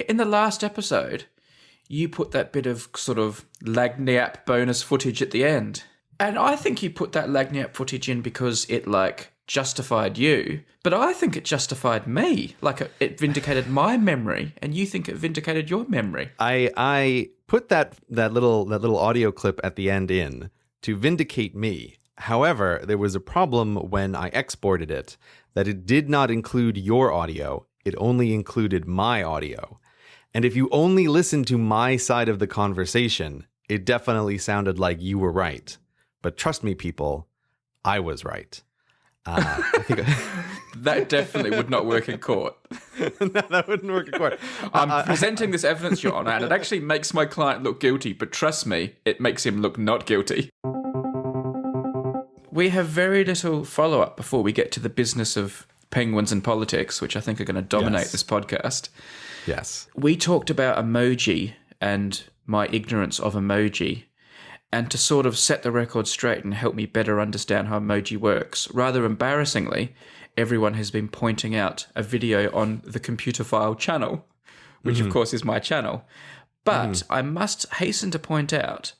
In the last episode, you put that bit of sort of lagniappe bonus footage at the end. And I think you put that lagniappe footage in because it, like, justified you. But I think it justified me. Like, it vindicated my memory. And you think it vindicated your memory. I put that little audio clip at the end in to vindicate me. However, there was a problem when I exported it, that it did not include your audio. It only included my audio. And if you only listen to my side of the conversation, it definitely sounded like you were right. But trust me, people, I was right. I think That definitely would not work in court. No, that wouldn't work in court. I'm presenting this evidence, Your Honour, and it actually makes my client look guilty, but trust me, it makes him look not guilty. We have very little follow-up before we get to the business of penguins and politics, which I think are going to dominate this podcast. Yes. We talked about emoji and my ignorance of emoji, and to sort of set the record straight and help me better understand how emoji works, rather embarrassingly, everyone has been pointing out a video on the Computer File channel, which of course is my channel. But I must hasten to point out,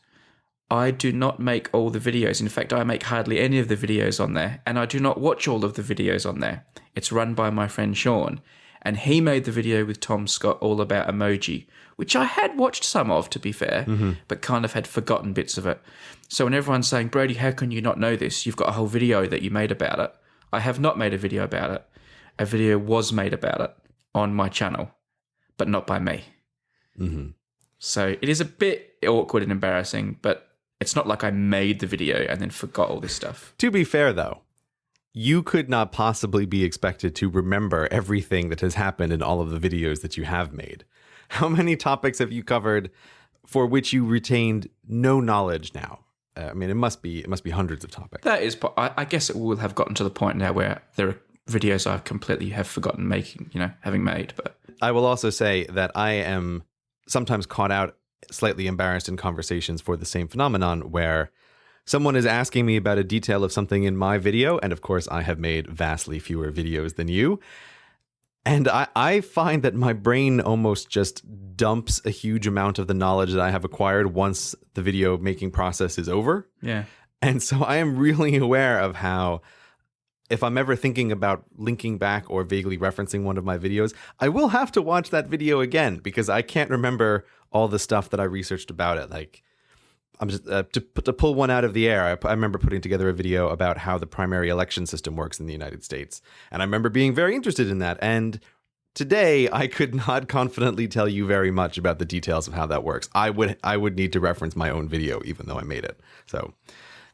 I do not make all the videos. In fact, I make hardly any of the videos on there, and I do not watch all of the videos on there. It's run by my friend Sean, and he made the video with Tom Scott all about emoji, which I had watched some of, to be fair, but kind of had forgotten bits of it. So when everyone's saying, Brady, how can you not know this? You've got a whole video that you made about it. I have not made a video about it. A video was made about it on my channel, but not by me. So it is a bit awkward and embarrassing, but it's not like I made the video and then forgot all this stuff. To be fair, though, you could not possibly be expected to remember everything that has happened in all of the videos that you have made. How many topics have you covered for which you retained no knowledge now? I mean, it must be hundreds of topics. That is, I guess it will have gotten to the point now where there are videos I completely have forgotten having made. But I will also say that I am sometimes caught out slightly embarrassed in conversations for the same phenomenon where someone is asking me about a detail of something in my video, and of course I have made vastly fewer videos than you. And I find that my brain almost just dumps a huge amount of the knowledge that I have acquired once the video making process is over. yeah. And so I am really aware of how, if I'm ever thinking about linking back or vaguely referencing one of my videos, I will have to watch that video again because I can't remember all the stuff that I researched about it. Like, I'm just to pull one out of the air. I remember putting together a video about how the primary election system works in the United States, and I remember being very interested in that. And today, I could not confidently tell you very much about the details of how that works. I would need to reference my own video, even though I made it. So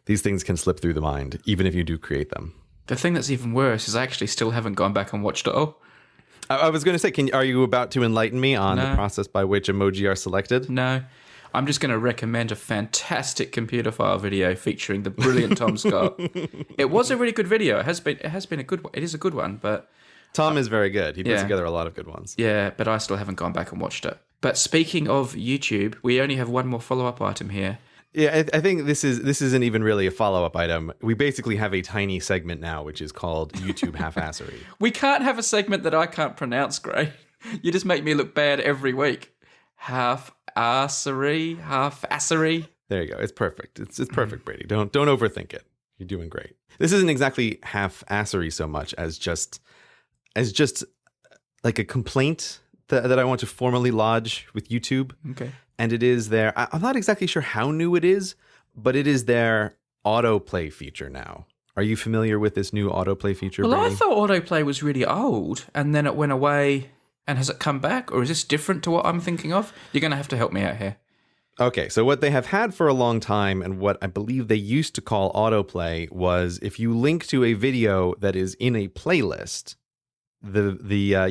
these things can slip through the mind, even if you do create them. The thing that's even worse is I actually still haven't gone back and watched it all. I was going to say, are you about to enlighten me on the process by which emoji are selected? No. I'm just going to recommend a fantastic Computer File video featuring the brilliant Tom Scott. It was a really good video. It has been a good one. It is a good one, but Tom is very good. He puts together a lot of good ones. Yeah, but I still haven't gone back and watched it. But speaking of YouTube, we only have one more follow-up item here. Yeah, I think this isn't even really a follow-up item. We basically have a tiny segment now, which is called YouTube Half-Assery. We can't have a segment that I can't pronounce, Gray. You just make me look bad every week. Half-assery. There you go. It's perfect. It's perfect, Brady. Don't overthink it. You're doing great. This isn't exactly half-assery so much as just like a complaint that I want to formally lodge with YouTube. Okay. And it is I'm not exactly sure how new it is, but it is their autoplay feature now. Are you familiar with this new autoplay feature, Well, Brady? I thought autoplay was really old, and then it went away. And has it come back, or is this different to what I'm thinking of? You're going to have to help me out here. Okay, so what they have had for a long time, and what I believe they used to call autoplay, was if you link to a video that is in a playlist, the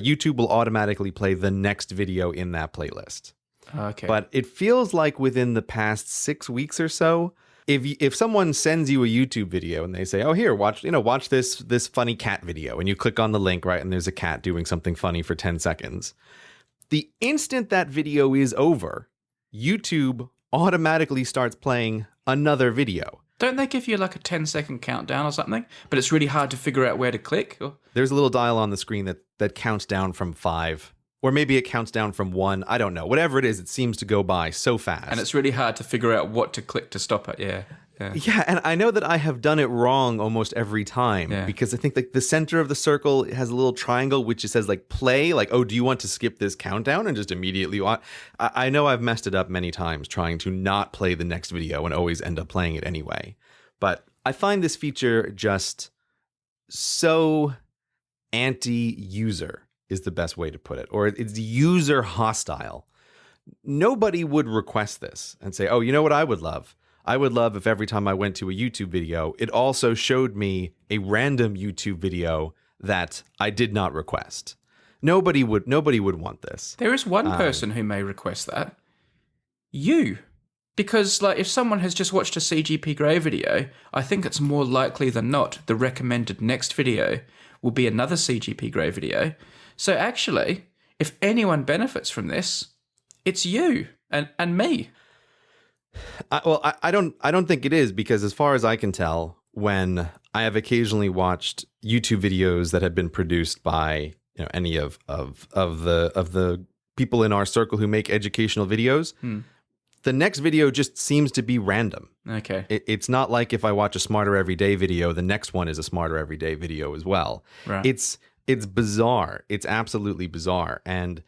YouTube will automatically play the next video in that playlist. Okay. But it feels like within the past 6 weeks or so, if someone sends you a YouTube video and they say, "Oh, here, watch this funny cat video," and you click on the link, right, and there's a cat doing something funny for 10 seconds, the instant that video is over, YouTube automatically starts playing another video. Don't they give you like a 10-second countdown or something? But it's really hard to figure out where to click? Or... There's a little dial on the screen that counts down from 5 Or maybe it counts down from 1. I don't know. Whatever it is, it seems to go by so fast. And it's really hard to figure out what to click to stop it. Yeah. Yeah, and I know that I have done it wrong almost every time because I think like the center of the circle has a little triangle which says like play, like, oh, do you want to skip this countdown and just immediately watch? I know I've messed it up many times trying to not play the next video and always end up playing it anyway. But I find this feature just so anti-user is the best way to put it, or it's user hostile. Nobody would request this and say, oh, you know what I would love? I would love if every time I went to a YouTube video, it also showed me a random YouTube video that I did not request. Nobody would want this. There is one person who may request that. You. Because like if someone has just watched a CGP Grey video, I think it's more likely than not the recommended next video will be another CGP Grey video. So actually, if anyone benefits from this, it's you and me. I don't think it is, because as far as I can tell, when I have occasionally watched YouTube videos that have been produced by any of the people in our circle who make educational videos, the next video just seems to be random. Okay. It's not like if I watch a Smarter Everyday video, the next one is a Smarter Everyday video as well. Right. It's bizarre. It's absolutely bizarre. And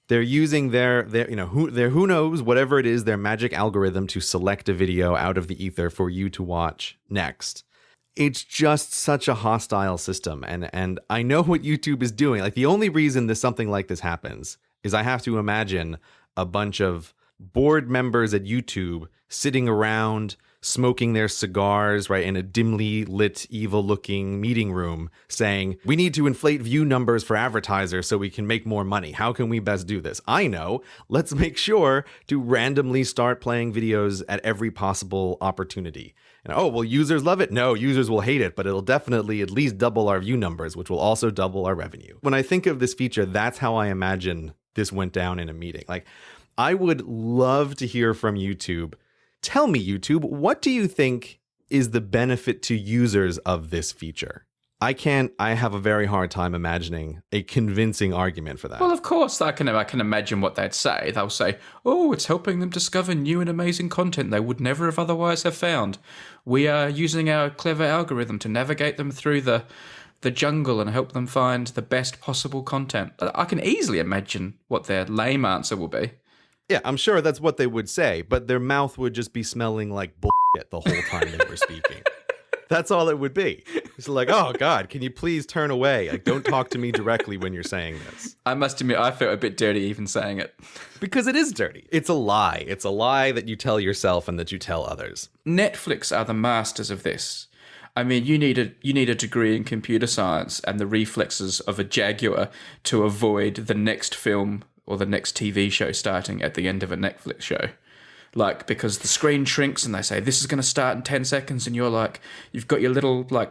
they're using their who knows, whatever it is, their magic algorithm to select a video out of the ether for you to watch next. It's just such a hostile system. And I know what YouTube is doing. Like the only reason something like this happens is I have to imagine a bunch of board members at YouTube sitting around smoking their cigars, right, in a dimly lit, evil-looking meeting room saying, we need to inflate view numbers for advertisers so we can make more money. How can we best do this? I know. Let's make sure to randomly start playing videos at every possible opportunity. And, oh, will users love it? No, users will hate it, but it'll definitely at least double our view numbers, which will also double our revenue. When I think of this feature, that's how I imagine this went down in a meeting. Like, I would love to hear from YouTube. Tell me, YouTube, what do you think is the benefit to users of this feature? I have a very hard time imagining a convincing argument for that. Well, of course, I can imagine what they'd say. They'll say, oh, it's helping them discover new and amazing content they would never have otherwise have found. We are using our clever algorithm to navigate them through the jungle and help them find the best possible content. I can easily imagine what their lame answer will be. Yeah, I'm sure that's what they would say, but their mouth would just be smelling like bullshit the whole time they were speaking. That's all it would be. It's like, oh, God, can you please turn away? Like, don't talk to me directly when you're saying this. I must admit, I felt a bit dirty even saying it. Because it is dirty. It's a lie. It's a lie that you tell yourself and that you tell others. Netflix are the masters of this. I mean, you need a degree in computer science and the reflexes of a jaguar to avoid the next film or the next TV show starting at the end of a Netflix show. Like, because the screen shrinks and they say, this is going to start in 10 seconds. And you're like, you've got your little, like,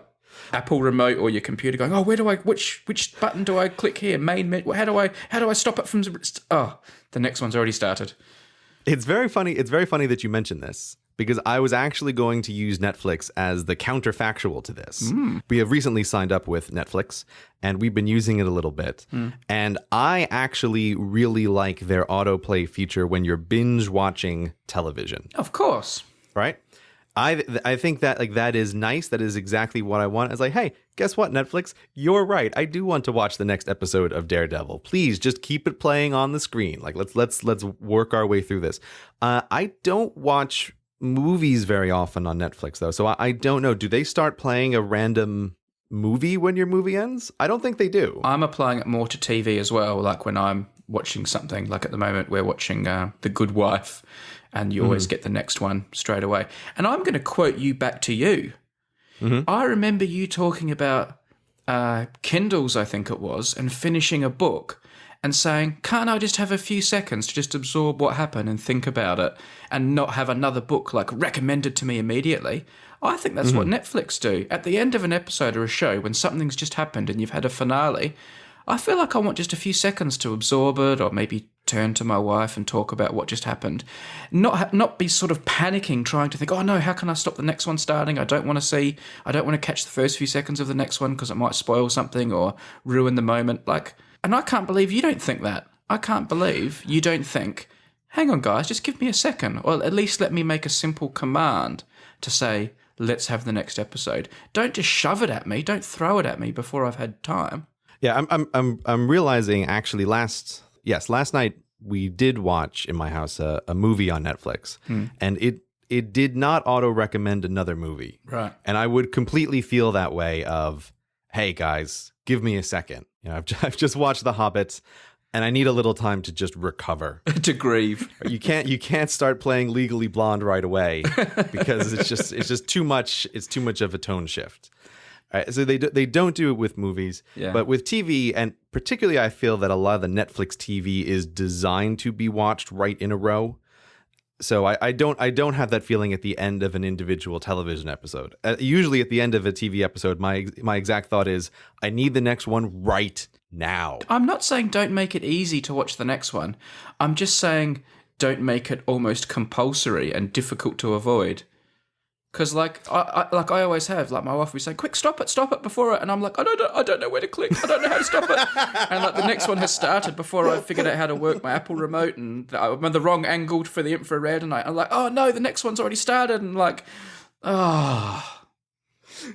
Apple remote or your computer going, oh, which button do I click here? How do I stop it from, oh, the next one's already started. It's very funny that you mentioned this, because I was actually going to use Netflix as the counterfactual to this. We have recently signed up with Netflix, and we've been using it a little bit. And I actually really like their autoplay feature when you're binge watching television. Of course. Right? I think that like that is nice. That is exactly what I want. It's like, hey, guess what, Netflix? You're right. I do want to watch the next episode of Daredevil. Please just keep it playing on the screen. Like let's work our way through this. I don't watch movies very often on Netflix, though, so I don't know. Do they start playing a random movie when your movie ends? I don't think they do. I'm applying it more to TV as well, like when I'm watching something, like at the moment we're watching The Good Wife, and you always get the next one straight away. And I'm going to quote you back to you. I remember you talking about Kindles, I think it was, and finishing a book and saying, can't I just have a few seconds to just absorb what happened and think about it and not have another book like recommended to me immediately? I think that's what Netflix do. At the end of an episode or a show, when something's just happened and you've had a finale, I feel like I want just a few seconds to absorb it, or maybe turn to my wife and talk about what just happened. Not be sort of panicking, trying to think, oh no, how can I stop the next one starting? I don't want to catch the first few seconds of the next one because it might spoil something or ruin the moment. Like, And I can't believe you don't think that. I can't believe you don't think, hang on, guys, just give me a second. Or at least let me make a simple command to say, let's have the next episode. Don't just shove it at me. Don't throw it at me before I've had time. Yeah, I'm realizing actually last night we did watch in my house a movie on Netflix, and it did not auto recommend another movie. Right. And I would completely feel that way of, hey guys, give me a second. You know, I've just watched The Hobbit, and I need a little time to just recover. To grieve. You can't start playing Legally Blonde right away because it's just too much. It's too much of a tone shift. All right, so they don't do it with movies, but with TV, and particularly I feel that a lot of the Netflix TV is designed to be watched right in a row. So I don't have that feeling at the end of an individual television episode. Usually at the end of a TV episode, my exact thought is, I need the next one right now. I'm not saying don't make it easy to watch the next one. I'm just saying don't make it almost compulsory and difficult to avoid. Because I always have, like my wife will be saying, quick, stop it before it, and I'm like, I don't know where to click, I don't know how to stop it, and like the next one has started before I figured out how to work my Apple remote, and I'm the wrong angle for the infrared, and I'm like, oh no, the next one's already started, and like, oh.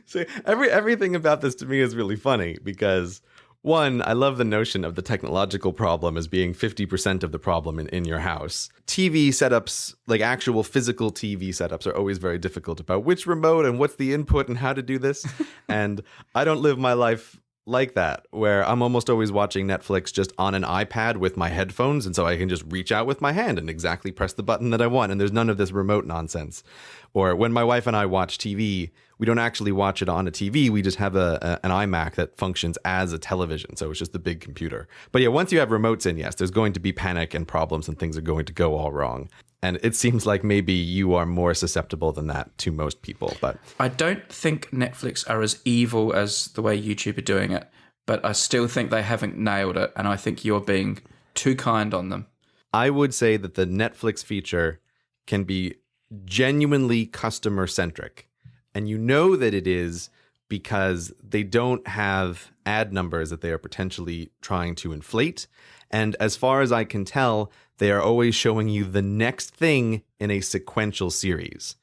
So everything about this to me is really funny because, one, I love the notion of the technological problem as being 50% of the problem in your house. TV setups, like actual physical TV setups, are always very difficult about which remote and what's the input and how to do this. And I don't live my life like that, where I'm almost always watching Netflix just on an iPad with my headphones, and so I can just reach out with my hand and exactly press the button that I want, and there's none of this remote nonsense. Or when my wife and I watch TV, we don't actually watch it on a TV, we just have an iMac that functions as a television, so it's just the big computer. But yeah, once you have remotes in, yes, there's going to be panic and problems and things are going to go all wrong. And it seems like maybe you are more susceptible than that to most people. But I don't think Netflix are as evil as the way YouTube are doing it, but I still think they haven't nailed it, and I think you're being too kind on them. I would say that the Netflix feature can be genuinely customer-centric. And you know that it is because they don't have ad numbers that they are potentially trying to inflate. And as far as I can tell, they are always showing you the next thing in a sequential series,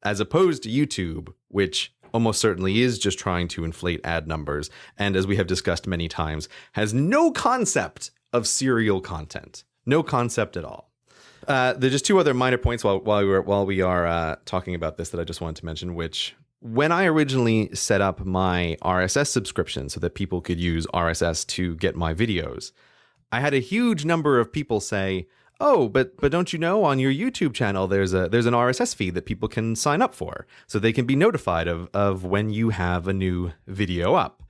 as opposed to YouTube, which almost certainly is just trying to inflate ad numbers. And as we have discussed many times, has no concept of serial content, no concept at all. There's just two other minor points while we are talking about this that I just wanted to mention, which when I originally set up my RSS subscription so that people could use RSS to get my videos, I had a huge number of people say, oh, but don't you know on your YouTube channel there's an RSS feed that people can sign up for so they can be notified of when you have a new video up.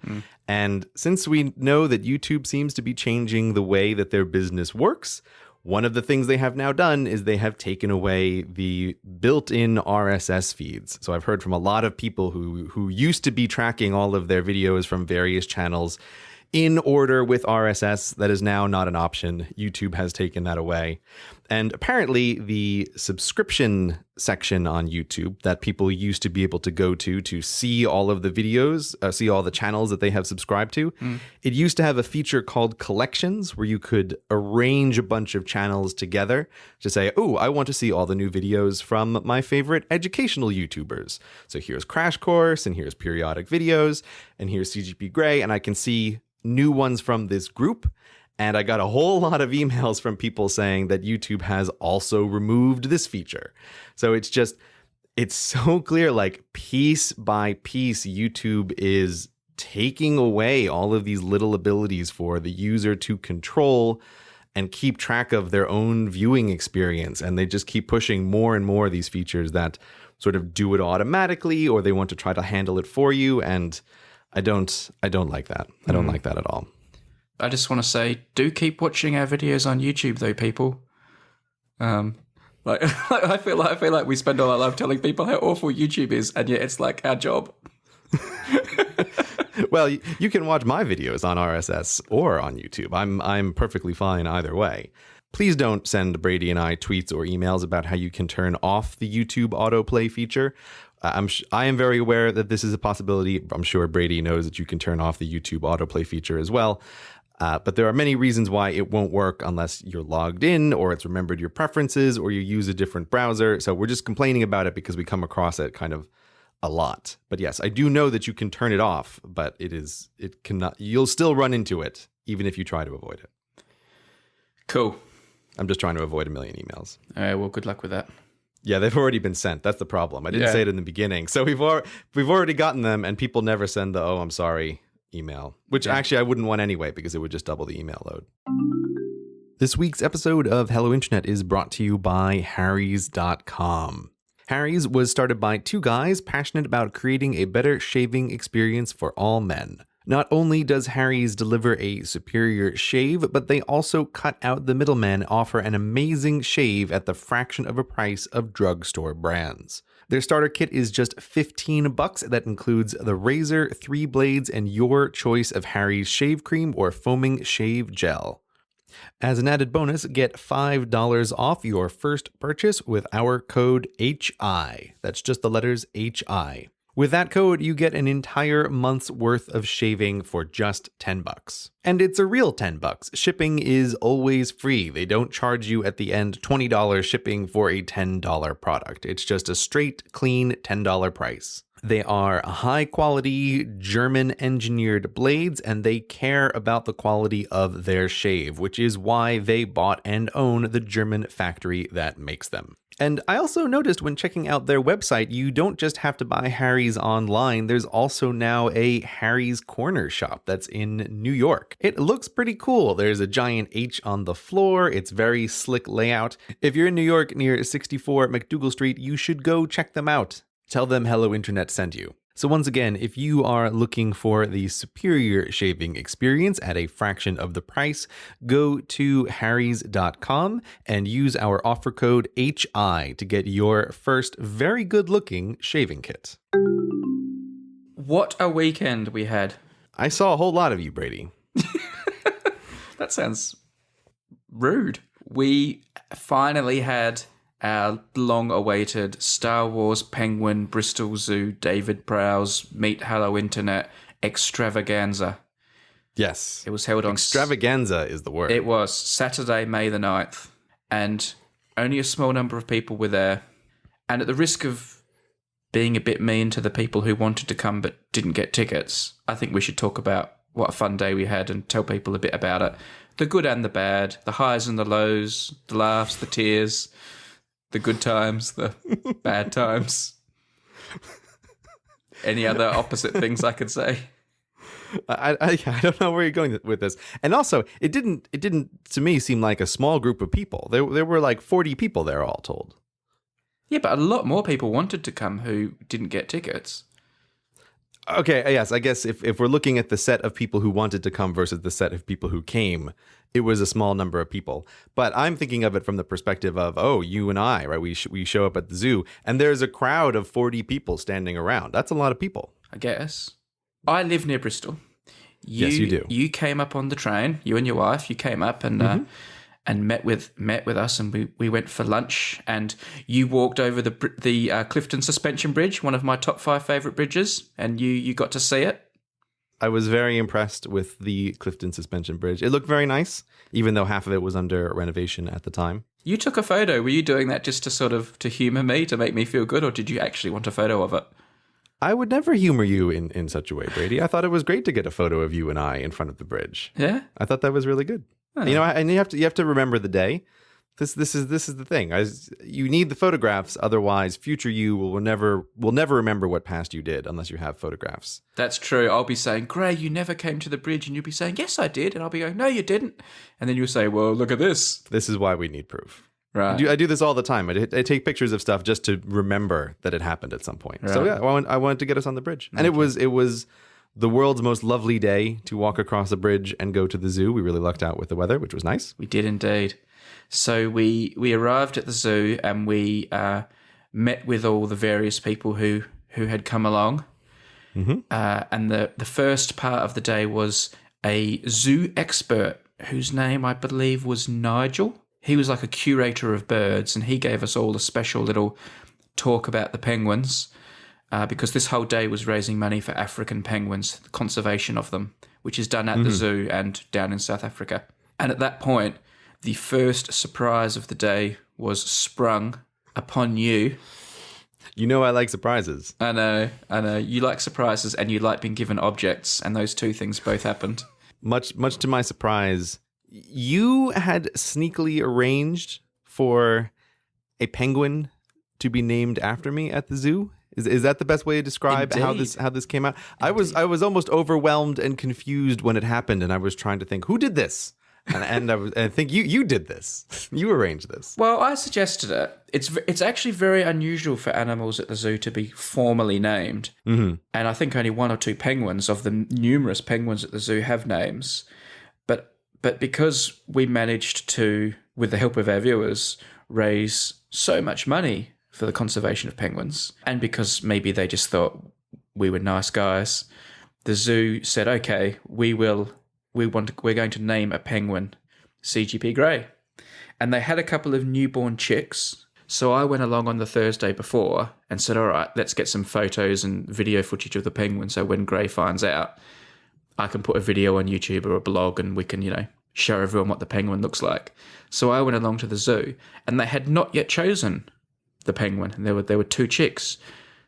And since we know that YouTube seems to be changing the way that their business works, one of the things they have now done is they have taken away the built-in RSS feeds. So I've heard from a lot of people who used to be tracking all of their videos from various channels in order with RSS. That is now not an option. YouTube has taken that away. And apparently the subscription section on YouTube that people used to be able to go to see all of the videos, see all the channels that they have subscribed to, it used to have a feature called collections where you could arrange a bunch of channels together to say, oh, I want to see all the new videos from my favorite educational YouTubers. So here's Crash Course, and here's periodic videos, and here's CGP Grey, and I can see new ones from this group. And I got a whole lot of emails from people saying that YouTube has also removed this feature. So it's so clear, like piece by piece, YouTube is taking away all of these little abilities for the user to control and keep track of their own viewing experience. And they just keep pushing more and more of these features that sort of do it automatically, or they want to try to handle it for you. And I don't like that. I don't like that at all. I just want to say, do keep watching our videos on YouTube, though, people. I feel like we spend all our life telling people how awful YouTube is, and yet it's like our job. Well, you can watch my videos on RSS or on YouTube. I'm perfectly fine either way. Please don't send Brady and I tweets or emails about how you can turn off the YouTube autoplay feature. I am very aware that this is a possibility. I'm sure Brady knows that you can turn off the YouTube autoplay feature as well. But there are many reasons why it won't work unless you're logged in or it's remembered your preferences or you use a different browser. So we're just complaining about it because we come across it kind of a lot. But yes, I do know that you can turn it off, but you'll still run into it even if you try to avoid it. Cool. I'm just trying to avoid a million emails. All right, well, good luck with that. Yeah, they've already been sent. That's the problem. I didn't say it in the beginning. So we've already gotten them, and people never send the, oh, I'm sorry email, which actually I wouldn't want anyway because it would just double the email load. This week's episode of Hello Internet is brought to you by Harry's.com. Harry's was started by two guys passionate about creating a better shaving experience for all men. Not only does Harry's deliver a superior shave, but they also cut out the middleman and offer an amazing shave at the fraction of a price of drugstore brands. Their starter kit is just $15. That includes the razor, 3 blades, and your choice of Harry's shave cream or foaming shave gel. As an added bonus, get $5 off your first purchase with our code HI. That's just the letters HI. With that code, you get an entire month's worth of shaving for just $10. And it's a real $10. Shipping is always free. They don't charge you at the end $20 shipping for a $10 product. It's just a straight, clean $10 price. They are high-quality, German-engineered blades, and they care about the quality of their shave, which is why they bought and own the German factory that makes them. And I also noticed when checking out their website, you don't just have to buy Harry's online. There's also now a Harry's Corner shop that's in New York. It looks pretty cool. There's a giant H on the floor. It's very slick layout. If you're in New York near 64 McDougal Street, you should go check them out. Tell them Hello Internet sent you. So once again, if you are looking for the superior shaving experience at a fraction of the price, go to harrys.com and use our offer code HI to get your first very good looking shaving kit. What a weekend we had. I saw a whole lot of you, Brady. That sounds rude. We finally had our long-awaited Star Wars Penguin Bristol Zoo David Prowse Meet Hello Internet extravaganza. Yes. It was held on... Extravaganza is the word. It was Saturday, May the 9th. And only a small number of people were there. And at the risk of being a bit mean to the people who wanted to come but didn't get tickets, I think we should talk about what a fun day we had and tell people a bit about it. The good and the bad, the highs and the lows, the laughs, the tears... The good times, the bad times. Any other opposite things I could say? I don't know where you're going with this. And also, it didn't to me seem like a small group of people. There were like 40 people there all told. Yeah, but a lot more people wanted to come who didn't get tickets. Okay, yes, I guess if we're looking at the set of people who wanted to come versus the set of people who came, it was a small number of people. But I'm thinking of it from the perspective of, oh, you and I, right? We show up at the zoo, and there's a crowd of 40 people standing around. That's a lot of people. I guess. I live near Bristol. Yes, you do. You came up on the train, you and your wife, you came up and met with us, and we went for lunch, and you walked over the Clifton Suspension Bridge, one of my top 5 favourite bridges, and you got to see it. I was very impressed with the Clifton Suspension Bridge. It looked very nice, even though half of it was under renovation at the time. You took a photo. Were you doing that just to sort of to humour me, to make me feel good, or did you actually want a photo of it? I would never humor you in such a way, Brady. I thought it was great to get a photo of you and I in front of the bridge. Yeah? I thought that was really good. Oh. You know, and you have to remember the day. This is the thing. You need the photographs, otherwise future you will never remember what past you did unless you have photographs. That's true. I'll be saying, Gray, you never came to the bridge, and you'll be saying, yes, I did, and I'll be going, no, you didn't, and then you'll say, well, look at this. This is why we need proof. Right. I do this all the time. I take pictures of stuff just to remember that it happened at some point. Right. So yeah, I wanted to get us on the bridge, and okay. it was the world's most lovely day to walk across a bridge and go to the zoo. We really lucked out with the weather, which was nice. We did indeed. So we arrived at the zoo, and we met with all the various people who had come along. Mm-hmm. And the first part of the day was a zoo expert whose name I believe was Nigel. He was like a curator of birds, and he gave us all a special little talk about the penguins because this whole day was raising money for African penguins, the conservation of them, which is done at the zoo and down in South Africa. And at that point, the first surprise of the day was sprung upon you. You know I like surprises. I know. You like surprises and you like being given objects, and those two things both happened. Much to my surprise, you had sneakily arranged for a penguin to be named after me at the zoo. Is that the best way to describe how this came out? Indeed. I was almost overwhelmed and confused when it happened, and I was trying to think, who did this? And I think you did this. You arranged this. Well, I suggested it. It's actually very unusual for animals at the zoo to be formally named. Mm-hmm. And I think only one or two penguins of the numerous penguins at the zoo have names. But because we managed to, with the help of our viewers, raise so much money for the conservation of penguins, and because maybe they just thought we were nice guys, the zoo said, okay, we're going to name a penguin CGP Grey. And they had a couple of newborn chicks. So I went along on the Thursday before and said, all right, let's get some photos and video footage of the penguin. So when Grey finds out, I can put a video on YouTube or a blog and we can, show everyone what the penguin looks like. So I went along to the zoo and they had not yet chosen the penguin. And there were two chicks.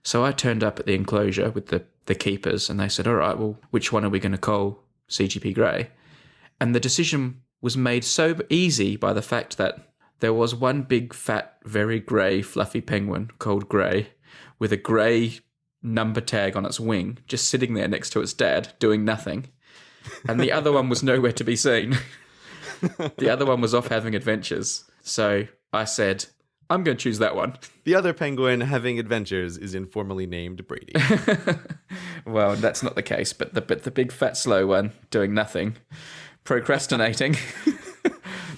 So I turned up at the enclosure with the keepers and they said, all right, well, which one are we going to call CGP Grey? And the decision was made so easy by the fact that there was one big, fat, very grey, fluffy penguin called Grey with a grey number tag on its wing, just sitting there next to its dad, doing nothing. And the other one was nowhere to be seen. The other one was off having adventures. So I said, I'm going to choose that one. The other penguin having adventures is informally named Brady. Well, that's not the case, but the big, fat, slow one doing nothing, procrastinating.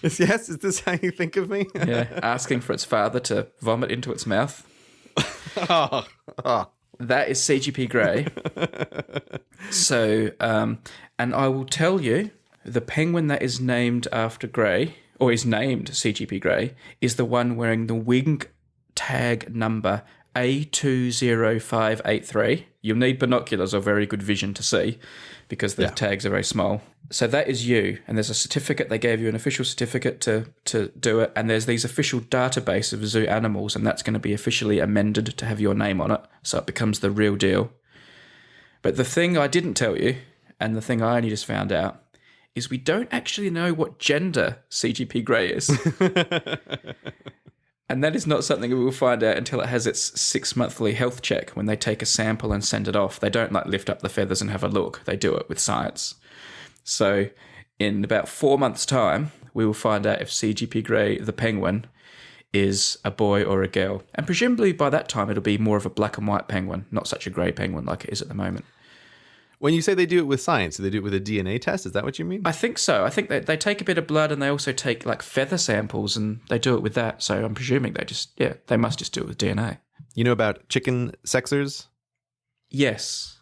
Yes, is this how you think of me? Yeah, asking for its father to vomit into its mouth. That is CGP Grey. So, and I will tell you, the penguin that is named after Grey, or is named CGP Grey, is the one wearing the wing tag number A20583. You'll need binoculars or very good vision to see because the tags are very small. So that is you, and there's a certificate. They gave you an official certificate to do it, and there's these official database of zoo animals, and that's going to be officially amended to have your name on it, so it becomes the real deal. But the thing I didn't tell you, and the thing I only just found out, is we don't actually know what gender CGP Grey is. And that is not something we will find out until it has its 6-monthly health check, when they take a sample and send it off. They don't lift up the feathers and have a look. They do it with science. So in about 4 months' time, we will find out if CGP Grey, the penguin, is a boy or a girl. And presumably by that time, it'll be more of a black and white penguin, not such a grey penguin like it is at the moment. When you say they do it with science, do they do it with a DNA test? Is that what you mean? I think so. I think they take a bit of blood and they also take feather samples and they do it with that. So I'm presuming they must just do it with DNA. You know about chicken sexers? Yes.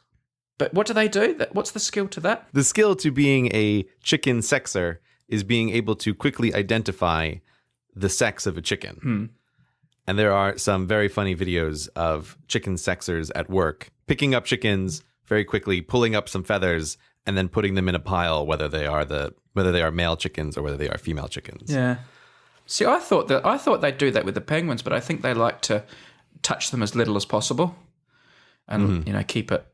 But what do they do? What's the skill to that? The skill to being a chicken sexer is being able to quickly identify the sex of a chicken. And there are some very funny videos of chicken sexers at work, picking up chickens very quickly, pulling up some feathers, and then putting them in a pile, whether they are male chickens or whether they are female chickens. Yeah. See, I thought they'd do that with the penguins, but I think they like to touch them as little as possible, and keep it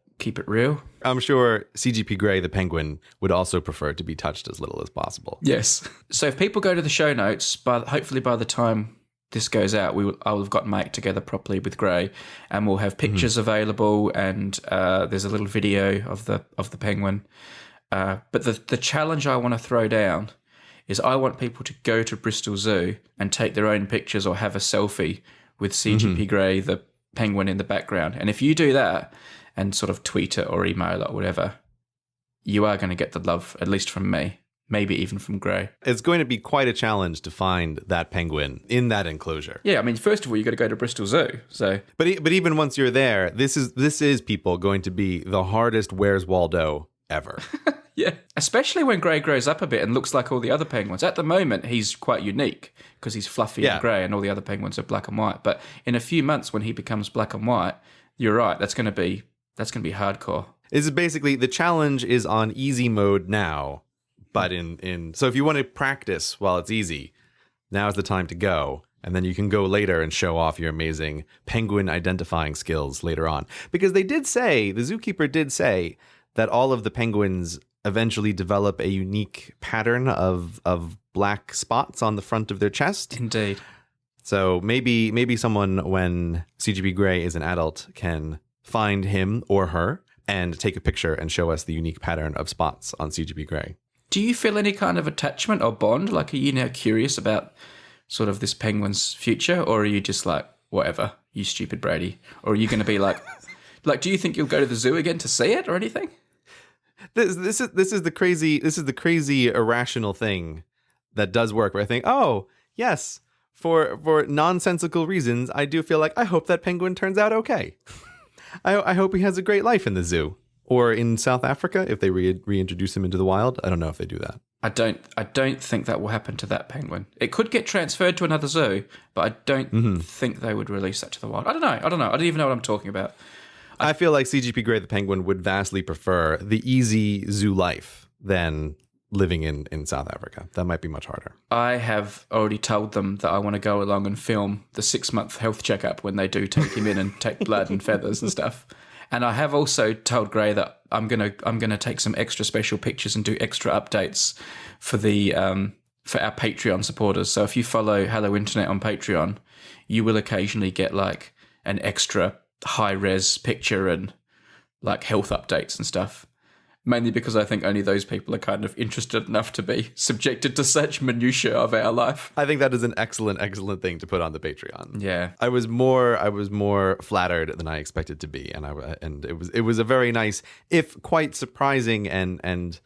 real. I'm sure CGP Grey, the penguin, would also prefer to be touched as little as possible. Yes. So if people go to the show notes, hopefully by the time this goes out, I will have got Mike together properly with Grey, and we'll have pictures available, and there's a little video of the penguin. But the challenge I want to throw down is I want people to go to Bristol Zoo and take their own pictures or have a selfie with CGP Grey, the penguin, in the background. And if you do that and sort of tweet it or email it or whatever, you are going to get the love, at least from me. Maybe even from Grey. It's going to be quite a challenge to find that penguin in that enclosure. Yeah, I mean, first of all, you got to go to Bristol Zoo. So, but even once you're there, this is people going to be the hardest Where's Waldo ever. Yeah, especially when Grey grows up a bit and looks like all the other penguins. At the moment, he's quite unique because he's fluffy and grey, and all the other penguins are black and white. But in a few months, when he becomes black and white, you're right. That's going to be hardcore. It's basically the challenge is on easy mode now, but so if you want to practice while it's easy, now's the time to go. And then you can go later and show off your amazing penguin identifying skills later on. Because the zookeeper did say that all of the penguins eventually develop a unique pattern of black spots on the front of their chest. Indeed. So maybe someone, when CGP Grey is an adult, can find him or her and take a picture and show us the unique pattern of spots on CGP Grey. Do you feel any kind of attachment or bond? Like, are you now curious about sort of this penguin's future, or are you just like, whatever, you stupid Brady? Or are you going to be like, do you think you'll go to the zoo again to see it or anything? This is the crazy irrational thing that does work, where I think, oh yes, for nonsensical reasons, I do feel like I hope that penguin turns out okay. I hope he has a great life in the zoo or in South Africa if they reintroduce him into the wild. I don't know if they do that. I don't think that will happen to that penguin. It could get transferred to another zoo, but I don't think they would release that to the wild. I don't know. I don't even know what I'm talking about. I feel like CGP Grey the penguin would vastly prefer the easy zoo life than living in South Africa. That might be much harder. I have already told them that I want to go along and film the 6-month health checkup when they do take him in and take blood and feathers and stuff. And I have also told Grey that I'm gonna take some extra special pictures and do extra updates for the for our Patreon supporters. So if you follow Hello Internet on Patreon, you will occasionally get like an extra high res picture and like health updates and stuff. Mainly because I think only those people are kind of interested enough to be subjected to such minutiae of our life. I think that is an excellent thing to put on the Patreon. Yeah, I was more flattered than I expected to be, and it was a very nice, if quite surprising and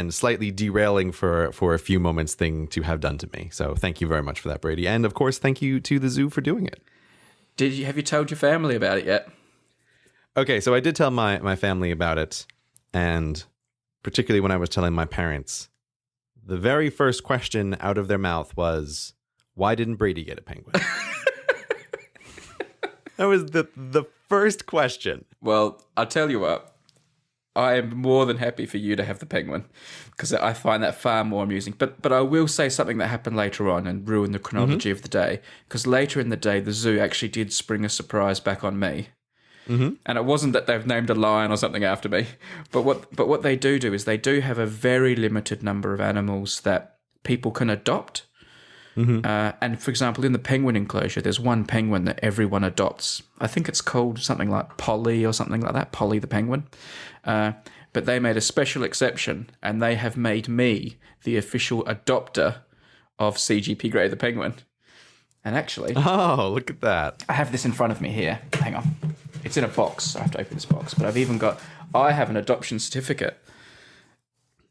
slightly derailing for a few moments thing to have done to me. So thank you very much for that, Brady, and of course thank you to the zoo for doing it. Have you told your family about it yet? Okay, so I did tell my family about it. And particularly when I was telling my parents, the very first question out of their mouth was, why didn't Brady get a penguin? That was the first question. Well, I'll tell you what, I am more than happy for you to have the penguin because I find that far more amusing. But I will say something that happened later on and ruin the chronology of the day, because later in the day, the zoo actually did spring a surprise back on me. Mm-hmm. And it wasn't that they've named a lion or something after me, but what they do is they do have a very limited number of animals that people can adopt. Mm-hmm. And for example, in the penguin enclosure, there's one penguin that everyone adopts. I think it's called something like Polly or something like that, Polly the penguin. But they made a special exception, and they have made me the official adopter of CGP Grey the penguin. And actually... Oh, look at that. I have this in front of me here. Hang on. It's in a box, so I have to open this box. But I have an adoption certificate,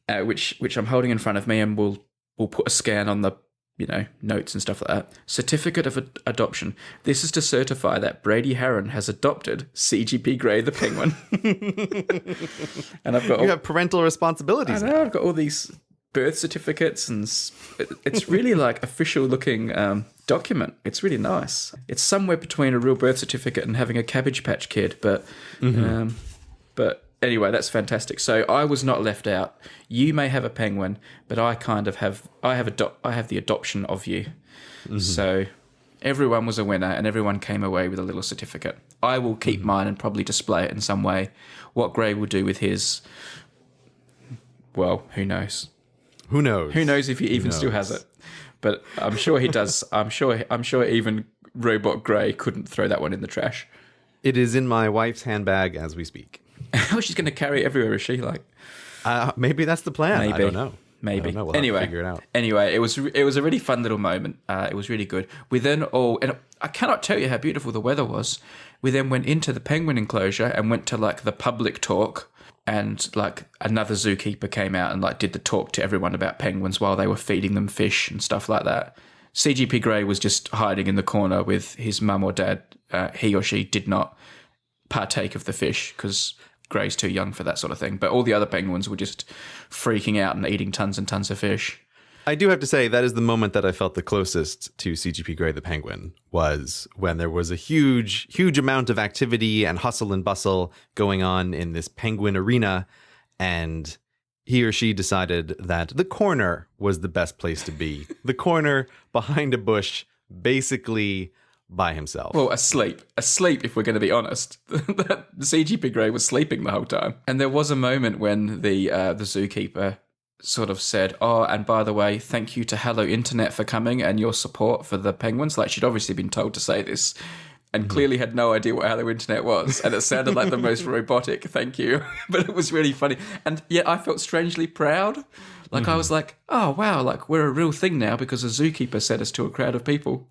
which I'm holding in front of me, and we'll put a scan on the notes and stuff like that. Certificate of adoption. This is to certify that Brady Harron has adopted CGP Grey the penguin. And I've got you have parental responsibilities. I know. I've got all these birth certificates, and it's really like official looking document. It's really nice. It's somewhere between a real birth certificate and having a Cabbage Patch Kid, but anyway, that's fantastic. So I was not left out. You may have a penguin, but I have the adoption of you. Mm-hmm. So everyone was a winner, and everyone came away with a little certificate. I will keep mine and probably display it in some way. What Grey will do with his, well, who knows? Who knows? Who knows if he even still has it? But I'm sure he does. I'm sure even Robot Grey couldn't throw that one in the trash. It is in my wife's handbag as we speak. Oh, she's going to carry it everywhere, is she? Like, maybe that's the plan. Maybe. I don't know. Maybe. I don't know. We'll have to figure it out. Anyway, it was a really fun little moment. It was really good. We then and I cannot tell you how beautiful the weather was. We then went into the penguin enclosure and went to like the public talk. And like another zookeeper came out and like did the talk to everyone about penguins while they were feeding them fish and stuff like that. CGP Grey was just hiding in the corner with his mum or dad. He or she did not partake of the fish because Grey's too young for that sort of thing. But all the other penguins were just freaking out and eating tons and tons of fish. I do have to say that is the moment that I felt the closest to CGP Grey the Penguin, was when there was a huge amount of activity and hustle and bustle going on in this penguin arena, and he or she decided that the corner was the best place to be. The corner behind a bush, basically by himself. Well, asleep if we're going to be honest. The CGP Grey was sleeping the whole time. And there was a moment when the zookeeper sort of said, oh, and by the way, thank you to Hello Internet for coming and your support for the penguins. Like, she'd obviously been told to say this and clearly had no idea what Hello Internet was. And it sounded like the most robotic thank you, but it was really funny. And yet I felt strangely proud. Like, I was like, oh, wow, like we're a real thing now because a zookeeper said us to a crowd of people.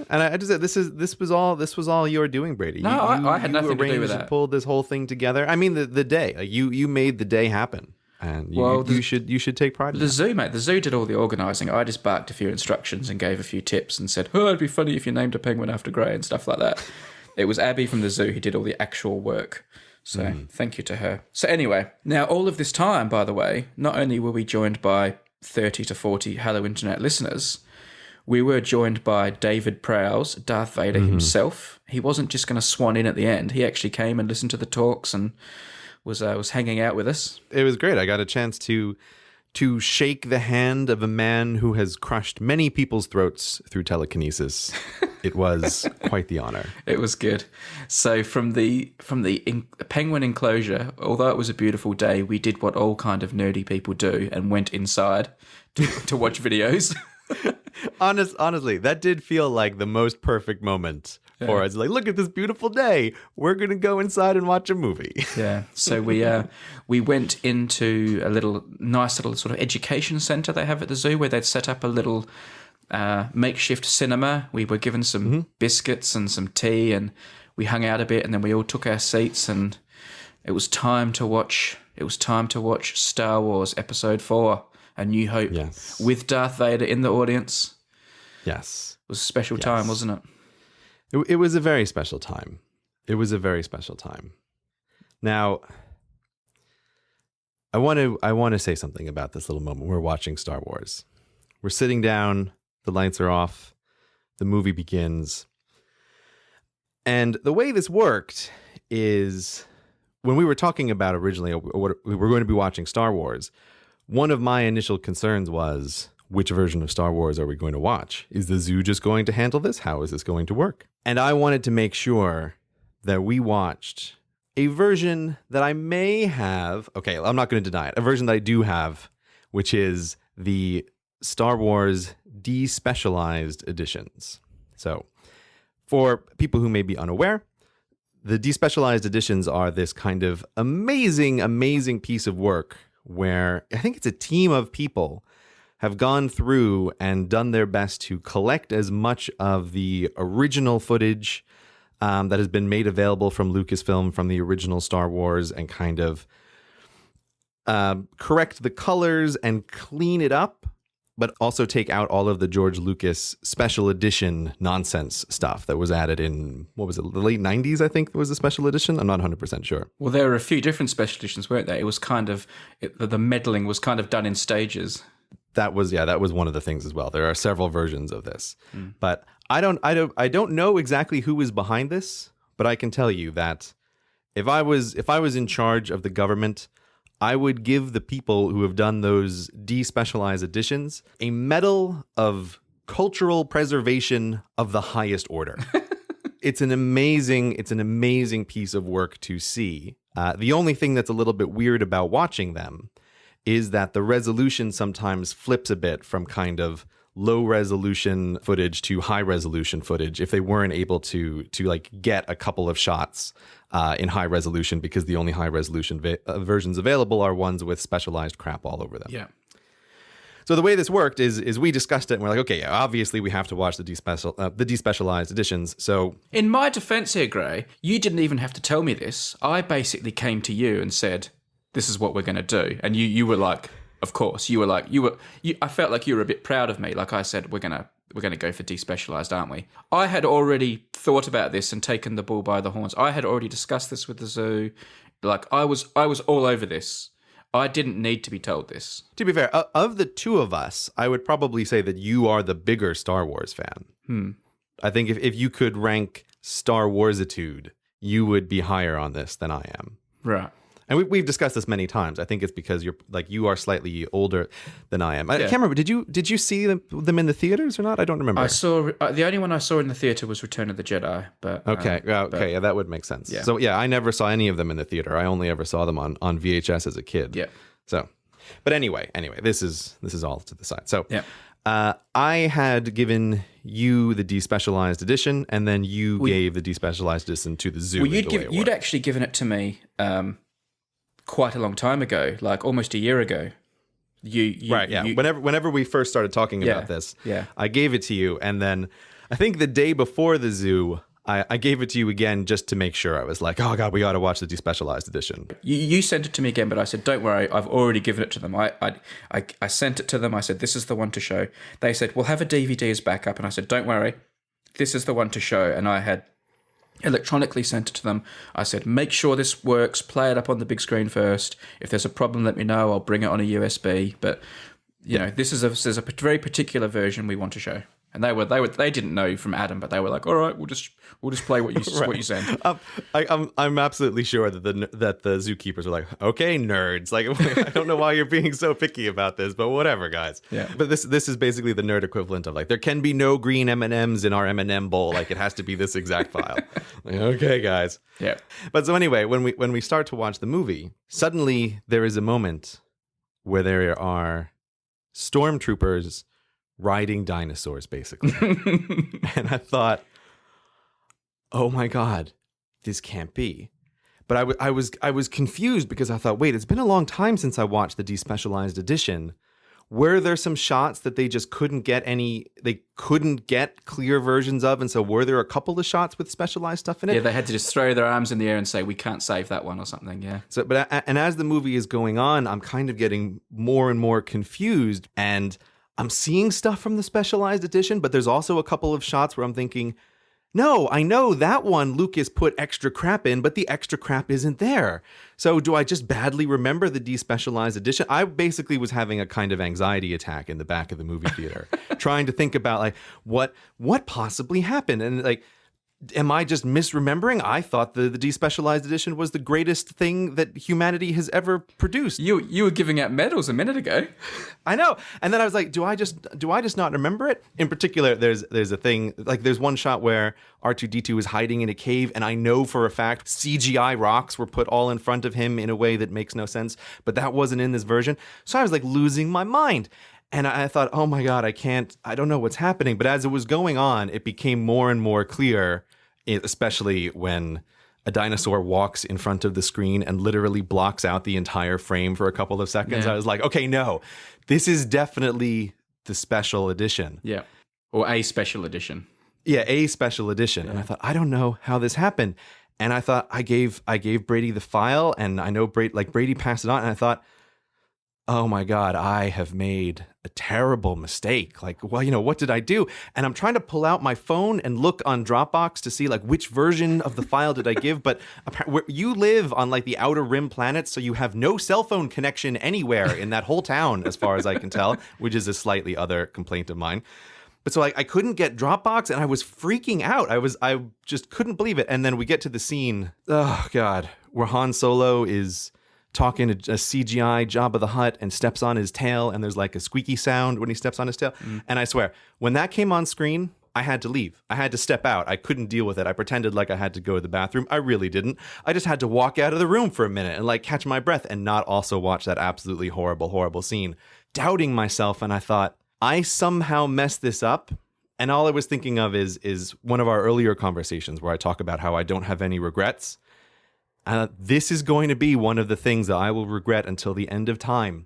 And I just said, this was all your doing, Brady. No, I had nothing to do with that. Pulled this whole thing together. I mean, the day, like, you made the day happen. And you should take pride in the that. zoo, mate. The zoo did all the organising. I just barked a few instructions and gave a few tips and said, oh, it'd be funny if you named a penguin after Grey and stuff like that. It was Abby from the zoo who did all the actual work. So thank you to her. So anyway, now all of this time, by the way, not only were we joined by 30 to 40 Hello Internet listeners, we were joined by David Prowse, Darth Vader himself. He wasn't just going to swan in at the end. He actually came and listened to the talks and was hanging out with us. It was great. I got a chance to shake the hand of a man who has crushed many people's throats through telekinesis. It was quite the honor. It was good. So from the penguin enclosure, although it was a beautiful day, we did what all kind of nerdy people do and went inside to watch videos. Honestly, that did feel like the most perfect moment for us. Like, look at this beautiful day. We're going to go inside and watch a movie. Yeah. So we went into a nice little sort of education centre they have at the zoo where they'd set up a little makeshift cinema. We were given some biscuits and some tea, and we hung out a bit, and then we all took our seats, and it was time to watch. It was time to watch Star Wars Episode 4, A New Hope, with Darth Vader in the audience. Yes. It was a special time, wasn't it? It was a very special time. It was a very special time. Now, I want to say something about this little moment. We're watching Star Wars. We're sitting down, the lights are off, the movie begins. And the way this worked is, when we were talking about originally what we were going to be watching Star Wars, one of my initial concerns was, which version of Star Wars are we going to watch? Is the zoo just going to handle this? How is this going to work? And I wanted to make sure that we watched a version that I may have. Okay, I'm not going to deny it. A version that I do have, which is the Star Wars despecialized editions. So, for people who may be unaware, the despecialized editions are this kind of amazing piece of work where I think it's a team of people have gone through and done their best to collect as much of the original footage that has been made available from Lucasfilm from the original Star Wars, and kind of correct the colors and clean it up, but also take out all of the George Lucas special edition nonsense stuff that was added in, what was it, the late 90s, I think was a special edition? I'm not 100% sure. Well, there were a few different special editions, weren't there? It was kind of, the meddling was kind of done in stages. That was one of the things as well. There are several versions of this, but I don't know exactly who is behind this, but I can tell you that if I was in charge of the government, I would give the people who have done those despecialized editions a medal of cultural preservation of the highest order. It's an amazing piece of work to see. The only thing that's a little bit weird about watching them is that the resolution sometimes flips a bit from kind of low resolution footage to high resolution footage if they weren't able to like get a couple of shots in high resolution, because the only high resolution versions available are ones with specialized crap all over them. Yeah. So the way this worked is we discussed it and we're like, okay, obviously we have to watch the despecialized editions. So in my defense here, Gray, you didn't even have to tell me this. I basically came to you and said, this is what we're going to do. And you were like, of course. You were like, I felt like you were a bit proud of me. Like I said, we're going to go for despecialized, aren't we? I had already thought about this and taken the bull by the horns. I had already discussed this with the zoo. Like I was all over this. I didn't need to be told this. To be fair, of the two of us, I would probably say that you are the bigger Star Wars fan. I think if you could rank Star Warsitude, you would be higher on this than I am. Right. And we've discussed this many times. I think it's because you are slightly older than I am. I can't remember. Did you see them in the theaters or not? I don't remember. I saw the only one I saw in the theater was Return of the Jedi. But okay, yeah, that would make sense. Yeah. So yeah, I never saw any of them in the theater. I only ever saw them on VHS as a kid. Yeah. So, but anyway, this is all to the side. So yeah. I had given you the despecialized edition, and then you gave the despecialized edition to the zoo. Well, you'd actually given it to me quite a long time ago, like almost a year ago. Right, yeah. Whenever we first started talking about this, I gave it to you, and then I think the day before the zoo, I gave it to you again just to make sure. I was like, oh God, we got to watch the despecialized edition. You sent it to me again, but I said, don't worry, I've already given it to them. I sent it to them. I said, this is the one to show. They said, we'll have a DVD as backup. And I said, don't worry, this is the one to show. And I had electronically sent it to them. I said, make sure this works, play it up on the big screen first. If there's a problem, let me know. I'll bring it on a USB. But, you know, this is a very particular version we want to show. And they didn't know from Adam, but they were like, all right, we'll just play what you right. what you send. I'm absolutely sure that the zookeepers were like, okay, nerds. Like, I don't know why you're being so picky about this, but whatever, guys. Yeah. But this is basically the nerd equivalent of like, there can be no green M&Ms in our M&M bowl. Like, it has to be this exact file. Like, okay, guys. Yeah. But so anyway, when we start to watch the movie, suddenly there is a moment where there are stormtroopers riding dinosaurs, basically. And I thought, oh my God, this can't be. But I was confused because I thought, wait, it's been a long time since I watched the despecialized edition. Were there some shots that they just couldn't get clear versions of? And so were there a couple of shots with specialized stuff in it? Yeah, they had to just throw their arms in the air and say, we can't save that one or something, yeah. So, but as the movie is going on, I'm kind of getting more and more confused, and I'm seeing stuff from the specialized edition, but there's also a couple of shots where I'm thinking, no, I know that one Lucas put extra crap in, but the extra crap isn't there. So do I just badly remember the despecialized edition? I basically was having a kind of anxiety attack in the back of the movie theater, trying to think about like what possibly happened. And like, am I just misremembering? I thought the despecialized edition was the greatest thing that humanity has ever produced. You were giving out medals a minute ago. I know. And then I was like, do I just not remember it? In particular, there's a thing, like there's one shot where R2-D2 is hiding in a cave, and I know for a fact CGI rocks were put all in front of him in a way that makes no sense, but that wasn't in this version. So I was like losing my mind. And I thought, oh my God, I don't know what's happening. But as it was going on, it became more and more clear, especially when a dinosaur walks in front of the screen and literally blocks out the entire frame for a couple of seconds. Yeah. I was like, okay, no, this is definitely the special edition. Yeah. Or a special edition. Yeah, a special edition. Yeah. And I thought, I don't know how this happened. And I thought I gave Brady the file, and I know Brady passed it on, and I thought, oh my God, I have made a terrible mistake. Like, well, what did I do? And I'm trying to pull out my phone and look on Dropbox to see like which version of the file did I give. But you live on like the outer rim planets, so you have no cell phone connection anywhere in that whole town, as far as I can tell, which is a slightly other complaint of mine. But so I couldn't get Dropbox, and I was freaking out. I just couldn't believe it. And then we get to the scene, oh God, where Han Solo is talking to a CGI Jabba the Hutt and steps on his tail, and there's like a squeaky sound when he steps on his tail. And I swear, when that came on screen, I had to leave. I had to step out. I couldn't deal with it. I pretended like I had to go to the bathroom. I really didn't. I just had to walk out of the room for a minute and like catch my breath and not also watch that absolutely horrible, horrible scene, doubting myself. And I thought, I somehow messed this up. And all I was thinking of is one of our earlier conversations where I talk about how I don't have any regrets. This is going to be one of the things that I will regret until the end of time.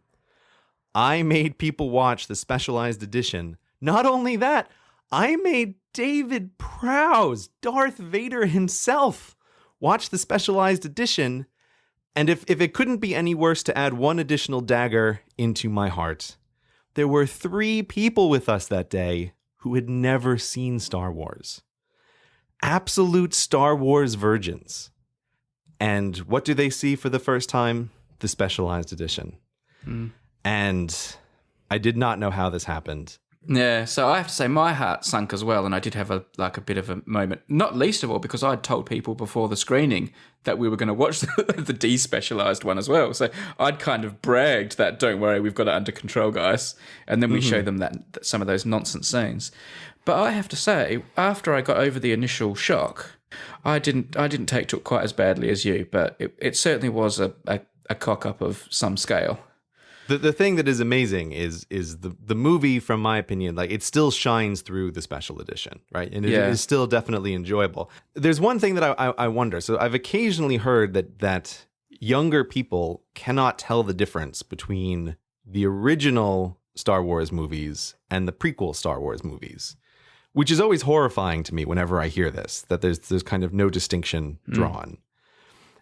I made people watch the specialized edition. Not only that, I made David Prowse, Darth Vader himself, watch the specialized edition. And if it couldn't be any worse to add one additional dagger into my heart, there were 3 people with us that day who had never seen Star Wars. Absolute Star Wars virgins. And what do they see for the first time? the Specialized Edition. And I did not know how this happened. Yeah, so I have to say my heart sunk as well, and I did have a bit of a moment, not least of all because I'd told people before the screening that we were going to watch the despecialized one as well. So I'd kind of bragged that, don't worry, we've got it under control, guys. And then we showed them that some of those nonsense scenes. But I have to say, after I got over the initial shock, I didn't take to it quite as badly as you, but it certainly was a cock up of some scale. The thing that is amazing is the movie, from my opinion, like it still shines through the special edition, right? And it is still definitely enjoyable. There's one thing that I wonder. So I've occasionally heard that younger people cannot tell the difference between the original Star Wars movies and the prequel Star Wars movies, which is always horrifying to me whenever I hear this, that there's kind of no distinction drawn.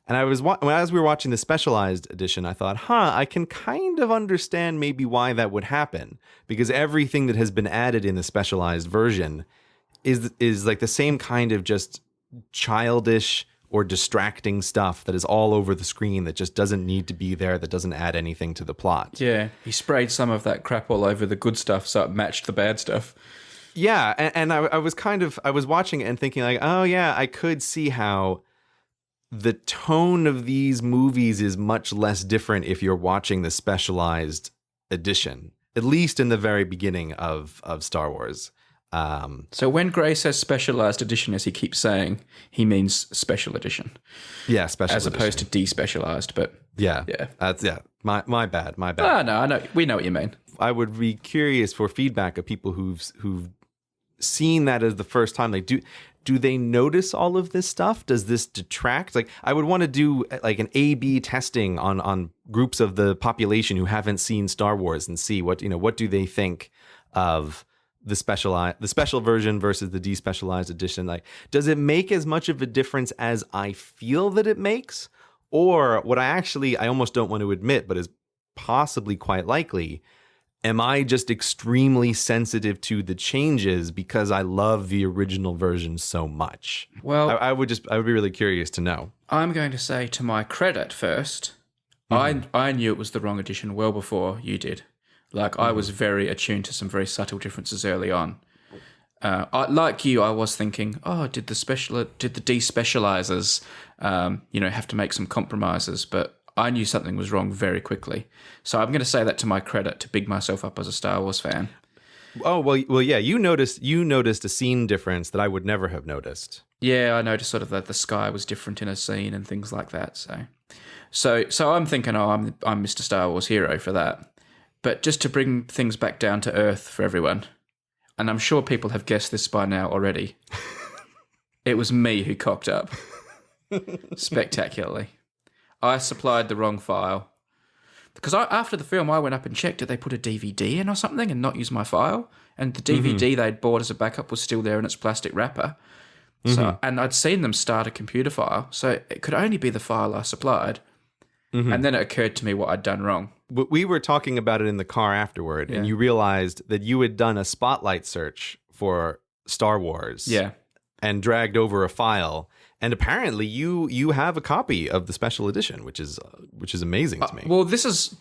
And as we were watching the Specialized Edition, I thought, I can kind of understand maybe why that would happen, because everything that has been added in the Specialized version is like the same kind of just childish or distracting stuff that is all over the screen that just doesn't need to be there, that doesn't add anything to the plot. Yeah, he sprayed some of that crap all over the good stuff so it matched the bad stuff. Yeah, and I was watching it and thinking like, oh yeah, I could see how the tone of these movies is much less different if you're watching the Specialized Edition, at least in the very beginning of Star Wars. So when Gray says Specialized Edition, as he keeps saying, he means Special Edition. Yeah, Special as Edition. opposed to despecialized, but yeah. That's my bad. Oh, no, I know. We know what you mean. I would be curious for feedback of people who've seen that as the first time. Like, do they notice all of this stuff? Does this detract? Like, I would want to do like an A/B testing on groups of the population who haven't seen Star Wars and see what do they think of the special version versus the despecialized edition. Like, does it make as much of a difference as I feel that it makes? Or what I almost don't want to admit, but is possibly quite likely, am I just extremely sensitive to the changes because I love the original version so much? Well, I would be really curious to know. I'm going to say, to my credit first, I knew it was the wrong edition well before you did. Like, I was very attuned to some very subtle differences early on. Like you, I was thinking, did the despecializers, have to make some compromises? But I knew something was wrong very quickly. So I'm going to say that to my credit, to big myself up as a Star Wars fan. Oh, well, yeah. You noticed a scene difference that I would never have noticed. Yeah, I noticed sort of that the sky was different in a scene and things like that. So I'm thinking, I'm Mr. Star Wars hero for that. But just to bring things back down to earth for everyone, and I'm sure people have guessed this by now already, it was me who cocked up spectacularly. I supplied the wrong file. Because after the film, I went up and checked, did they put a DVD in or something and not use my file? And the DVD they'd bought as a backup was still there in its plastic wrapper. So, and I'd seen them start a computer file, so it could only be the file I supplied. And then it occurred to me what I'd done wrong. We were talking about it in the car afterward, and you realized that you had done a spotlight search for Star Wars. Yeah. And dragged over a file. And apparently you have a copy of the special edition, which is amazing to me. Well, this is...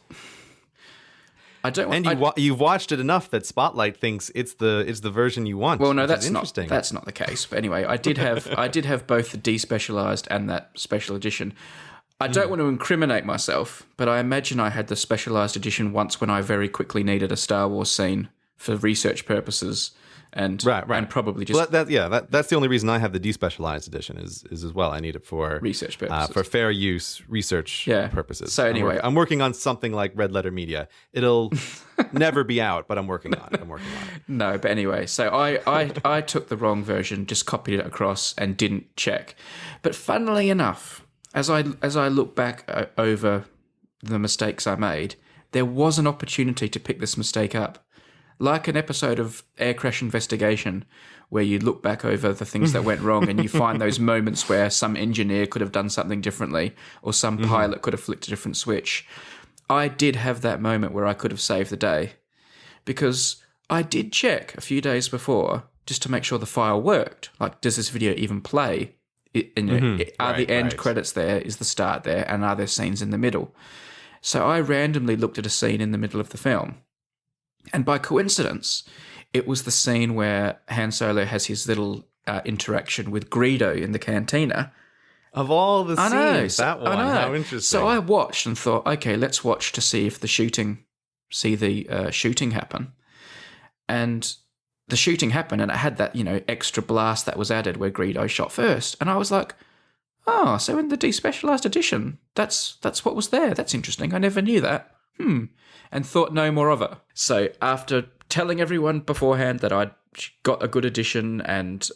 I don't want... And you've watched it enough that Spotlight thinks it's the version you want. Well, no, that's not the case. But anyway, I did have both the despecialized and that special edition. I don't want to incriminate myself, but I imagine I had the specialized edition once when I very quickly needed a Star Wars scene for research purposes. And and probably just that's the only reason I have the despecialized edition is as well. I need it for research purposes, for fair use research purposes. So anyway, I'm working on something like Red Letter Media. It'll never be out, but I'm working on it. No, but anyway, so I took the wrong version, just copied it across and didn't check. But funnily enough, as I look back over the mistakes I made, there was an opportunity to pick this mistake up. Like an episode of Air Crash Investigation where you look back over the things that went wrong and you find those moments where some engineer could have done something differently or some pilot could have flicked a different switch. I did have that moment where I could have saved the day because I did check a few days before just to make sure the file worked. Like, does this video even play? Are the end credits there? Is the start there? And are there scenes in the middle? So I randomly looked at a scene in the middle of the film. And by coincidence, it was the scene where Han Solo has his little interaction with Greedo in the cantina. Of all the scenes, that one, I know. how interesting. So I watched and thought, okay, let's watch to see if the shooting happen. And the shooting happened, and it had that, extra blast that was added where Greedo shot first. And I was like, oh, so in the despecialized edition, that's what was there. That's interesting. I never knew that. And thought no more of it. So after telling everyone beforehand that I'd got a good edition and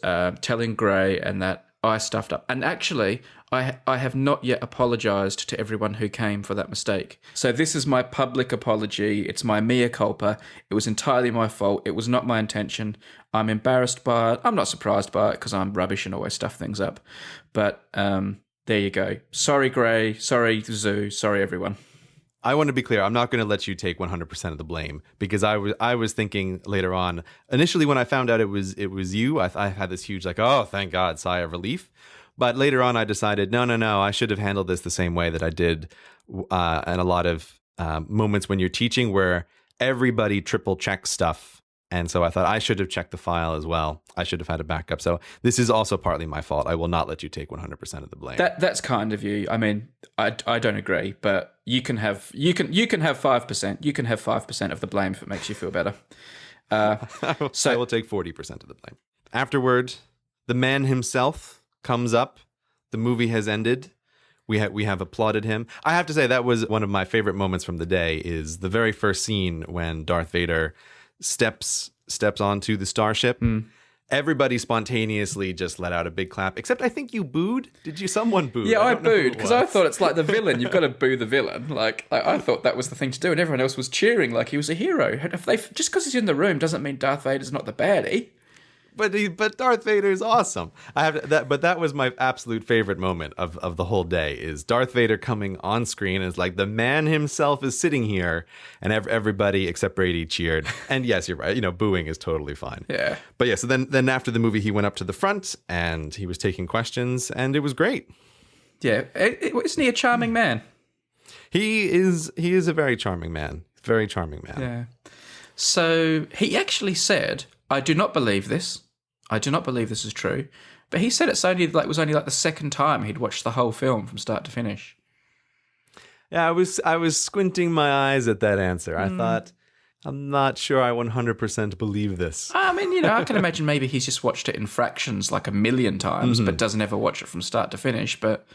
telling Gray and that I stuffed up. And actually, I have not yet apologised to everyone who came for that mistake. So this is my public apology. It's my mea culpa. It was entirely my fault. It was not my intention. I'm embarrassed by it. I'm not surprised by it because I'm rubbish and always stuff things up. But there you go. Sorry, Gray. Sorry, Zoo. Sorry, everyone. I want to be clear. I'm not going to let you take 100% of the blame because I was thinking later on. Initially, when I found out it was you, I had this huge oh, thank God, sigh of relief. But later on, I decided no, I should have handled this the same way that I did in a lot of moments when you're teaching, where everybody triple checks stuff. And so I thought I should have checked the file as well. I should have had a backup. So this is also partly my fault. I will not let you take 100% of the blame. That's kind of you. I mean, I don't agree, but you can have 5%. You can have 5% of the blame if it makes you feel better. So I will take 40% of the blame. Afterward, the man himself comes up. The movie has ended. We have applauded him. I have to say that was one of my favorite moments from the day. Is the very first scene when Darth Vader steps onto the starship. Everybody spontaneously just let out a big clap, except I think you booed. Did you? Someone booed. Yeah, I booed because I thought it's like the villain. You've got to boo the villain. Like I thought that was the thing to do, and everyone else was cheering like he was a hero. Just because he's in the room doesn't mean Darth Vader's not the baddie. But Darth Vader is awesome. But that was my absolute favorite moment of the whole day. Is Darth Vader coming on screen is like the man himself is sitting here, and everybody except Brady cheered. And yes, you're right. Booing is totally fine. Yeah. But yeah. So then after the movie, he went up to the front and he was taking questions, and it was great. Yeah, isn't he a charming man? He is a very charming man. Very charming man. Yeah. So he actually said, I do not believe this. I do not believe this is true. But he said was only the second time he'd watched the whole film from start to finish. Yeah, I was squinting my eyes at that answer. I thought, I'm not sure I 100% believe this. I mean, I can imagine maybe he's just watched it in fractions like a million times, but doesn't ever watch it from start to finish. But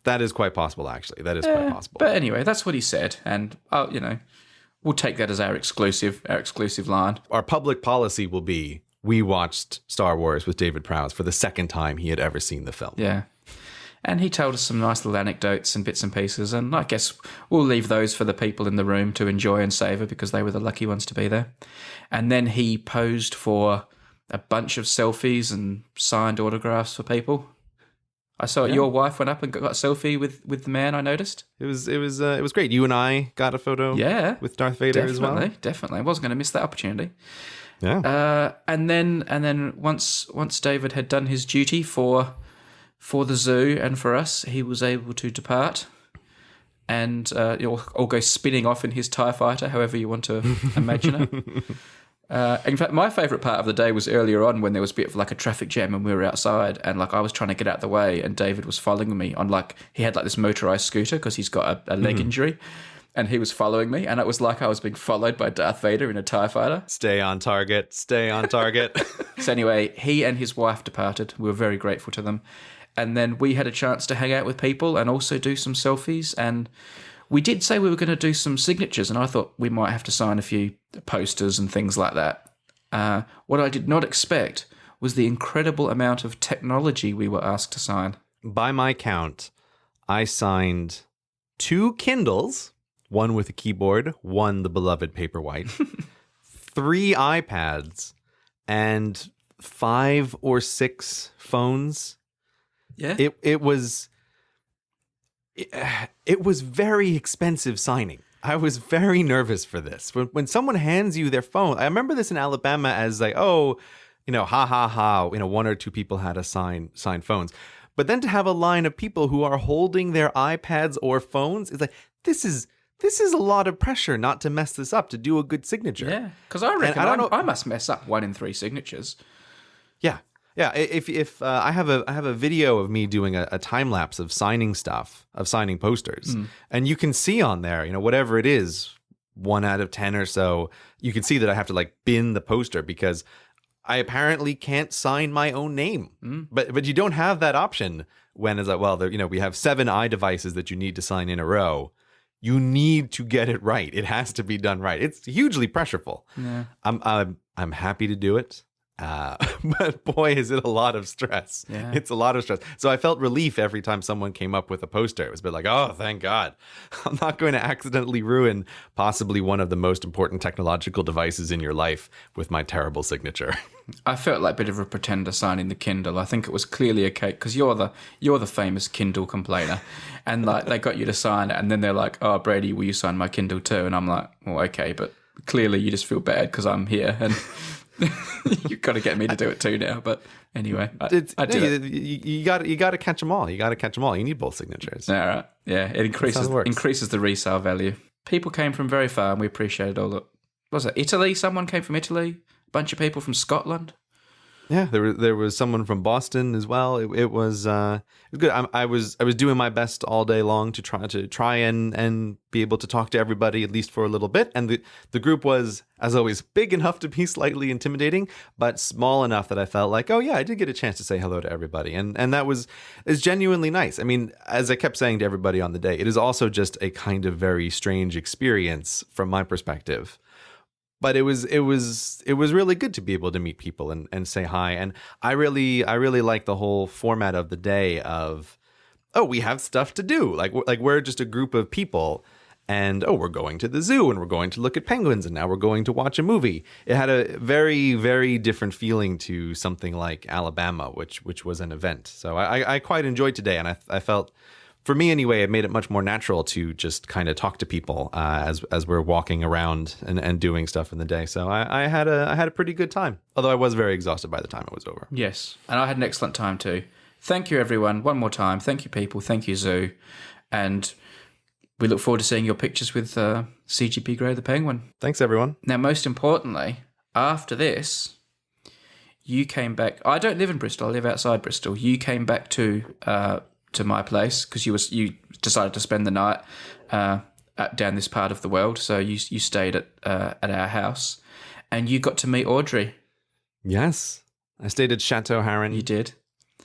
that is quite possible, actually. That is quite possible. But anyway, that's what he said, and we'll take that as our exclusive line. Our public policy will be, we watched Star Wars with David Prowse for the second time he had ever seen the film. Yeah. And he told us some nice little anecdotes and bits and pieces, and I guess we'll leave those for the people in the room to enjoy and savour because they were the lucky ones to be there. And then he posed for a bunch of selfies and signed autographs for people. I saw your wife went up and got a selfie with the man, I noticed. It was great. You and I got a photo with Darth Vader as well. Definitely. I wasn't going to miss that opportunity. Yeah. And then once David had done his duty for the zoo and for us, he was able to depart and or go spinning off in his TIE fighter, however you want to imagine it. In fact, my favourite part of the day was earlier on when there was a bit of like a traffic jam and we were outside and like I was trying to get out of the way and David was following me on he had like this motorised scooter because he's got a leg injury. And he was following me, and it was like I was being followed by Darth Vader in a TIE fighter. Stay on target. Stay on target. So anyway, he and his wife departed. We were very grateful to them. And then we had a chance to hang out with people and also do some selfies. And we did say we were going to do some signatures, and I thought we might have to sign a few posters and things like that. What I did not expect was the incredible amount of technology we were asked to sign. By my count, I signed 2 Kindles, one with a keyboard, one the beloved Paperwhite, 3 iPads, and 5 or 6 phones. Yeah. It was very expensive signing. I was very nervous for this. When someone hands you their phone, I remember this in Alabama as like, oh, ha ha ha, 1 or 2 people had to sign phones. But then to have a line of people who are holding their iPads or phones, it's like, this is this is a lot of pressure not to mess this up, to do a good signature. Yeah, because I reckon I don't know. I must mess up 1 in 3 signatures. Yeah. Yeah, if I have a video of me doing a time lapse of signing stuff, of signing posters, and you can see on there, whatever it is, 1 out of 10 or so, you can see that I have to like bin the poster because I apparently can't sign my own name. But you don't have that option when it's like, well, we have 7 iDevices that you need to sign in a row. You need to get it right. It has to be done right. It's hugely pressureful. Yeah. I'm happy to do it. But boy, is it a lot of stress. Yeah. It's a lot of stress. So I felt relief every time someone came up with a poster. It was a bit like, oh, thank God. I'm not going to accidentally ruin possibly one of the most important technological devices in your life with my terrible signature. I felt like a bit of a pretender signing the Kindle. I think it was clearly a cake because you're the famous Kindle complainer, and like they got you to sign it, and then they're like, "Oh, Brady, will you sign my Kindle too?" And I'm like, "Well, okay," but clearly you just feel bad because I'm here and you've got to get me to do it too now. But anyway, I do it. You got to catch them all. You got to catch them all. You need both signatures. All right, yeah, it increases the resale value. People came from very far, and we appreciated all that. Was it Italy? Someone came from Italy. Bunch of people from Scotland. Yeah, there was someone from Boston as well. It was good. I was doing my best all day long to try and be able to talk to everybody at least for a little bit. And the group was, as always, big enough to be slightly intimidating, but small enough that I felt like, oh yeah, I did get a chance to say hello to everybody, and that is genuinely nice. I mean, as I kept saying to everybody on the day, it is also just a kind of very strange experience from my perspective. But it was really good to be able to meet people and say hi. And I really like the whole format of the day of, oh, we have stuff to do. Like we're just a group of people, and oh, we're going to the zoo and we're going to look at penguins, and now we're going to watch a movie. It had a very, very different feeling to something like Alabama, which was an event. So I quite enjoyed today, and I felt, for me anyway, it made it much more natural to just kind of talk to people as we're walking around and doing stuff in the day. So I had a pretty good time, although I was very exhausted by the time it was over. Yes, and I had an excellent time too. Thank you, everyone. One more time. Thank you, people. Thank you, Zoo. And we look forward to seeing your pictures with CGP Grey the Penguin. Thanks, everyone. Now, most importantly, after this, you came back. I don't live in Bristol. I live outside Bristol. You came back to my place because you decided to spend the night down this part of the world. So you stayed at our house, and you got to meet Audrey. Yes, I stayed at Chateau Haran. You did,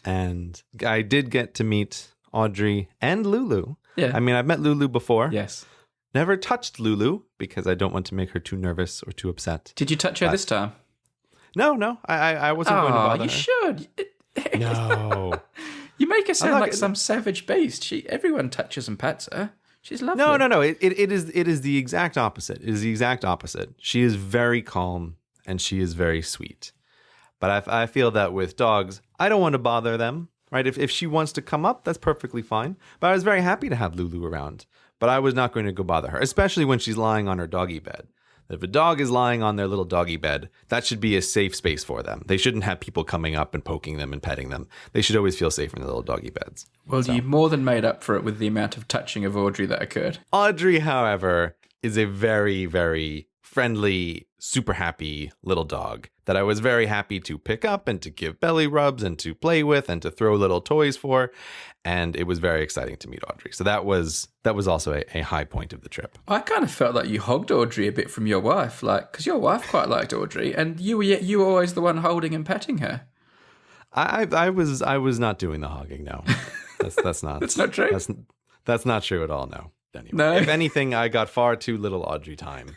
and I did get to meet Audrey and Lulu. Yeah, I mean, I've met Lulu before. Yes, never touched Lulu because I don't want to make her too nervous or too upset. Did you touch her this time? No, I wasn't going to bother her. You should. No. You make her sound like some savage beast. Everyone touches and pats her. She's lovely. No. It is the exact opposite. It is the exact opposite. She is very calm and she is very sweet. But I feel that with dogs, I don't want to bother them. Right? If she wants to come up, that's perfectly fine. But I was very happy to have Lulu around. But I was not going to go bother her, especially when she's lying on her doggy bed. If a dog is lying on their little doggy bed, that should be a safe space for them. They shouldn't have people coming up and poking them and petting them. They should always feel safe in their little doggy beds. Well, you more than made up for it with the amount of touching of Audrey that occurred. Audrey, however, is a very, very friendly, super happy little dog that I was very happy to pick up and to give belly rubs and to play with and to throw little toys for. And it was very exciting to meet Audrey. So that was also a high point of the trip. I kind of felt like you hogged Audrey a bit from your wife, like, because your wife quite liked Audrey, and you were always the one holding and petting her. I was not doing the hogging. No, that's not. That's not true. That's not true at all. No. Anyway, no. If anything, I got far too little Audrey time.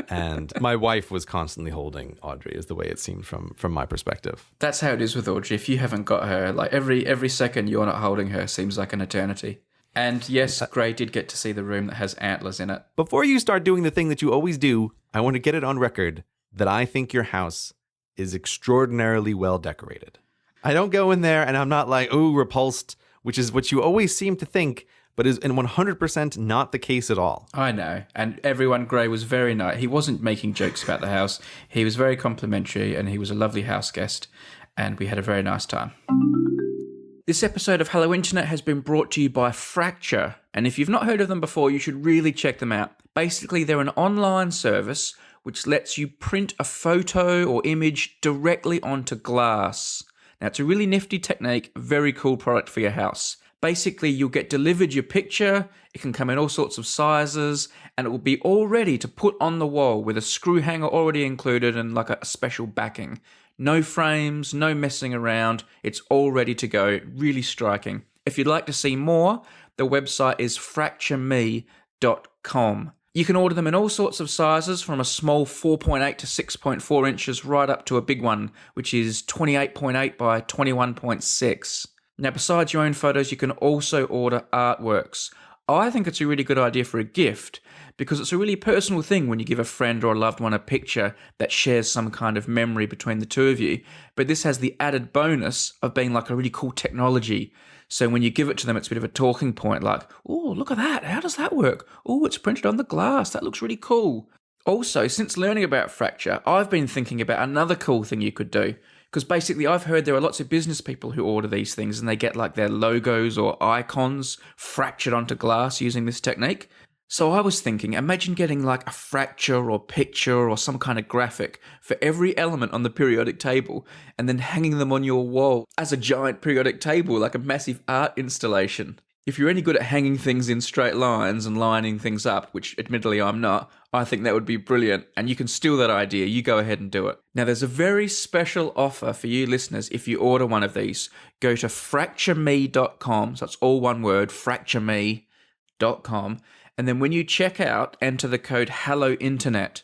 And my wife was constantly holding Audrey, is the way it seemed from my perspective. That's how it is with Audrey. If you haven't got her, like every second you're not holding her seems like an eternity. And yes, Gray did get to see the room that has antlers in it. Before you start doing the thing that you always do, I want to get it on record that I think your house is extraordinarily well decorated. I don't go in there and I'm not like, ooh, repulsed, which is what you always seem to think, but is in 100% not the case at all. I know. And everyone, Gray was very nice. He wasn't making jokes about the house. He was very complimentary and he was a lovely house guest. And we had a very nice time. This episode of Hello Internet has been brought to you by Fracture, and if you've not heard of them before, you should really check them out. Basically, they're an online service which lets you print a photo or image directly onto glass. Now, it's a really nifty technique, very cool product for your house. Basically, you'll get delivered your picture, it can come in all sorts of sizes, and it will be all ready to put on the wall with a screw hanger already included and like a special backing. No frames, no messing around, it's all ready to go, really striking. If you'd like to see more, the website is fractureme.com. You can order them in all sorts of sizes, from a small 4.8 to 6.4 inches right up to a big one, which is 28.8 by 21.6. Now, besides your own photos, you can also order artworks. I think it's a really good idea for a gift because it's a really personal thing when you give a friend or a loved one a picture that shares some kind of memory between the two of you. But this has the added bonus of being like a really cool technology. So when you give it to them, it's a bit of a talking point, like, oh, look at that. How does that work? Oh, it's printed on the glass. That looks really cool. Also, since learning about Fracture, I've been thinking about another cool thing you could do. Because basically, I've heard there are lots of business people who order these things and they get like their logos or icons fractured onto glass using this technique. So I was thinking, imagine getting like a fracture or picture or some kind of graphic for every element on the periodic table and then hanging them on your wall as a giant periodic table, like a massive art installation. If you're any good at hanging things in straight lines and lining things up, which admittedly I'm not, I think that would be brilliant, and you can steal that idea. You go ahead and do it. Now, there's a very special offer for you listeners if you order one of these. Go to fractureme.com, so that's all one word, fractureme.com, and then when you check out, enter the code Hello Internet.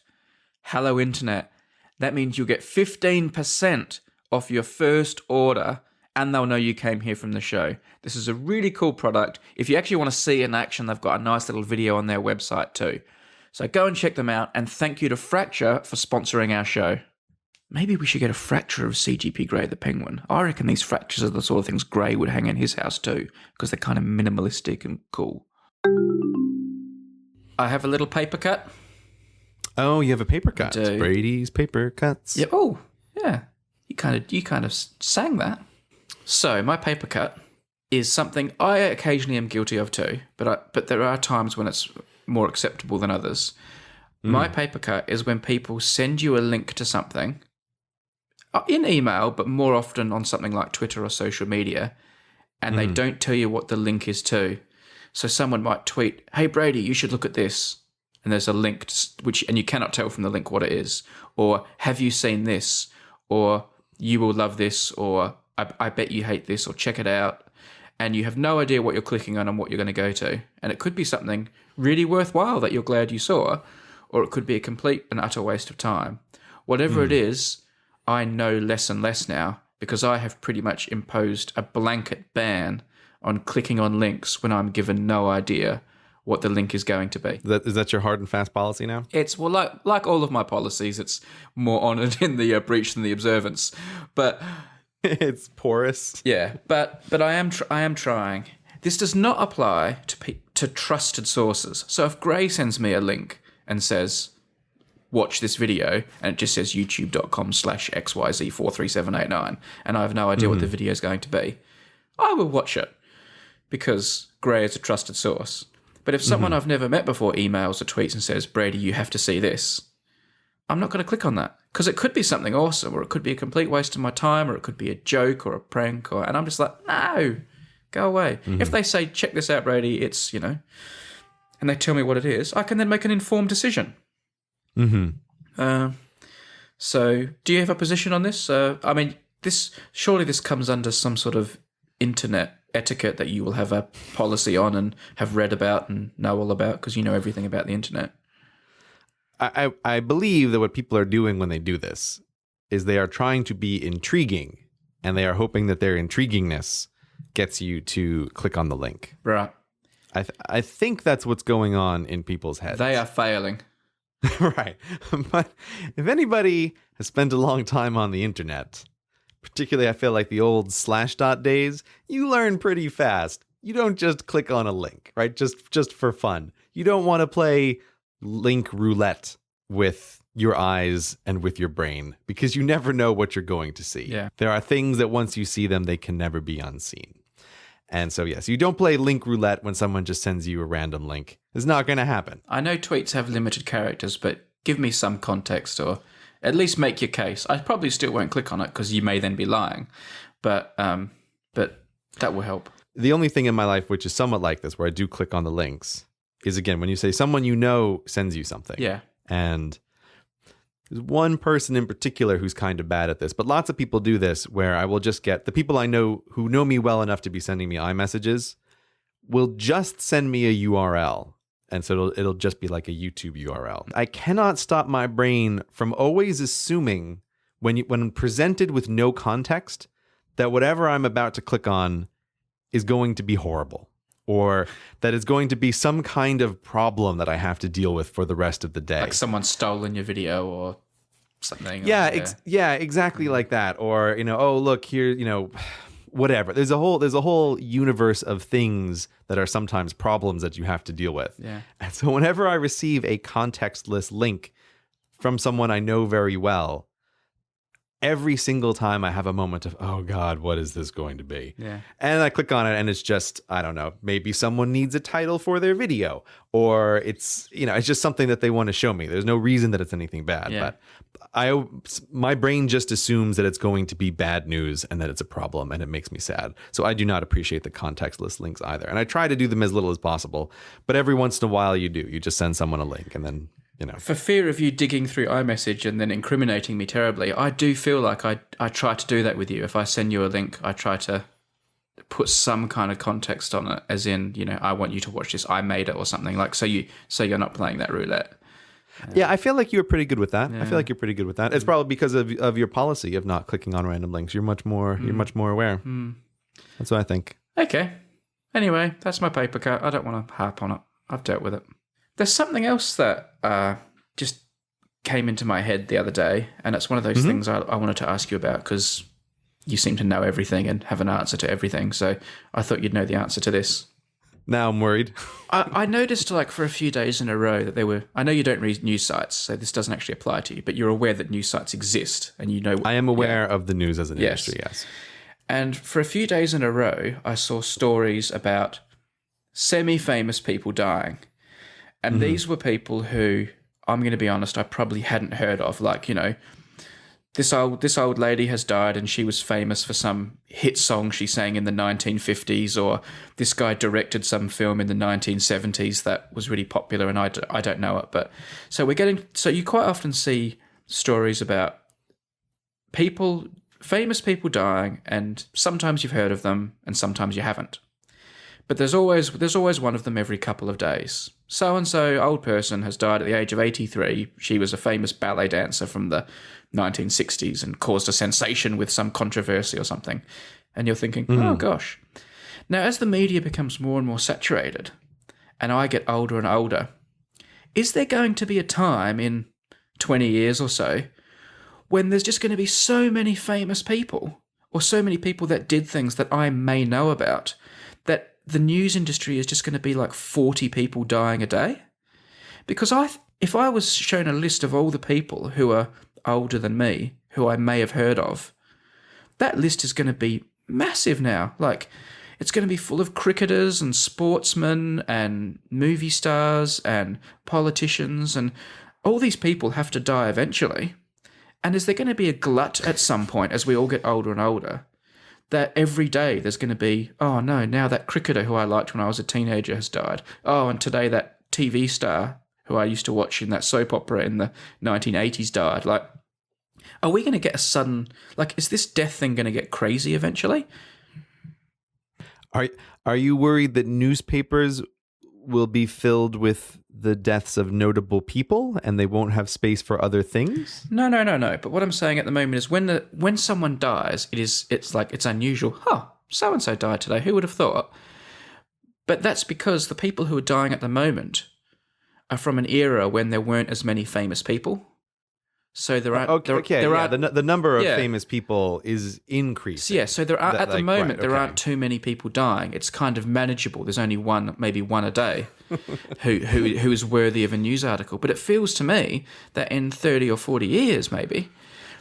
Hello Internet. That means you'll get 15% off your first order, and they'll know you came here from the show. This is a really cool product. If you actually want to see in action, they've got a nice little video on their website too. So go and check them out, and thank you to Fracture for sponsoring our show. Maybe we should get a fracture of CGP Grey the Penguin. I reckon these fractures are the sort of things Grey would hang in his house too, because they're kind of minimalistic and cool. I have a little paper cut. Oh, you have a paper cut. I do. Brady's paper cuts. Yeah. Oh, yeah. You kind of sang that. So my paper cut is something I occasionally am guilty of too, but there are times when it's more acceptable than others. My paper cut is when people send you a link to something in email, but more often on something like Twitter or social media, and they don't tell you what the link is to. So someone might tweet, "Hey Brady, you should look at this," and there's a link and you cannot tell from the link what it is, or "Have you seen this?" or "You will love this," or I bet you hate this, or "Check it out." And you have no idea what you're clicking on and what you're going to go to. And it could be something really worthwhile that you're glad you saw, or it could be a complete and utter waste of time. Whatever it is, I know less and less now, because I have pretty much imposed a blanket ban on clicking on links when I'm given no idea what the link is going to be. Is that your hard and fast policy now? It's, well, like all of my policies, it's more honoured in the breach than the observance. But It's porous. yeah, but I am trying. This does not apply to trusted sources. So if Gray sends me a link and says, "Watch this video," and it just says youtube.com/xyz43789, and I have no idea what the video is going to be, I will watch it because Gray is a trusted source. But if someone I've never met before emails or tweets and says, "Brady, you have to see this," I'm not going to click on that, because it could be something awesome, or it could be a complete waste of my time, or it could be a joke or a prank, and I'm just like, no, go away. If they say, "Check this out, Brady," it's, and they tell me what it is, I can then make an informed decision. So do you have a position on this? I mean, surely this comes under some sort of internet etiquette that you will have a policy on and have read about and know all about, because you know everything about the internet. I believe that what people are doing when they do this is they are trying to be intriguing, and they are hoping that their intriguingness gets you to click on the link. Right. I think that's what's going on in people's heads. They are failing. Right. But if anybody has spent a long time on the internet, particularly I feel like the old /dot days, you learn pretty fast. You don't just click on a link, right? Just for fun. You don't want to play link roulette with your eyes and with your brain, because you never know what you're going to see. Yeah. There are things that once you see them, they can never be unseen. And so, yes, you don't play link roulette when someone just sends you a random link. It's not going to happen. I know tweets have limited characters, but give me some context or at least make your case. I probably still won't click on it because you may then be lying, but that will help. The only thing in my life which is somewhat like this, where I do click on the links, is again when you say someone you know sends you something. Yeah. And there's one person in particular who's kind of bad at this, but lots of people do this where I will just get the people I know who know me well enough to be sending me iMessages will just send me a URL. And so it'll just be like a YouTube URL. I cannot stop my brain from always assuming when presented with no context that whatever I'm about to click on is going to be horrible, or that it's going to be some kind of problem that I have to deal with for the rest of the day. Like someone's stolen your video or something. Yeah, exactly like that. Or, oh, look here, whatever. There's a whole universe of things that are sometimes problems that you have to deal with. Yeah. And so whenever I receive a contextless link from someone I know very well, every single time I have a moment of, oh God, what is this going to be? Yeah. And I click on it and it's just, I don't know, maybe someone needs a title for their video, or it's just something that they want to show me. There's no reason that it's anything bad, Yeah. but my brain just assumes that it's going to be bad news and that it's a problem, and it makes me sad. So I do not appreciate the contextless links either. And I try to do them as little as possible, but every once in a while you do. You just send someone a link and then, For fear of you digging through iMessage and then incriminating me terribly, I do feel like I try to do that with you. If I send you a link, I try to put some kind of context on it, as in, I want you to watch this. I made it or something, like so you're not playing that roulette. Yeah, I feel like you're pretty good with that. Yeah. I feel like you're pretty good with that. It's probably because of your policy of not clicking on random links. You're much more aware. That's what I think. Okay. Anyway, that's my paper cut. I don't want to harp on it. I've dealt with it. There's something else that just came into my head the other day, and it's one of those things I wanted to ask you about because you seem to know everything and have an answer to everything. So I thought you'd know the answer to this. Now I'm worried. I noticed for a few days in a row that I know you don't read news sites, so this doesn't actually apply to you, but you're aware that news sites exist and I am aware of the news as an industry, yes. And for a few days in a row, I saw stories about semi-famous people dying. And these were people who, I'm going to be honest, I probably hadn't heard of. Like, this old lady has died and she was famous for some hit song she sang in the 1950s, or this guy directed some film in the 1970s that was really popular and I don't know it. But so you quite often see stories about famous people dying, and sometimes you've heard of them and sometimes you haven't. But there's always one of them every couple of days. So-and-so old person has died at the age of 83. She was a famous ballet dancer from the 1960s and caused a sensation with some controversy or something. And you're thinking, oh gosh. Now, as the media becomes more and more saturated, and I get older and older, is there going to be a time in 20 years or so when there's just going to be so many famous people, or so many people that did things that I may know about, that the news industry is just going to be like 40 people dying a day? Because if I was shown a list of all the people who are older than me, who I may have heard of, that list is going to be massive now. Like, it's going to be full of cricketers and sportsmen and movie stars and politicians, and all these people have to die eventually. And is there going to be a glut at some point as we all get older and older, that every day there's going to be, oh no, now that cricketer who I liked when I was a teenager has died. Oh, and today that TV star who I used to watch in that soap opera in the 1980s died. Like, are we going to get a sudden, is this death thing going to get crazy eventually? Are you worried that newspapers will be filled with the deaths of notable people and they won't have space for other things? No. But what I'm saying at the moment is when someone dies, it's unusual. So-and-so died today. Who would have thought? But that's because the people who are dying at the moment are from an era when there weren't as many famous people. So there aren't. The number of famous people is increasing. Yeah, so there are at the moment there aren't too many people dying. It's kind of manageable. There's only maybe one a day, who is worthy of a news article. But it feels to me that in 30 or 40 years, maybe,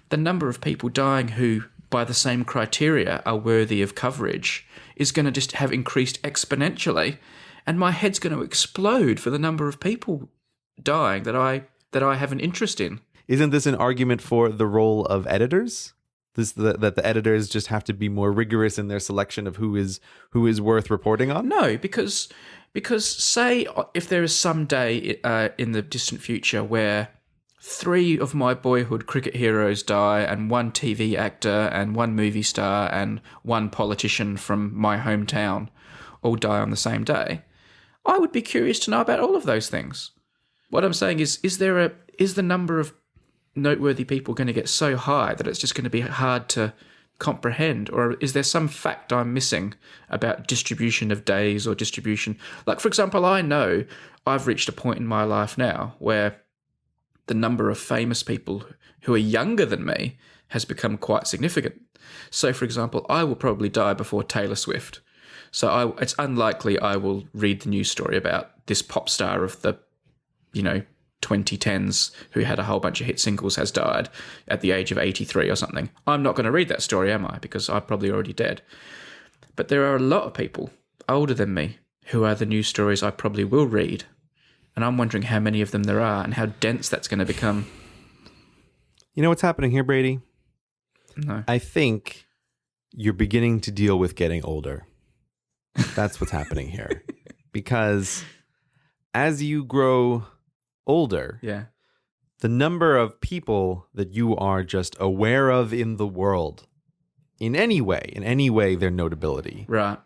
the number of people dying who by the same criteria are worthy of coverage is going to just have increased exponentially, and my head's going to explode for the number of people dying that I have an interest in. Isn't this an argument for the role of editors? That the editors just have to be more rigorous in their selection of who is worth reporting on? No, because say if there is some day in the distant future where 3 of my boyhood cricket heroes die, and 1 TV actor and 1 movie star and 1 politician from my hometown all die on the same day, I would be curious to know about all of those things. What I'm saying is the number of noteworthy people going to get so high that it's just going to be hard to comprehend, or is there some fact I'm missing about distribution of days or distribution? Like, for example, I know I've reached a point in my life now where the number of famous people who are younger than me has become quite significant. So, for example, I will probably die before Taylor Swift. So it's unlikely I will read the news story about this pop star of the, 2010s who had a whole bunch of hit singles has died at the age of 83 or something. I'm not going to read that story, am I? Because I'm probably already dead. But there are a lot of people older than me who are the news stories I probably will read. And I'm wondering how many of them there are and how dense that's going to become. You know what's happening here, Brady? No. I think you're beginning to deal with getting older. That's what's happening here. Because as you grow older, yeah, the number of people that you are just aware of in the world, in any way their notability right,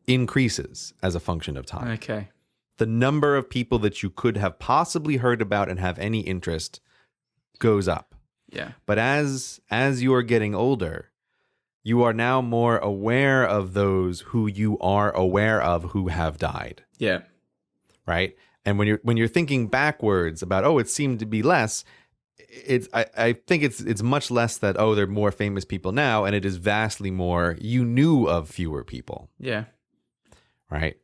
increases as a function of time. Okay. The number of people that you could have possibly heard about and have any interest goes up. Yeah. But as you are getting older, you are now more aware of those who you are aware of who have died. Yeah. Right? And when you're thinking backwards about, it seemed to be less, I think it's much less that, there are more famous people now, and it is vastly more you knew of fewer people. Yeah. Right?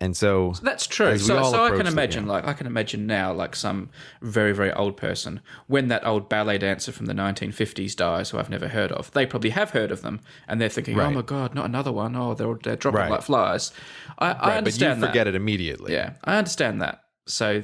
And so that's true. So I can imagine, I can imagine now, like some very, very old person, when that old ballet dancer from the 1950s dies, who I've never heard of, they probably have heard of them, and they're thinking, oh my God, not another one. Oh, they're dropping like flies. I understand that. But you forget it immediately. Yeah, I understand that. So,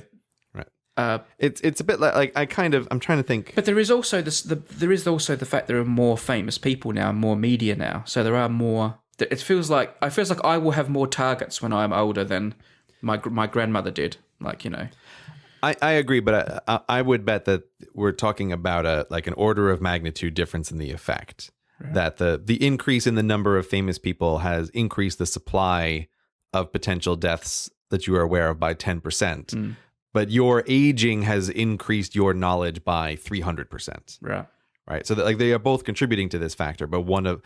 right. It's a bit like I'm trying to think. But there is also the fact there are more famous people now, more media now. So there are more. It feels like I will have more targets when I'm older than my grandmother did. I agree, but I would bet that we're talking about an order of magnitude difference in the effect. Right. That the increase in the number of famous people has increased the supply of potential deaths that you are aware of by 10%. But your aging has increased your knowledge by 300%. Right. So that they are both contributing to this factor, but one of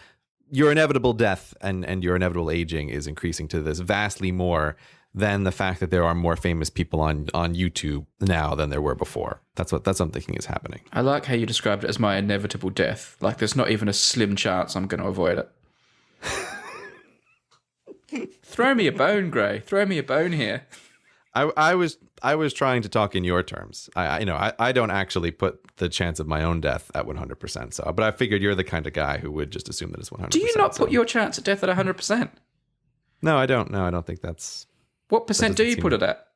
your inevitable death and your inevitable aging is increasing to this vastly more than the fact that there are more famous people on YouTube now than there were before. That's what I'm thinking is happening. I like how you described it as my inevitable death. Like there's not even a slim chance I'm going to avoid it. Throw me a bone, Gray. Throw me a bone here. I was trying to talk in your terms. I don't actually put the chance of my own death at 100%. So, but I figured you're the kind of guy who would just assume that it's 100%. Do you not put your chance of death at 100%? No, I don't. No, I don't think that's. What percent do you put it at?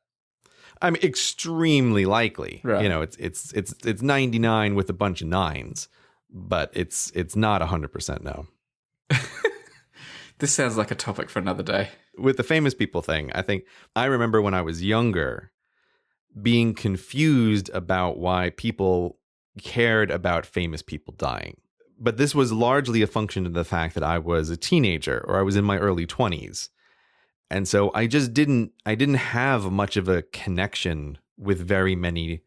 I'm extremely likely. Right. It's 99 with a bunch of nines, but it's not 100%. No. This sounds like a topic for another day. With the famous people thing, I remember when I was younger being confused about why people cared about famous people dying. But this was largely a function of the fact that I was a teenager or I was in my early 20s. And so I didn't have much of a connection with very many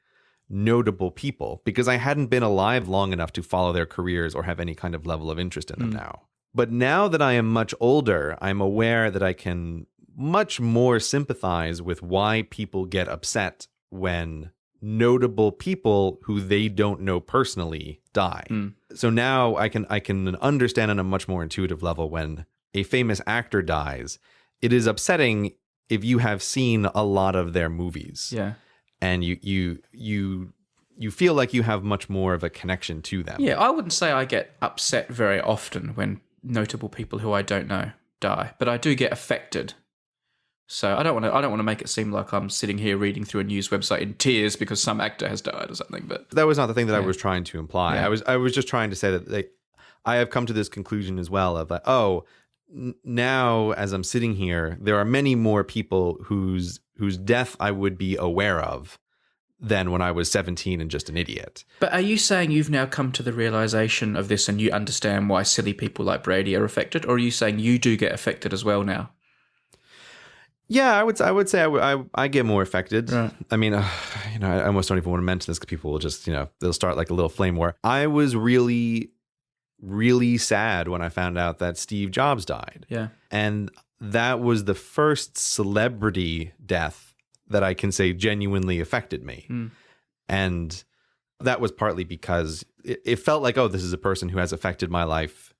notable people because I hadn't been alive long enough to follow their careers or have any kind of level of interest in them now. But now that I am much older, I'm aware that I can much more sympathize with why people get upset when notable people who they don't know personally die. So now I can understand on a much more intuitive level when a famous actor dies. It is upsetting if you have seen a lot of their movies. Yeah. And you you feel like you have much more of a connection to them. Yeah, I wouldn't say I get upset very often when notable people who I don't know die, but I do get affected. So I don't want to make it seem like I'm sitting here reading through a news website in tears because some actor has died or something. But that was not the thing that I was trying to imply. Yeah. I was just trying to say that, like, I have come to this conclusion as well of like, now as I'm sitting here, there are many more people whose death I would be aware of than when I was 17 and just an idiot. But are you saying you've now come to the realization of this and you understand why silly people like Brady are affected, or are you saying you do get affected as well now? Yeah, I would say I get more affected. Right. I mean, I almost don't even want to mention this because people will just, they'll start like a little flame war. I was really, really sad when I found out that Steve Jobs died. Yeah. And that was the first celebrity death that I can say genuinely affected me. And that was partly because it felt like, this is a person who has affected my life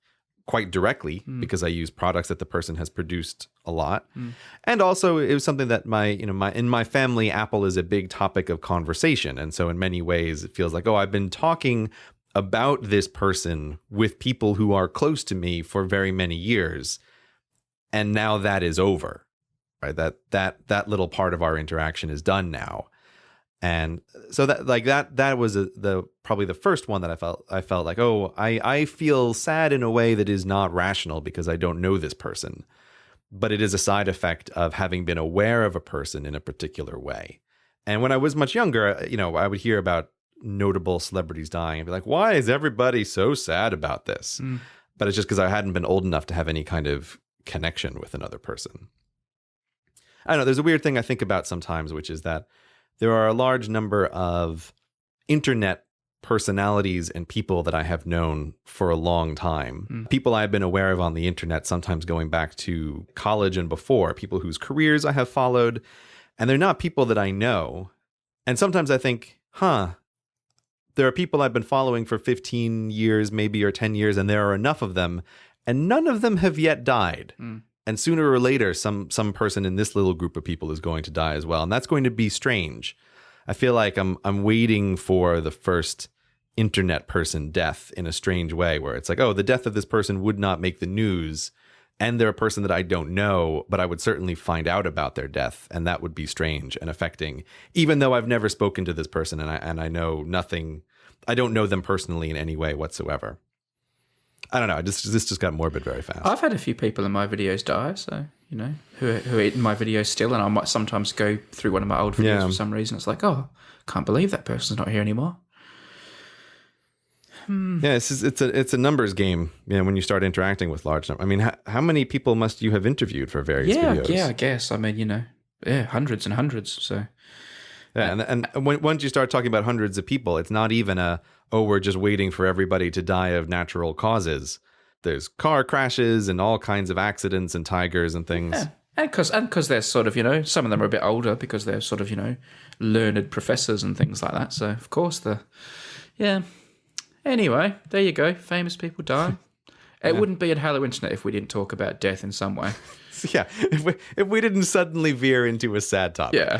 quite directly because I use products that the person has produced a lot. And also it was something that in my family, Apple is a big topic of conversation. And so in many ways it feels like, I've been talking about this person with people who are close to me for very many years. And now that is over, right? That little part of our interaction is done now. And so that was probably the first one that I felt like, I feel sad in a way that is not rational because I don't know this person, but it is a side effect of having been aware of a person in a particular way. And when I was much younger, I would hear about notable celebrities dying and be like, why is everybody so sad about this? But it's just because I hadn't been old enough to have any kind of connection with another person. I don't know. There's a weird thing I think about sometimes, which is that there are a large number of internet personalities and people that I have known for a long time. People I've been aware of on the internet, sometimes going back to college and before, people whose careers I have followed, and they're not people that I know. And sometimes I think, there are people I've been following for 15 years, maybe, or 10 years, and there are enough of them, and none of them have yet died. And sooner or later, some person in this little group of people is going to die as well. And that's going to be strange. I feel like I'm waiting for the first internet person death in a strange way, where it's like, the death of this person would not make the news. And they're a person that I don't know, but I would certainly find out about their death. And that would be strange and affecting, even though I've never spoken to this person and I know nothing. I don't know them personally in any way whatsoever. I don't know. This just got morbid very fast. I've had a few people in my videos die, so, who are in my videos still, and I might sometimes go through one of my old videos for some reason. It's like, can't believe that person's not here anymore. Yeah, it's a numbers game, when you start interacting with large numbers. I mean, how many people must you have interviewed for various videos? Yeah, I guess. I mean, hundreds and hundreds, so... Yeah, and once you start talking about hundreds of people, it's not even we're just waiting for everybody to die of natural causes. There's car crashes and all kinds of accidents and tigers and things. Yeah. And because they're sort of, some of them are a bit older because they're sort of, learned professors and things like that. So, of course, Anyway, there you go. Famous people die. It wouldn't be a Hello Internet if we didn't talk about death in some way. Yeah, if we didn't suddenly veer into a sad topic. Yeah.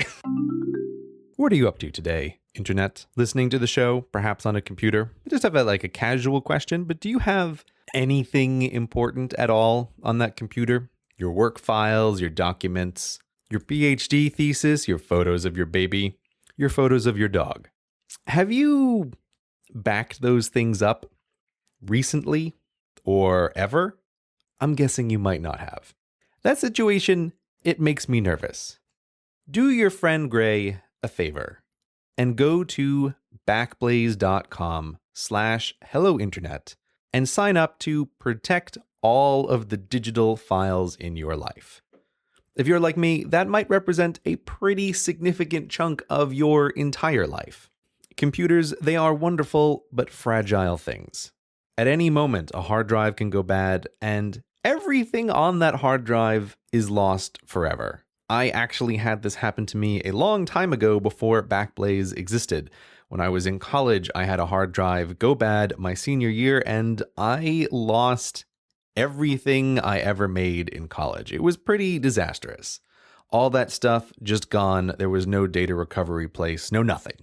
What are you up to today, Internet? Listening to the show, perhaps on a computer? I just have a casual question, but do you have anything important at all on that computer? Your work files, your documents, your PhD thesis, your photos of your baby, your photos of your dog. Have you backed those things up recently or ever? I'm guessing you might not have. That situation, it makes me nervous. Do your friend Gray a favor and go to backblaze.com/hellointernet and sign up to protect all of the digital files in your life. If you're like me, that might represent a pretty significant chunk of your entire life. Computers, they are wonderful but fragile things. At any moment, a hard drive can go bad, and everything on that hard drive is lost forever. I actually had this happen to me a long time ago before Backblaze existed. When I was in college, I had a hard drive go bad my senior year, and I lost everything I ever made in college. It was pretty disastrous. All that stuff just gone. There was no data recovery place, no nothing.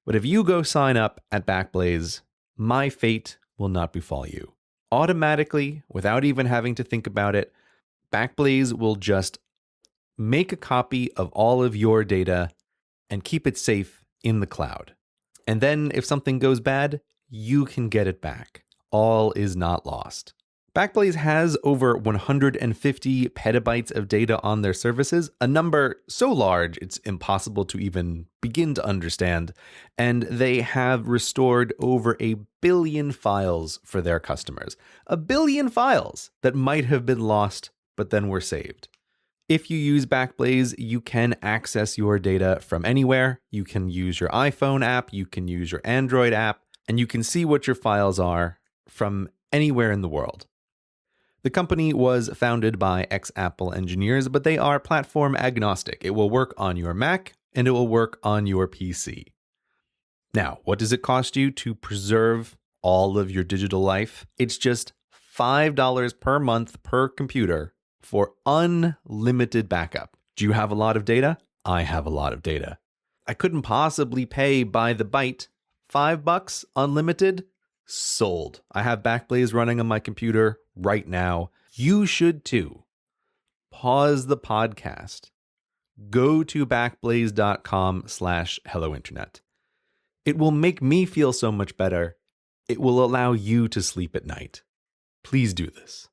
But if you go sign up at Backblaze, my fate will not befall you. Automatically, without even having to think about it, Backblaze will just make a copy of all of your data and keep it safe in the cloud. And then if something goes bad, you can get it back. All is not lost. Backblaze has over 150 petabytes of data on their services, a number so large it's impossible to even begin to understand, and they have restored over 1 billion files for their customers. 1 billion files that might have been lost, but then were saved. If you use Backblaze, you can access your data from anywhere. You can use your iPhone app, you can use your Android app, and you can see what your files are from anywhere in the world. The company was founded by ex-Apple engineers, but they are platform agnostic. It will work on your Mac and it will work on your PC. Now, what does it cost you to preserve all of your digital life? It's just $5 per month per computer for unlimited backup. Do you have a lot of data? I have a lot of data. I couldn't possibly pay by the byte. $5 unlimited? Sold. I have Backblaze running on my computer right now. You should too. Pause the podcast. Go to backblaze.com/hellointernet. It will make me feel so much better. It will allow you to sleep at night. Please do this.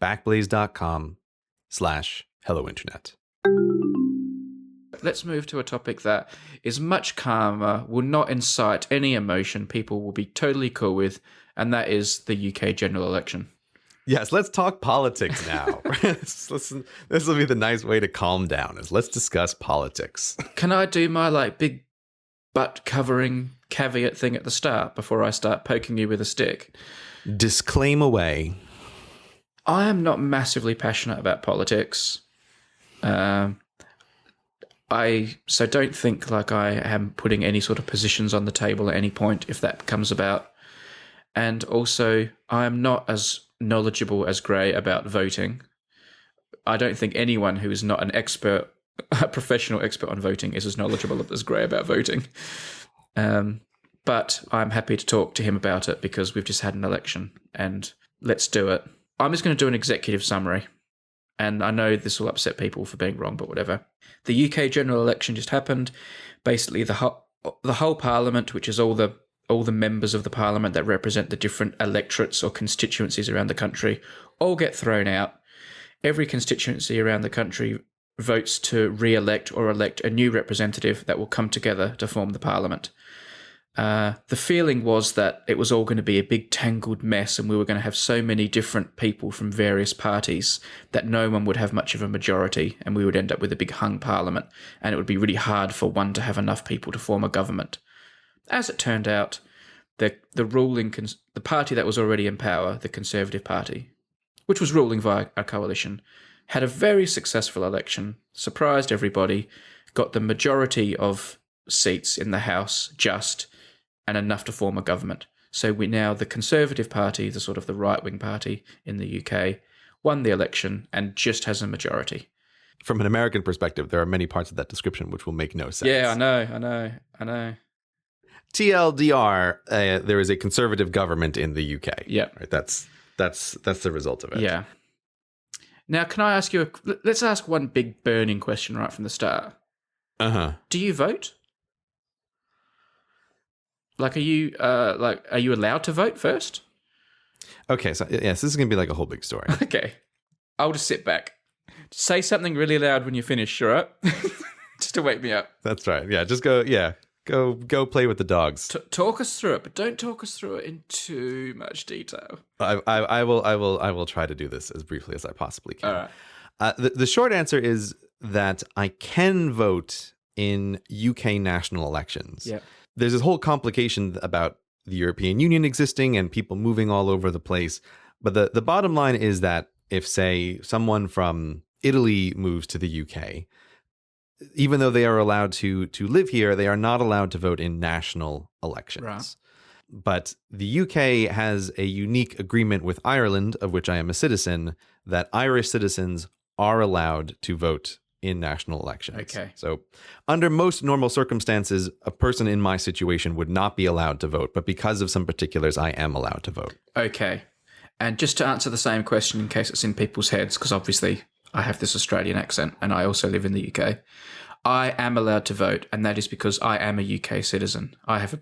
backblaze.com/hellointernet. Let's move to a topic that is much calmer, will not incite any emotion, people will be totally cool with, and that is the UK general election. Yes, let's talk politics now. This will be the nice way to calm down, is let's discuss politics. Can I do my big butt covering caveat thing at the start before I start poking you with a stick? Disclaim away. I am not massively passionate about politics. So don't think like I am putting any sort of positions on the table at any point if that comes about. And also, I am not as knowledgeable as Gray about voting. I don't think anyone who is not an expert, a professional expert on voting, is as knowledgeable as Gray about voting. But I'm happy to talk to him about it because we've just had an election and let's do it. I'm just going to do an executive summary. And I know this will upset people for being wrong, but whatever. The UK general election just happened. Basically, the whole parliament, which is all the members of the parliament that represent the different electorates or constituencies around the country, all get thrown out. Every constituency around the country votes to re-elect or elect a new representative that will come together to form the parliament. The feeling was that it was all going to be a big tangled mess and we were going to have so many different people from various parties that no one would have much of a majority and we would end up with a big hung parliament and it would be really hard for one to have enough people to form a government. As it turned out, the party that was already in power, the Conservative Party, which was ruling via a coalition, had a very successful election, surprised everybody, got the majority of seats in the House and enough to form a government. So the Conservative Party, the sort of the right-wing party in the UK, won the election and just has a majority. From an American perspective, there are many parts of that description which will make no sense. Yeah, I know. TLDR, there is a conservative government in the UK. Yeah. Right, that's the result of it. Yeah. Now, can I ask you, let's ask one big burning question right from the start. Uh-huh. Do you vote? Are you allowed to vote first? Okay, so yes, this is going to be like a whole big story. Okay. I'll just sit back. Say something really loud when you finish, all right? Just to wake me up. That's right. Yeah, just go play with the dogs. Talk us through it, but don't talk us through it in too much detail. I will try to do this as briefly as I possibly can. All right. The short answer is that I can vote in UK national elections. Yeah. There's this whole complication about the European Union existing and people moving all over the place. But the bottom line is that if, say, someone from Italy moves to the UK, even though they are allowed to live here, they are not allowed to vote in national elections. Right. But the UK has a unique agreement with Ireland, of which I am a citizen, that Irish citizens are allowed to vote in national elections. Okay. So under most normal circumstances, a person in my situation would not be allowed to vote. But because of some particulars, I am allowed to vote. Okay. And just to answer the same question in case it's in people's heads, because obviously I have this Australian accent and I also live in the UK. I am allowed to vote, and that is because I am a UK citizen. I have a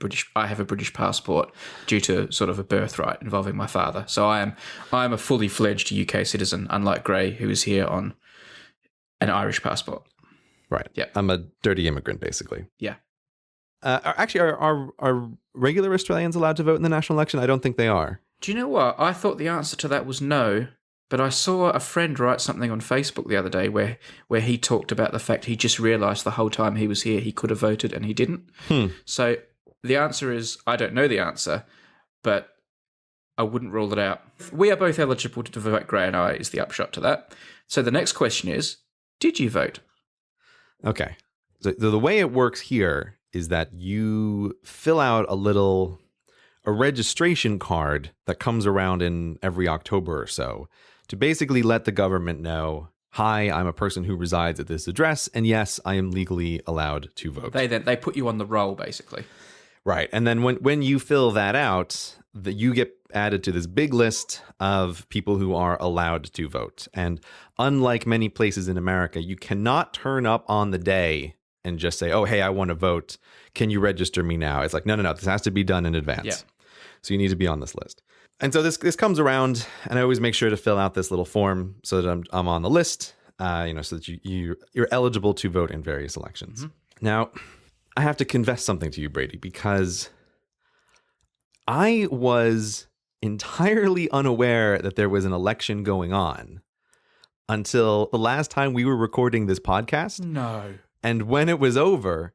British passport due to sort of a birthright involving my father. So I am a fully fledged UK citizen, unlike Gray, who is here on an Irish passport. Right. Yeah. I'm a dirty immigrant, basically. Yeah. Actually, are regular Australians allowed to vote in the national election? I don't think they are. Do you know what? I thought the answer to that was no. But I saw a friend write something on Facebook the other day where he talked about the fact he just realised the whole time he was here he could have voted and he didn't. So the answer is, I don't know the answer, but I wouldn't rule it out. We are both eligible to vote, Gray and I, is the upshot to that. So the next question is, did you vote? Okay. So the way it works here is that you fill out a registration card that comes around in every October or so, to basically let the government know, hi, I'm a person who resides at this address, and yes, I am legally allowed to vote. They put you on the roll, basically. Right. And then when you fill that out, you get added to this big list of people who are allowed to vote. And unlike many places in America, you cannot turn up on the day and just say, oh, hey, I want to vote. Can you register me now? It's like, no, this has to be done in advance. Yeah. So you need to be on this list. And so this comes around, and I always make sure to fill out this little form so that I'm on the list, so that you're eligible to vote in various elections. Mm-hmm. Now, I have to confess something to you, Brady, because I was entirely unaware that there was an election going on until the last time we were recording this podcast. No. And when it was over,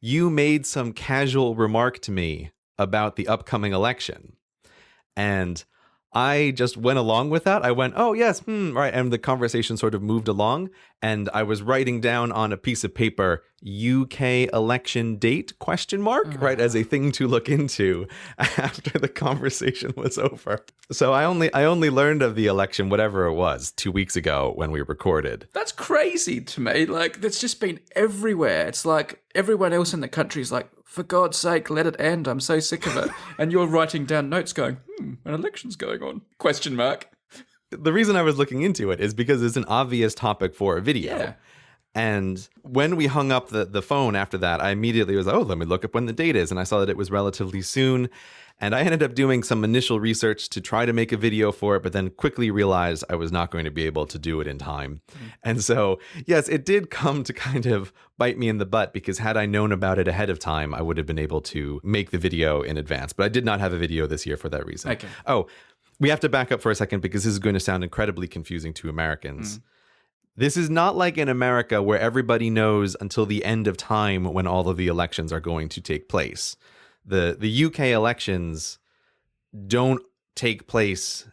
you made some casual remark to me about the upcoming election. And I just went along with that. I went, oh, yes, right. And the conversation sort of moved along. And I was writing down on a piece of paper, UK election date, ? Right, as a thing to look into after the conversation was over. So I only learned of the election, whatever it was, 2 weeks ago when we recorded. That's crazy to me. Like, that's just been everywhere. It's like everyone else in the country is like, for God's sake, let it end. I'm so sick of it. And you're writing down notes going, an election's going on? ? The reason I was looking into it is because it's an obvious topic for a video. Yeah. And when we hung up the phone after that, I immediately was like, oh, let me look up when the date is. And I saw that it was relatively soon. And I ended up doing some initial research to try to make a video for it, but then quickly realized I was not going to be able to do it in time. And so, yes, it did come to kind of bite me in the butt, because had I known about it ahead of time, I would have been able to make the video in advance. But I did not have a video this year for that reason. Okay. Oh, we have to back up for a second, because this is going to sound incredibly confusing to Americans. This is not like in America where everybody knows until the end of time when all of the elections are going to take place. The UK elections don't take place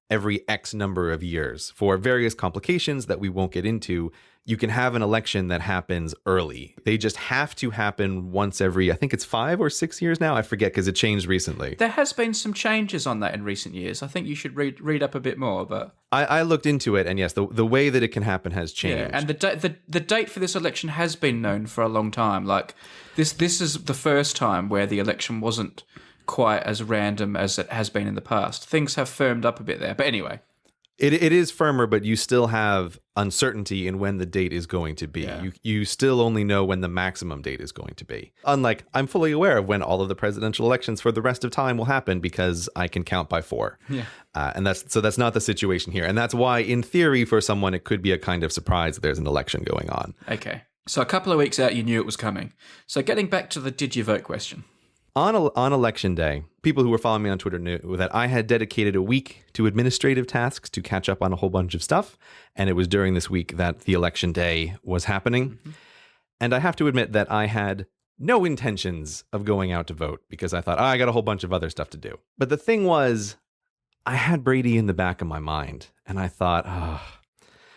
every X number of years. For various complications that we won't get into, you can have an election that happens early. They just have to happen once every, I think it's 5 or 6 years now. I forget, because it changed recently. There has been some changes on that in recent years. I think you should read up a bit more. But I looked into it, and yes, the way that it can happen has changed. Yeah, and the date for this election has been known for a long time. Like this is the first time where the election wasn't quite as random as it has been in the past. Things have firmed up a bit there. But anyway. It is firmer, but you still have uncertainty in when the date is going to be. Yeah. You still only know when the maximum date is going to be. Unlike, I'm fully aware of when all of the presidential elections for the rest of time will happen, because I can count by 4. Yeah. And that's not the situation here. And that's why, in theory, for someone, it could be a kind of surprise that there's an election going on. Okay. So a couple of weeks out, you knew it was coming. So getting back to the did you vote question. On election day, people who were following me on Twitter knew that I had dedicated a week to administrative tasks to catch up on a whole bunch of stuff. And it was during this week that the election day was happening. Mm-hmm. And I have to admit that I had no intentions of going out to vote, because I thought, I got a whole bunch of other stuff to do. But the thing was, I had Brady in the back of my mind. And I thought,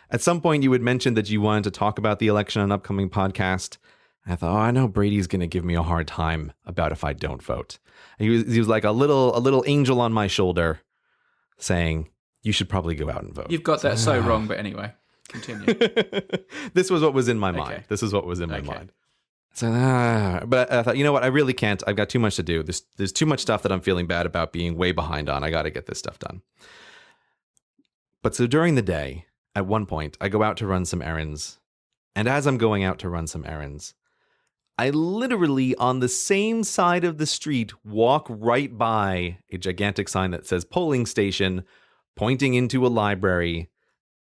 at some point you had mentioned that you wanted to talk about the election on an upcoming podcast. I thought, I know Brady's going to give me a hard time about if I don't vote. He was like a little angel on my shoulder saying, you should probably go out and vote. You've got that so wrong, but anyway. Continue. This was what was in my mind. Okay. This is what was in my mind. So, but I thought, you know what? I really can't. I've got too much to do. There's too much stuff that I'm feeling bad about being way behind on. I got to get this stuff done. But so during the day, at one point, I go out to run some errands. And as I'm going out to run some errands, I literally, on the same side of the street, walk right by a gigantic sign that says polling station, pointing into a library.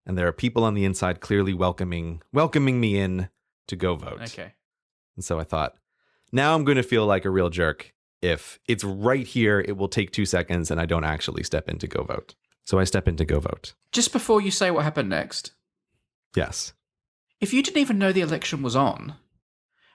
And there are people on the inside clearly welcoming me in to go vote. Okay. And so I thought, now I'm going to feel like a real jerk if it's right here, it will take 2 seconds, and I don't actually step in to go vote. So I step in to go vote. Just before you say what happened next, Yes. if you didn't even know the election was on,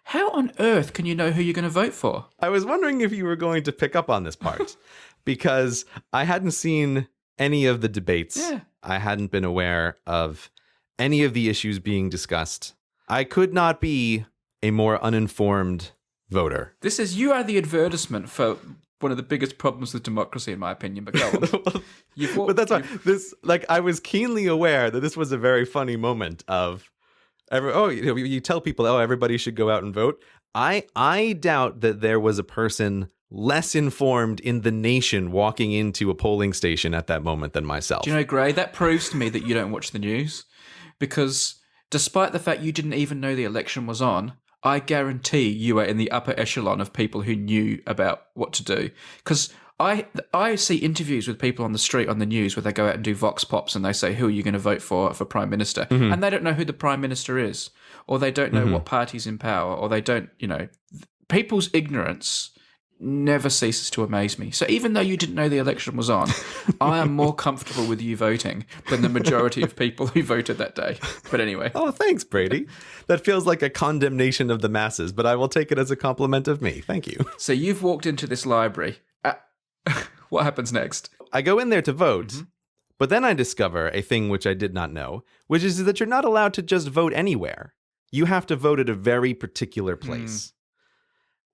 how on earth can you know who you're going to vote for? I was wondering if you were going to pick up on this part because I hadn't seen any of the debates. Yeah. I hadn't been aware of any of the issues being discussed. I could not be a more uninformed voter. This is, you are the advertisement for one of the biggest problems with democracy, in my opinion, but go on. But that's why I was keenly aware that this was a very funny moment of you tell people, everybody should go out and vote. I doubt that there was a person less informed in the nation walking into a polling station at that moment than myself. Do you know, Gray, that proves to me that you don't watch the news, because despite the fact you didn't even know the election was on, I guarantee you are in the upper echelon of people who knew about what to do. Because I see interviews with people on the street on the news where they go out and do vox pops and they say, who are you going to vote for Prime Minister? Mm-hmm. And they don't know who the Prime Minister is, or they don't know what party's in power, or they don't, people's ignorance never ceases to amaze me. So even though you didn't know the election was on, I am more comfortable with you voting than the majority of people who voted that day. But anyway. Oh, thanks, Brady. That feels like a condemnation of the masses, but I will take it as a compliment of me. Thank you. So you've walked into this library. What happens next? I go in there to vote, but then I discover a thing which I did not know, which is that you're not allowed to just vote anywhere. You have to vote at a very particular place.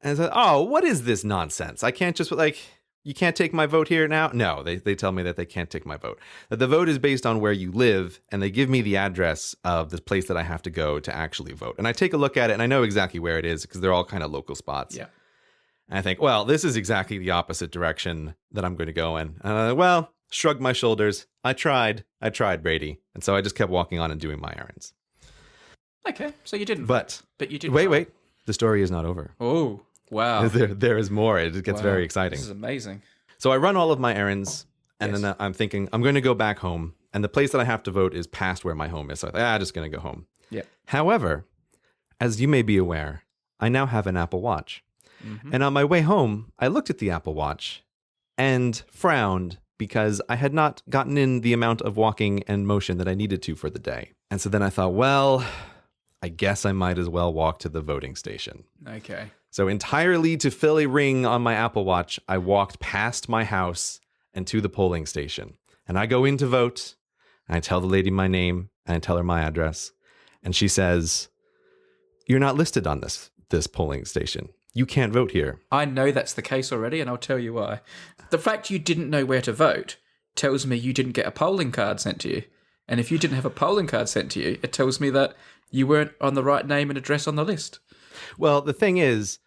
And I said, what is this nonsense? I can't just, you can't take my vote here now? No, they tell me that they can't take my vote. That the vote is based on where you live, and they give me the address of the place that I have to go to actually vote. And I take a look at it, and I know exactly where it is, because they're all kind of local spots. Yeah. And I think, well, this is exactly the opposite direction that I'm going to go in. And shrug my shoulders. I tried, Brady. And so I just kept walking on and doing my errands. Okay, so you didn't. But you did. Wait. The story is not over. Oh, wow. There is more. It gets very exciting. This is amazing. So I run all of my errands, and then I'm thinking, I'm going to go back home. And the place that I have to vote is past where my home is. So I thought, I'm just going to go home. Yep. However, as you may be aware, I now have an Apple Watch. And on my way home, I looked at the Apple Watch and frowned because I had not gotten in the amount of walking and motion that I needed to for the day. And so then I thought, well, I guess I might as well walk to the voting station. Okay. So entirely to fill a ring on my Apple Watch, I walked past my house and to the polling station. And I go in to vote, and I tell the lady my name, and I tell her my address. And she says, you're not listed on this polling station. You can't vote here. I know that's the case already, and I'll tell you why. The fact you didn't know where to vote tells me you didn't get a polling card sent to you. And if you didn't have a polling card sent to you, it tells me that you weren't on the right name and address on the list. Well, the thing is,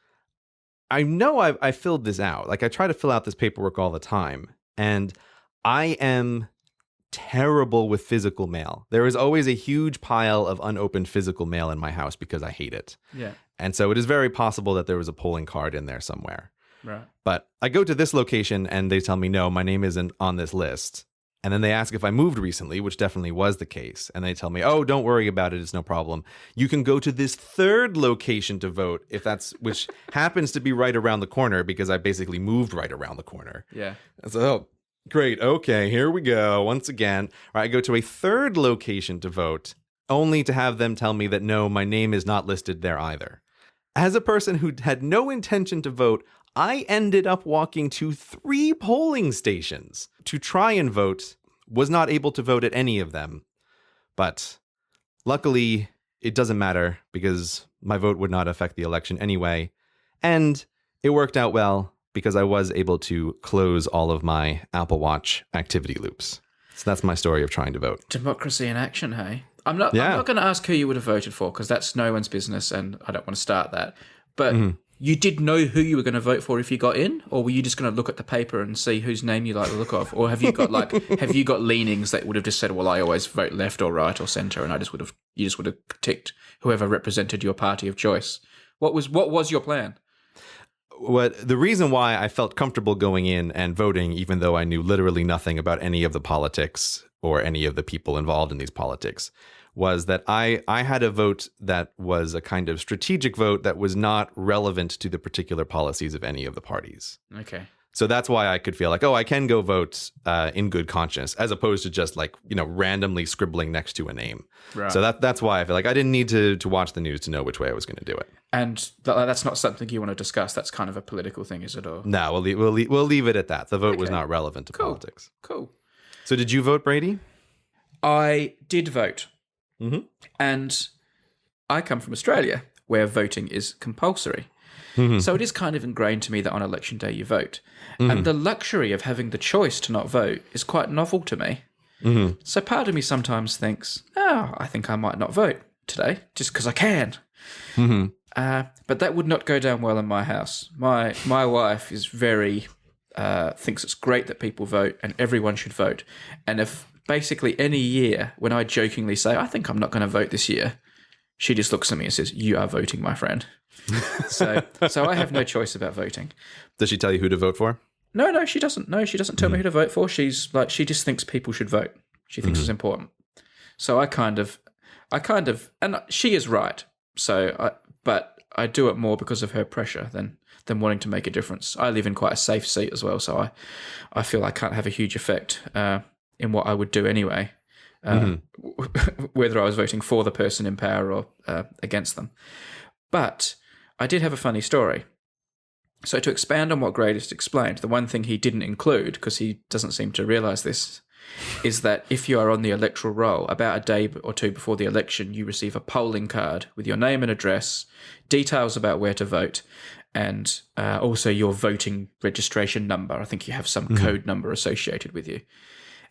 I know I filled this out. I try to fill out this paperwork all the time, and I am terrible with physical mail. There is always a huge pile of unopened physical mail in my house because I hate it. Yeah. And so it is very possible that there was a polling card in there somewhere. Right. But I go to this location and they tell me, no, my name isn't on this list. And then they ask if I moved recently, which definitely was the case. And they tell me, oh, don't worry about it. It's no problem. You can go to this third location to vote, which happens to be right around the corner because I basically moved right around the corner. Yeah. And so, great. Okay, here we go. Once again, I go to a third location to vote, only to have them tell me that no, my name is not listed there either. As a person who had no intention to vote, I ended up walking to 3 polling stations to try and vote, was not able to vote at any of them. But luckily, it doesn't matter because my vote would not affect the election anyway. And it worked out well because I was able to close all of my Apple Watch activity loops. So that's my story of trying to vote. Democracy in action, hey? I'm not going to ask who you would have voted for because that's no one's business, and I don't want to start that. But you did know who you were going to vote for if you got in, or were you just going to look at the paper and see whose name you like the look of, or have you got leanings that would have just said, well, I always vote left or right or centre, and you just would have ticked whoever represented your party of choice? What was your plan? The reason why I felt comfortable going in and voting, even though I knew literally nothing about any of the politics or any of the people involved in these politics, was that I had a vote that was a kind of strategic vote that was not relevant to the particular policies of any of the parties. Okay. So that's why I could feel like, oh, I can go vote in good conscience, as opposed to just like, randomly scribbling next to a name. Right. So that's why I feel like I didn't need to watch the news to know which way I was going to do it. And that's not something you want to discuss. That's kind of a political thing, is it? Or no, we'll leave it at that. The vote was not relevant to politics. Cool. So did you vote, Brady? I did vote. Mm-hmm. And I come from Australia, where voting is compulsory. Mm-hmm. So it is kind of ingrained to me that on election day you vote. Mm-hmm. And the luxury of having the choice to not vote is quite novel to me. Mm-hmm. So part of me sometimes thinks, I think I might not vote today just because I can. Mm-hmm. But that would not go down well in my house. My wife is very thinks it's great that people vote and everyone should vote. And if basically any year when I jokingly say, I think I'm not going to vote this year, she just looks at me and says, you are voting, my friend. So I have no choice about voting. Does she tell you who to vote for? No, she doesn't. No, she doesn't tell me who to vote for. She's like, she just thinks people should vote. She thinks it's important. So I kind of, and she is right. But I do it more because of her pressure than wanting to make a difference. I live in quite a safe seat as well, so I feel I can't have a huge effect in what I would do anyway, whether I was voting for the person in power or against them. But I did have a funny story. So to expand on what Gray just explained, the one thing he didn't include, because he doesn't seem to realise this, is that if you are on the electoral roll, about a day or two before the election, you receive a polling card with your name and address, details about where to vote, and also your voting registration number. I think you have some code number associated with you.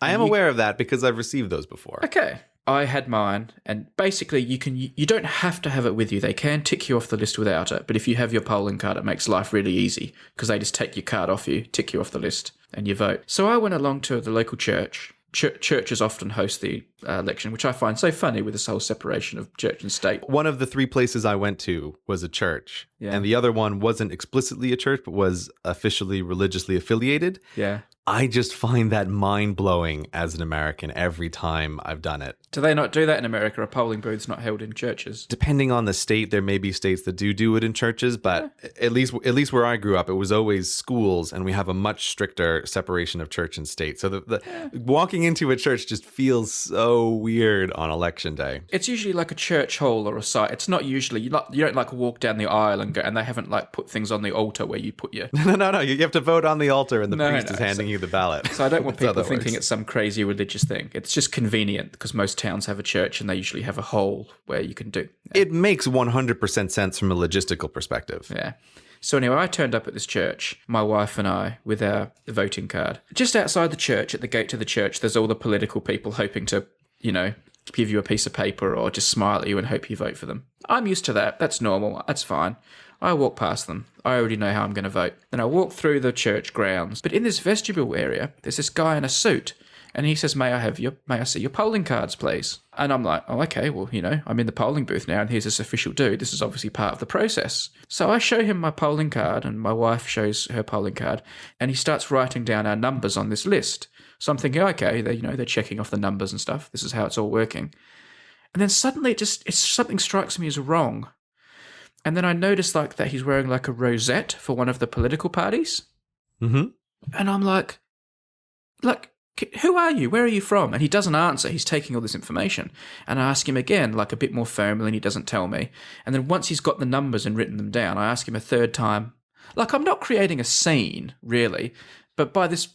I am aware of that because I've received those before. Okay. I had mine, and basically you don't have to have it with you. They can tick you off the list without it, but if you have your polling card, it makes life really easy because they just take your card off you, tick you off the list, and you vote. So I went along to the local church. Churches often host the election, which I find so funny with this whole separation of church and state. One of the three places I went to was a church, and the other one wasn't explicitly a church, but was officially religiously affiliated. Yeah. I just find that mind-blowing as an American every time I've done it. Do they not do that in America? Are polling booths not held in churches? Depending on the state, there may be states that do it in churches, but at least where I grew up, it was always schools, and we have a much stricter separation of church and state. So the walking into a church just feels so weird on election day. It's usually like a church hall or a site. It's not usually you don't like walk down the aisle and go, and they haven't like put things on the altar where you put your No. You have to vote on the altar, and the priest is handing you the ballot. So I don't want people thinking it's some crazy religious thing. It's just convenient because most towns have a church and they usually have a hole where you can do. It makes 100% sense from a logistical perspective. Yeah. So anyway, I turned up at this church, my wife and I, with our voting card. Just outside the church, at the gate to the church, there's all the political people hoping to, give you a piece of paper or just smile at you and hope you vote for them. I'm used to that. That's normal. That's fine. I walk past them. I already know how I'm going to vote. Then I walk through the church grounds. But in this vestibule area, there's this guy in a suit. And he says, may I see your polling cards, please? And I'm like, oh, okay, well, I'm in the polling booth now and here's this official dude. This is obviously part of the process. So I show him my polling card and my wife shows her polling card and he starts writing down our numbers on this list. So I'm thinking, okay, they're checking off the numbers and stuff. This is how it's all working. And then suddenly something strikes me as wrong. And then I notice that he's wearing like a rosette for one of the political parties. Mm-hmm. And I'm like, who are you? Where are you from? And he doesn't answer. He's taking all this information. And I ask him again, like a bit more firmly, and he doesn't tell me. And then once he's got the numbers and written them down, I ask him a third time. Like, I'm not creating a scene, really. But by this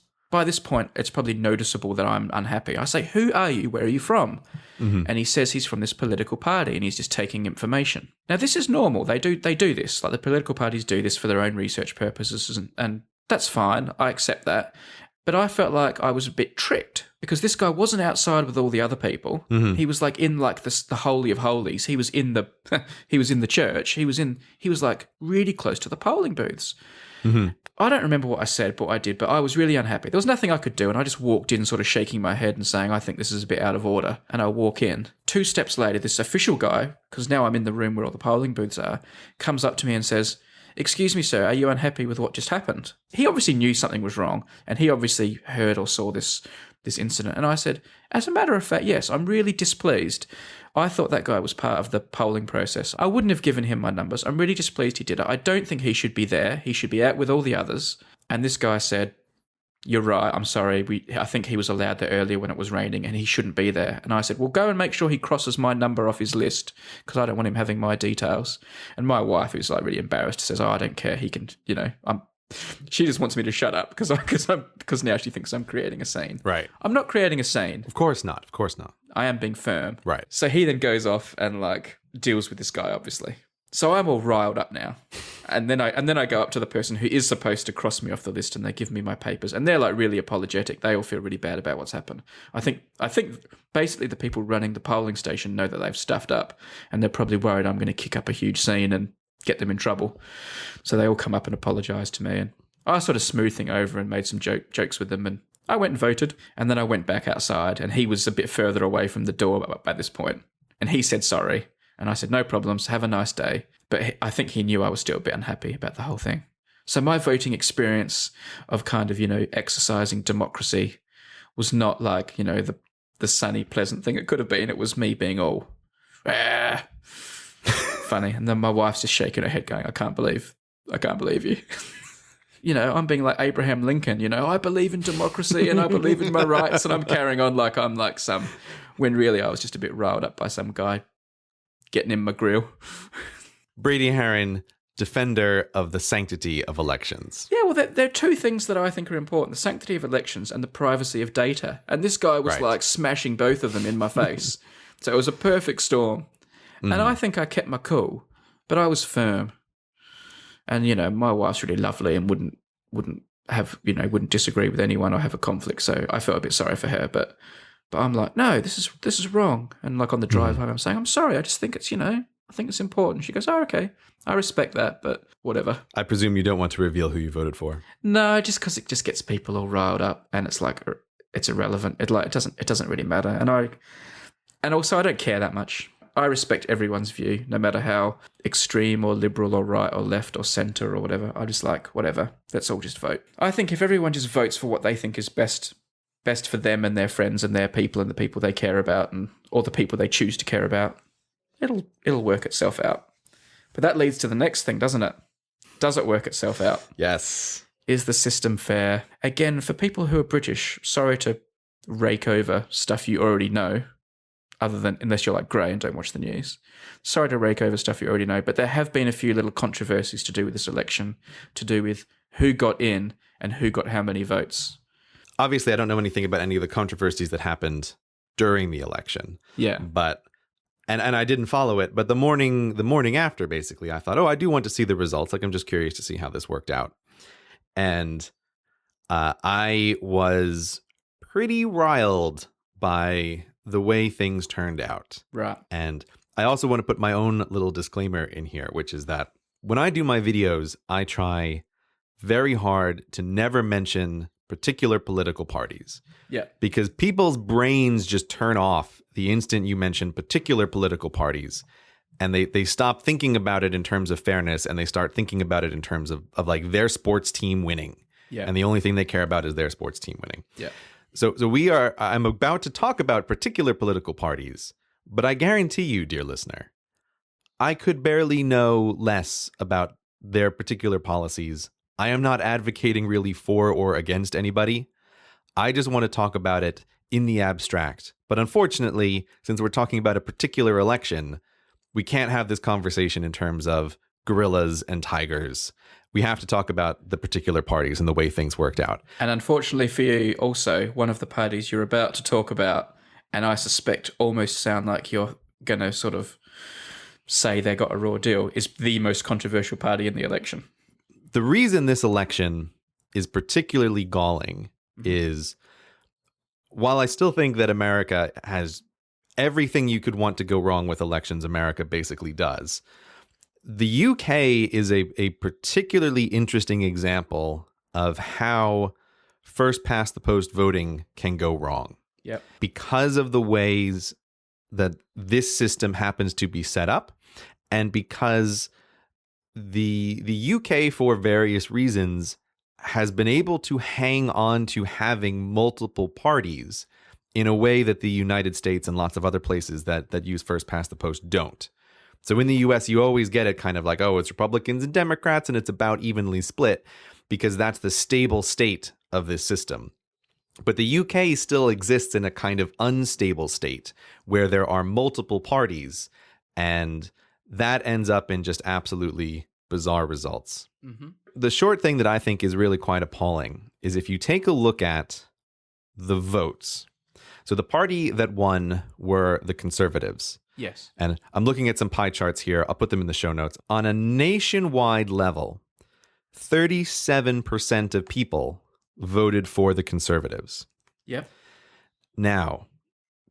point, it's probably noticeable that I'm unhappy. I say, who are you? Where are you from? Mm-hmm. And he says he's from this political party and he's just taking information. Now, this is normal. They do this. Like, the political parties do this for their own research purposes, and that's fine. I accept that. But I felt like I was a bit tricked because this guy wasn't outside with all the other people. Mm-hmm. He was like in like the holy of holies. He was in the he was in the church. He was like really close to the polling booths. Mm-hmm. I don't remember what I said, but I did. But I was really unhappy. There was nothing I could do, and I just walked in, sort of shaking my head and saying, "I think this is a bit out of order." And I walk in. 2 steps later, this official guy, because now I'm in the room where all the polling booths are, comes up to me and says, "Excuse me, sir, are you unhappy with what just happened?" He obviously knew something was wrong, and he obviously heard or saw this incident. And I said, "As a matter of fact, yes, I'm really displeased. I thought that guy was part of the polling process. I wouldn't have given him my numbers. I'm really displeased he did it. I don't think he should be there. He should be out with all the others." And this guy said, "You're right, I'm sorry. I think he was allowed there earlier when it was raining and he shouldn't be there." And I said, "Well, go and make sure he crosses my number off his list because I don't want him having my details." And my wife, who's like really embarrassed, says, "Oh, I don't care. He can, she just wants me to shut up because now she thinks I'm creating a scene. Right. I'm not creating a scene. Of course not. Of course not. I am being firm. Right. So he then goes off and like deals with this guy, obviously. So I'm all riled up now. And then I go up to the person who is supposed to cross me off the list and they give me my papers and they're like really apologetic. They all feel really bad about what's happened. I think basically the people running the polling station know that they've stuffed up and they're probably worried I'm going to kick up a huge scene and get them in trouble. So they all come up and apologize to me and I sort of smoothed things over and made some jokes with them and I went and voted and then I went back outside and he was a bit further away from the door by this point and he said sorry. And I said, "No problems, have a nice day." But I think he knew I was still a bit unhappy about the whole thing. So my voting experience of kind of, exercising democracy was not like, the sunny, pleasant thing it could have been. It was me being all funny. And then my wife's just shaking her head going, I can't believe you. I'm being like Abraham Lincoln, I believe in democracy and I believe in my rights. And I'm carrying on like I'm like when really I was just a bit riled up by some guy getting in my grill. Brady Haran, defender of the sanctity of elections. Yeah, well, there are 2 things that I think are important: the sanctity of elections and the privacy of data. And this guy was like smashing both of them in my face. So it was a perfect storm. Mm. And I think I kept my cool, but I was firm. And, my wife's really lovely and wouldn't disagree with anyone or have a conflict. So I felt a bit sorry for her, but I'm like, no, this is wrong. And like on the drive home, I'm saying, I'm sorry. I just think it's, I think it's important. She goes, oh, okay. I respect that, but whatever. I presume you don't want to reveal who you voted for. No, just because it just gets people all riled up and it's like, it's irrelevant. It doesn't really matter. And also I don't care that much. I respect everyone's view, no matter how extreme or liberal or right or left or centre or whatever. I just like, whatever. Let's all just vote. I think if everyone just votes for what they think is best for them and their friends and their people and the people they care about or the people they choose to care about, it'll work itself out. But that leads to the next thing, doesn't it? Does it work itself out? Yes. Is the system fair? Again, for people who are British, sorry to rake over stuff you already know, unless you're like Grey and don't watch the news. Sorry to rake over stuff you already know, but there have been a few little controversies to do with this election, to do with who got in and who got how many votes. Obviously, I don't know anything about any of the controversies that happened during the election. Yeah. But and I didn't follow it, but the morning after, basically, I thought, I do want to see the results. Like, I'm just curious to see how this worked out. And I was pretty riled by the way things turned out. Right. And I also want to put my own little disclaimer in here, which is that when I do my videos, I try very hard to never mention particular political parties. Yeah. Because people's brains just turn off the instant you mention particular political parties. And they stop thinking about it in terms of fairness and they start thinking about it in terms of like their sports team winning. Yeah. And the only thing they care about is their sports team winning. Yeah. So I'm about to talk about particular political parties, but I guarantee you, dear listener, I could barely know less about their particular policies. I am not advocating really for or against anybody. I just want to talk about it in the abstract. But unfortunately, since we're talking about a particular election, we can't have this conversation in terms of gorillas and tigers. We have to talk about the particular parties and the way things worked out. And unfortunately for you, also, one of the parties you're about to talk about, and I suspect almost sound like you're going to sort of say they got a raw deal, is the most controversial party in the election. The reason this election is particularly galling is while I still think that America has everything you could want to go wrong with elections, America basically does. The UK is a particularly interesting example of how first past the post voting can go wrong. Yep. Because of the ways that this system happens to be set up, and because the UK, for various reasons, has been able to hang on to having multiple parties in a way that the United States and lots of other places that use first past the post don't. So in the US, you always get it kind of like, oh, it's Republicans and Democrats, and it's about evenly split, because that's the stable state of this system. But the UK still exists in a kind of unstable state where there are multiple parties, and that ends up in just absolutely bizarre results. Mm-hmm. The short thing that I think is really quite appalling is if you take a look at the votes. So the party that won were the Conservatives. Yes. And I'm looking at some pie charts here. I'll put them in the show notes. On a nationwide level, 37% of people voted for the Conservatives. Yep. Now,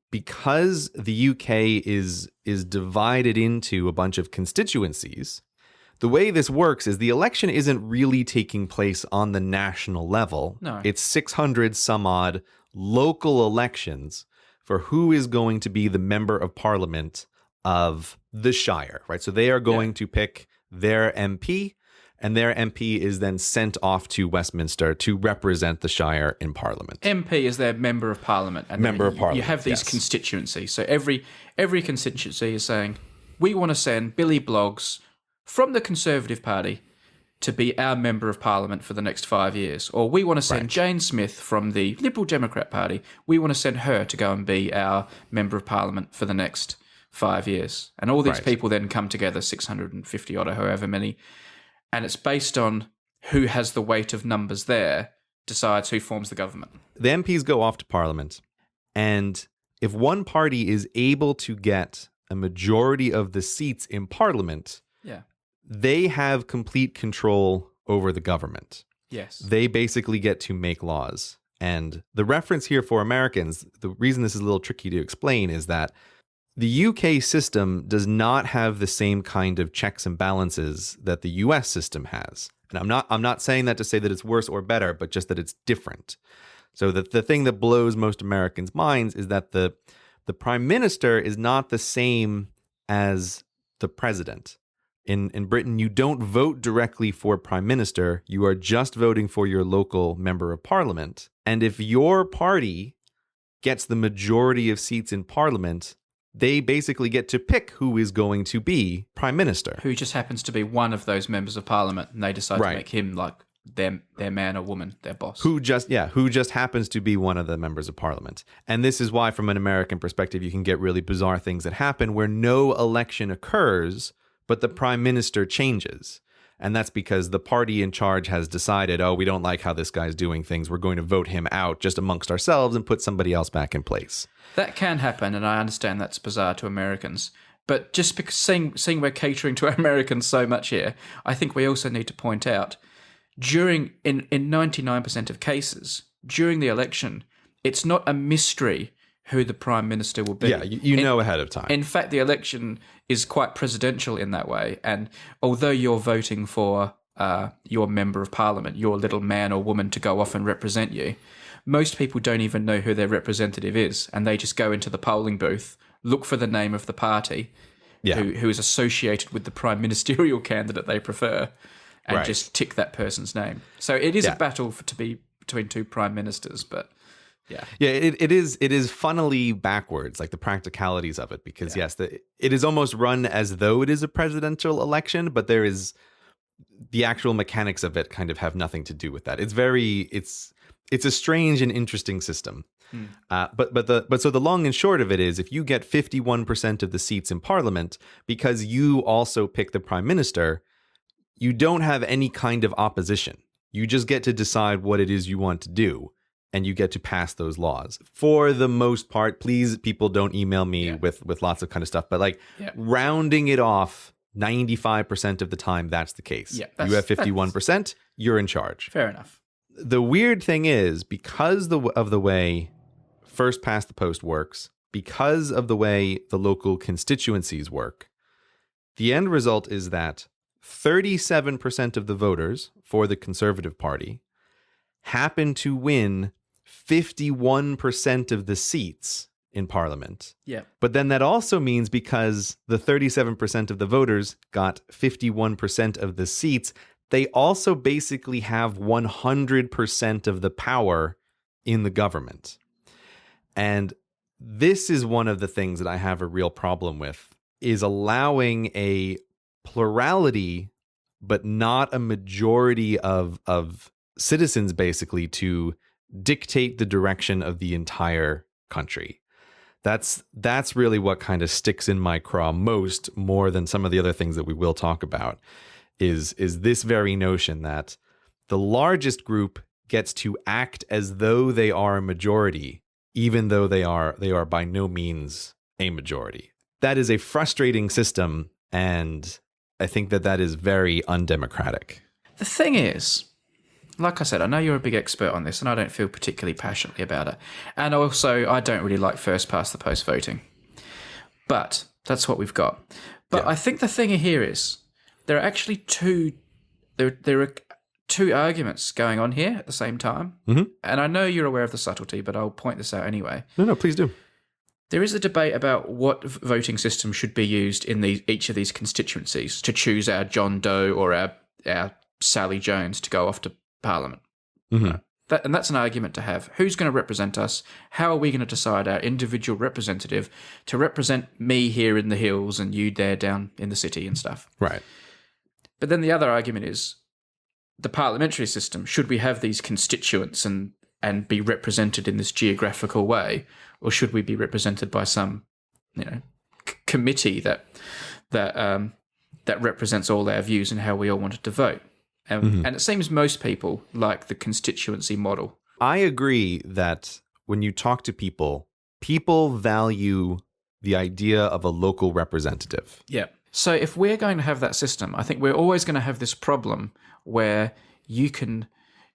because the UK is divided into a bunch of constituencies, the way this works is the election isn't really taking place on the national level. No. It's 600 some odd local elections for who is going to be the member of parliament of the Shire, right? So they are going to pick their MP, and their MP is then sent off to Westminster to represent the Shire in Parliament. MP is their Member of Parliament. And Member of Parliament, you have these constituencies. So every constituency is saying, we want to send Billy Bloggs from the Conservative Party to be our Member of Parliament for the next 5 years. Or we want to send Jane Smith from the Liberal Democrat Party. We want to send her to go and be our Member of Parliament for the next 5 years. And all these people then come together, 650 odd or however many, and it's based on who has the weight of numbers there, decides who forms the government. The MPs go off to Parliament, and if one party is able to get a majority of the seats in Parliament, they have complete control over the government. Yes. They basically get to make laws. And the reference here for Americans, the reason this is a little tricky to explain is that the UK system does not have the same kind of checks and balances that the US system has. And I'm not saying that to say that it's worse or better, but just that it's different. So that the thing that blows most Americans' minds is that the prime minister is not the same as the president. In Britain, you don't vote directly for prime minister. You are just voting for your local member of parliament. And if your party gets the majority of seats in parliament, they basically get to pick who is going to be prime minister. Who just happens to be one of those members of parliament, and they decide to make him like their man or woman, their boss. Who just happens to be one of the members of parliament. And this is why, from an American perspective, you can get really bizarre things that happen where no election occurs, but the prime minister changes. And that's because the party in charge has decided, oh, we don't like how this guy's doing things. We're going to vote him out just amongst ourselves and put somebody else back in place. That can happen, and I understand that's bizarre to Americans. But just because seeing we're catering to Americans so much here, I think we also need to point out, in 99% of cases, during the election, it's not a mystery who the prime minister will be. Yeah, you know ahead of time. In fact, the election is quite presidential in that way. And although you're voting for your member of parliament, your little man or woman to go off and represent you, most people don't even know who their representative is. And they just go into the polling booth, look for the name of the party who is associated with the prime ministerial candidate they prefer, and just tick that person's name. So it is a battle to be between two prime ministers, but... It is funnily backwards, like the practicalities of it, because it is almost run as though it is a presidential election, but there is the actual mechanics of it kind of have nothing to do with that. It's a strange and interesting system. But so the long and short of it is, if you get 51% of the seats in parliament because you also pick the prime minister, you don't have any kind of opposition. You just get to decide what it is you want to do. And you get to pass those laws. For the most part, please, people don't email me with lots of kind of stuff. But rounding it off, 95% of the time, that's the case. You have 51%, you're in charge. Fair enough. The weird thing is, because of the way first past the post works, because of the way the local constituencies work, the end result is that 37% of the voters for the Conservative Party happen to win 51% of the seats in Parliament. Yeah. But then that also means because the 37% of the voters got 51% of the seats, they also basically have 100% of the power in the government. And this is one of the things that I have a real problem with, is allowing a plurality, but not a majority of citizens basically to dictate the direction of the entire country. That's really what kind of sticks in my craw more than some of the other things that we will talk about, is this very notion that the largest group gets to act as though they are a majority, even though they are by no means a majority. That is a frustrating system, and I think that is very undemocratic. The thing is, like I said, I know you're a big expert on this, and I don't feel particularly passionately about it. And also, I don't really like first past the post voting. But that's what we've got. But yeah. I think the thing here is there are actually two arguments going on here at the same time. Mm-hmm. And I know you're aware of the subtlety, but I'll point this out anyway. No, please do. There is a debate about what voting system should be used in each of these constituencies to choose our John Doe or our Sally Jones to go off to Parliament. Mm-hmm. And that's an argument to have. Who's going to represent us? How are we going to decide our individual representative to represent me here in the hills and you there down in the city and stuff? Right. But then the other argument is the parliamentary system. Should we have these constituents and be represented in this geographical way, or should we be represented by some, committee that represents all our views and how we all wanted to vote? And it seems most people like the constituency model. I agree that when you talk to people value the idea of a local representative. Yeah. So if we're going to have that system, I think we're always going to have this problem where you can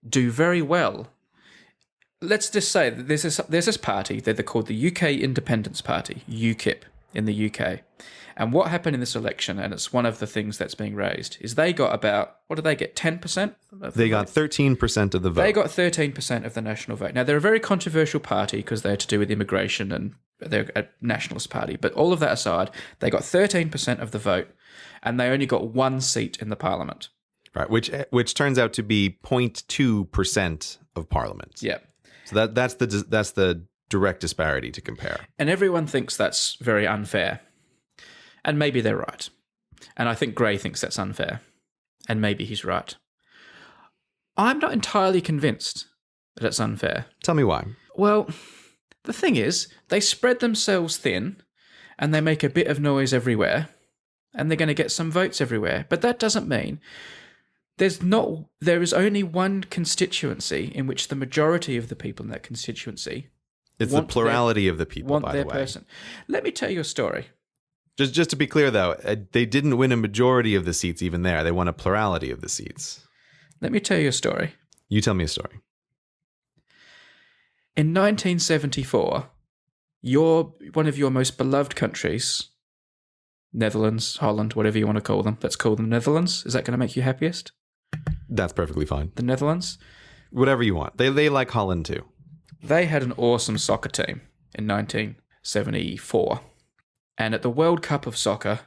do very well. Let's just say that there's this party, they're called the UK Independence Party, UKIP, in the UK. And what happened in this election, and it's one of the things that's being raised, is they got about, what did they get, 10%? They got 13% of the vote. They got 13% of the national vote. Now, they're a very controversial party because they're to do with immigration and they're a nationalist party. But all of that aside, they got 13% of the vote and they only got one seat in the parliament. Right, which turns out to be 0.2% of parliament. Yeah. So that's the direct disparity to compare. And everyone thinks that's very unfair. And maybe they're right. And I think Gray thinks that's unfair. And maybe he's right. I'm not entirely convinced that it's unfair. Tell me why. Well, the thing is, they spread themselves thin and they make a bit of noise everywhere and they're going to get some votes everywhere. But that doesn't mean there is only one constituency in which the majority of the people in that constituency it's the plurality of the people, by the way. Person. Let me tell you a story. Just to be clear, though, they didn't win a majority of the seats even there. They won a plurality of the seats. Let me tell you a story. You tell me a story. In 1974, one of your most beloved countries, Netherlands, Holland, whatever you want to call them, let's call them Netherlands. Is that going to make you happiest? That's perfectly fine. The Netherlands? Whatever you want. They like Holland, too. They had an awesome soccer team in 1974. And at the World Cup of Soccer,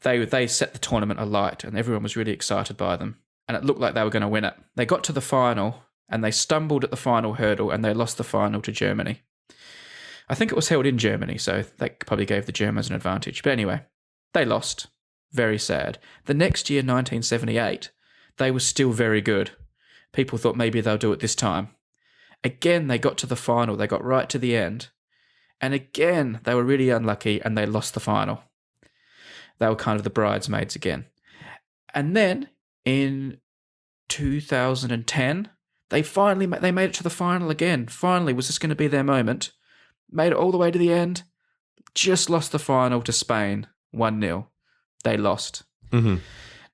they set the tournament alight and everyone was really excited by them. And it looked like they were going to win it. They got to the final and they stumbled at the final hurdle and they lost the final to Germany. I think it was held in Germany, so that probably gave the Germans an advantage. But anyway, they lost. Very sad. The next year, 1978, they were still very good. People thought maybe they'll do it this time. Again, they got to the final. They got right to the end. And again, they were really unlucky and they lost the final. They were kind of the bridesmaids again. And then in 2010, they made it to the final again. Finally, was this going to be their moment? Made it all the way to the end. Just lost the final to Spain, 1-0. They lost. Mm-hmm.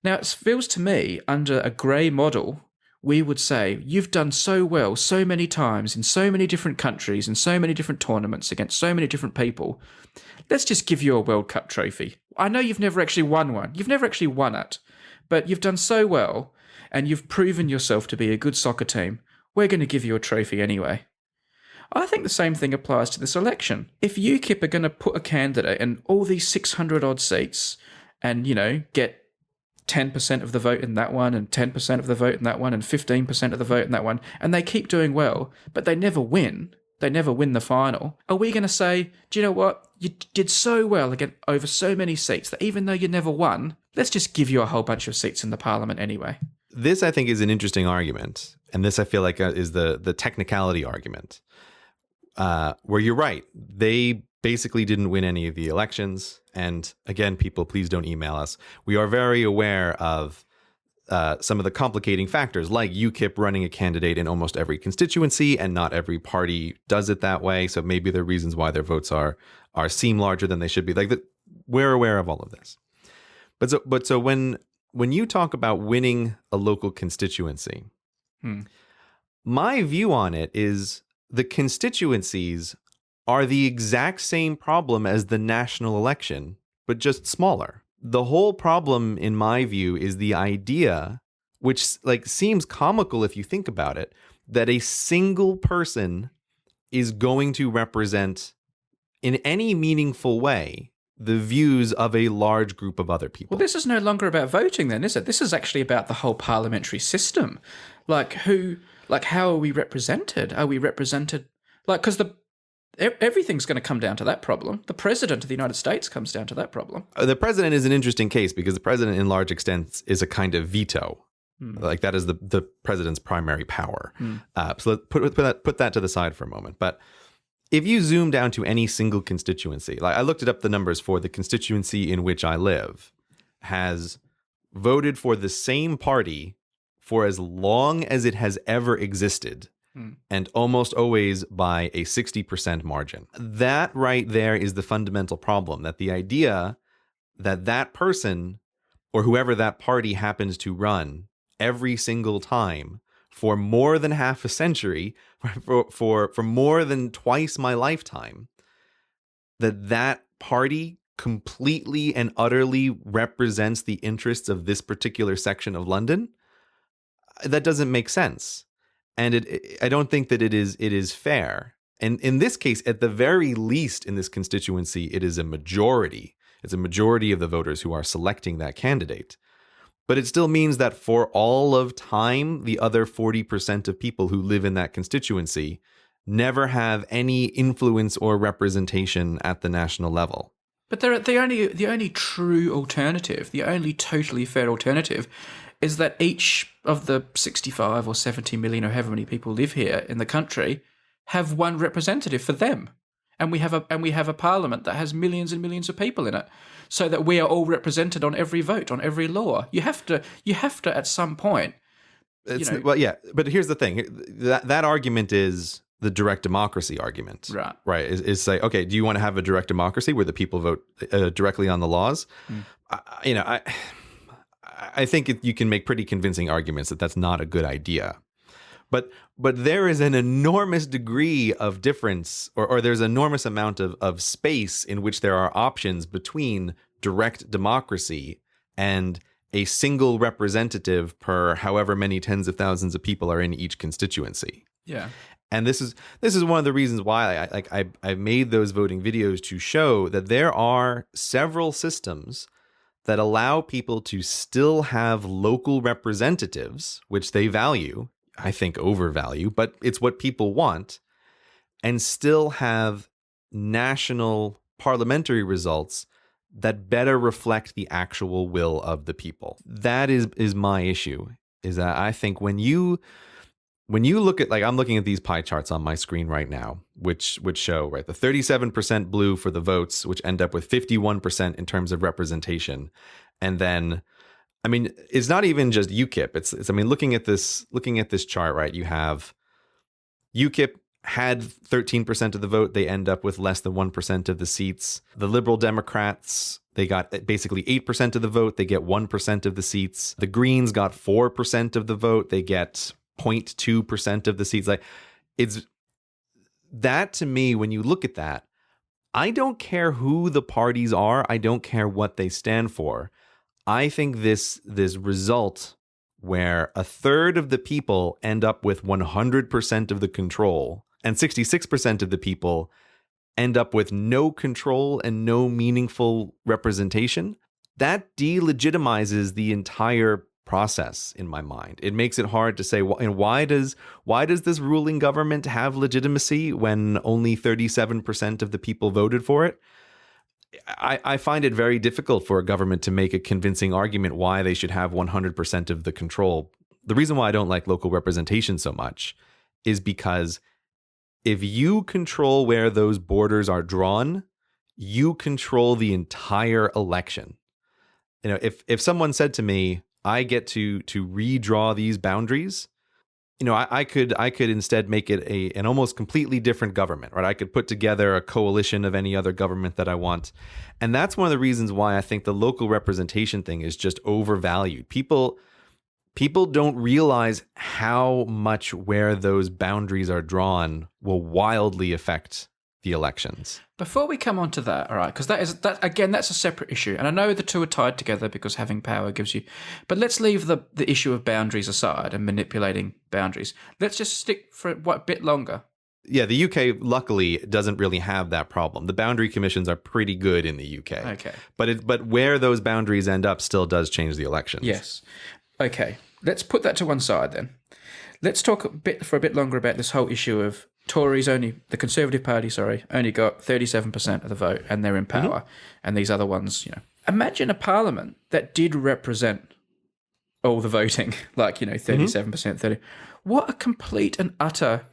Now, it feels to me, under a Gray model, we would say, you've done so well so many times in so many different countries, in so many different tournaments against so many different people. Let's just give you a World Cup trophy. I know you've never actually won one. You've never actually won it. But you've done so well, and you've proven yourself to be a good soccer team. We're going to give you a trophy anyway. I think the same thing applies to this election. If UKIP are going to put a candidate in all these 600 odd seats and, get 10% of the vote in that one and 10% of the vote in that one and 15% of the vote in that one, and they keep doing well, but they never win the final, are we going to say, do you know what? You did so well again over so many seats that even though you never won, let's just give you a whole bunch of seats in the parliament anyway. This, I think, is an interesting argument. And this, I feel like, is the technicality argument. Where you're right. They basically didn't win any of the elections. And again, people, please don't email us. We are very aware of some of the complicating factors, like UKIP running a candidate in almost every constituency, and not every party does it that way. So maybe there are reasons why their votes seem larger than they should be. We're aware of all of this. But so when you talk about winning a local constituency, my view on it is the constituencies are the exact same problem as the national election, but just smaller. The whole problem, in my view, is the idea, which seems comical if you think about it, that a single person is going to represent in any meaningful way the views of a large group of other people. Well, this is no longer about voting then, is it? This is actually about the whole parliamentary system. How are we represented? Are we represented? Because everything's going to come down to that problem. The president of the United States comes down to that problem. The president is an interesting case because the president, in large extent, is a kind of veto. That is the president's primary power. So let's put that to the side for a moment. But if you zoom down to any single constituency, I looked up the numbers for the constituency in which I live, has voted for the same party for as long as it has ever existed, and almost always by a 60% margin. That right there is the fundamental problem, that the idea that person or whoever that party happens to run every single time for more than half a century, for more than twice my lifetime, that party completely and utterly represents the interests of this particular section of London, that doesn't make sense. And I don't think that it is fair. And in this case, at the very least in this constituency, it is a majority. It's a majority of the voters who are selecting that candidate. But it still means that for all of time, the other 40% of people who live in that constituency never have any influence or representation at the national level. But the only true alternative, the only totally fair alternative, is that each of the 65 or 70 million or however many people live here in the country have one representative for them. And we have a parliament that has millions and millions of people in it, so that we are all represented on every vote, on every law. You have to at some point. Well, yeah, but here's the thing: that argument is the direct democracy argument, right? Is say, okay, do you want to have a direct democracy where the people vote directly on the laws? I think you can make pretty convincing arguments that that's not a good idea. But there is an enormous degree of difference, or there's an enormous amount of space in which there are options between direct democracy and a single representative per however many tens of thousands of people are in each constituency. Yeah. And this is one of the reasons why I made those voting videos, to show that there are several systems that allow people to still have local representatives, which they value, I think overvalue, but it's what people want, and still have national parliamentary results that better reflect the actual will of the people. That is my issue, is that I think when you look at, I'm looking at these pie charts on my screen right now, which show, right, the 37% blue for the votes, which end up with 51% in terms of representation. And then, it's not even just UKIP. It's looking at this chart, right, you have UKIP had 13% of the vote. They end up with less than 1% of the seats. The Liberal Democrats They got basically 8% of the vote. They get 1% of the seats. The Greens got 4% of the vote. They get 0.2% of the seats. Like, it's that to me, when you look at that, I don't care who the parties are. I don't care what they stand for. I think this result where a third of the people end up with 100% of the control and 66% of the people end up with no control and no meaningful representation, that delegitimizes the entire process in my mind. It makes it hard to say, and why does this ruling government have legitimacy when only 37% of the people voted for it? I find it very difficult for a government to make a convincing argument why they should have 100% of the control. The reason why I don't like local representation so much is because if you control where those borders are drawn, you control the entire election. You know, if someone said to me, I get to redraw these boundaries, you know, I could instead make it an almost completely different government, right? I could put together a coalition of any other government that I want. And that's one of the reasons why I think the local representation thing is just overvalued. People don't realize how much where those boundaries are drawn will wildly affect the elections. Before we come on to that, all right, because that's a separate issue, and I know the two are tied together because having power gives you. But let's leave the issue of boundaries aside and manipulating boundaries. Let's just stick for a bit longer. Yeah, the UK luckily doesn't really have that problem. The boundary commissions are pretty good in the UK. Okay, but where those boundaries end up still does change the elections. Yes. Okay, let's put that to one side then. Let's talk for a bit longer about this whole issue of the Conservative Party, only got 37% of the vote and they're in power. Mm-hmm. And these other ones, imagine a parliament that did represent all the voting, 37%, 30. What a complete and utter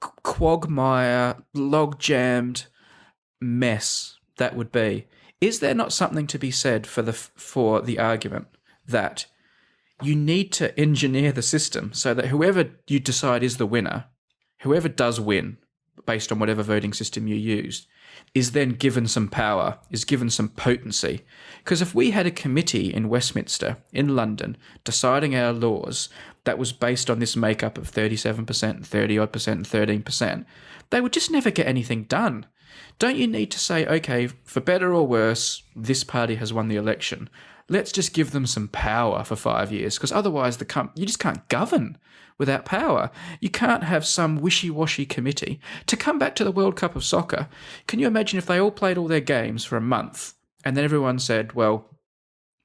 quagmire, log-jammed mess that would be. Is there not something to be said for the argument that you need to engineer the system so that whoever you decide is the winner, whoever does win, based on whatever voting system you used, is then given some power, is given some potency. Because if we had a committee in Westminster, in London, deciding our laws that was based on this makeup of 37%, 30-odd%, and 13%, they would just never get anything done. Don't you need to say, okay, for better or worse, this party has won the election. Let's just give them some power for 5 years, because otherwise you just can't govern without power. You can't have some wishy-washy committee. To come back to the World Cup of Soccer, can you imagine if they all played all their games for a month and then everyone said, well,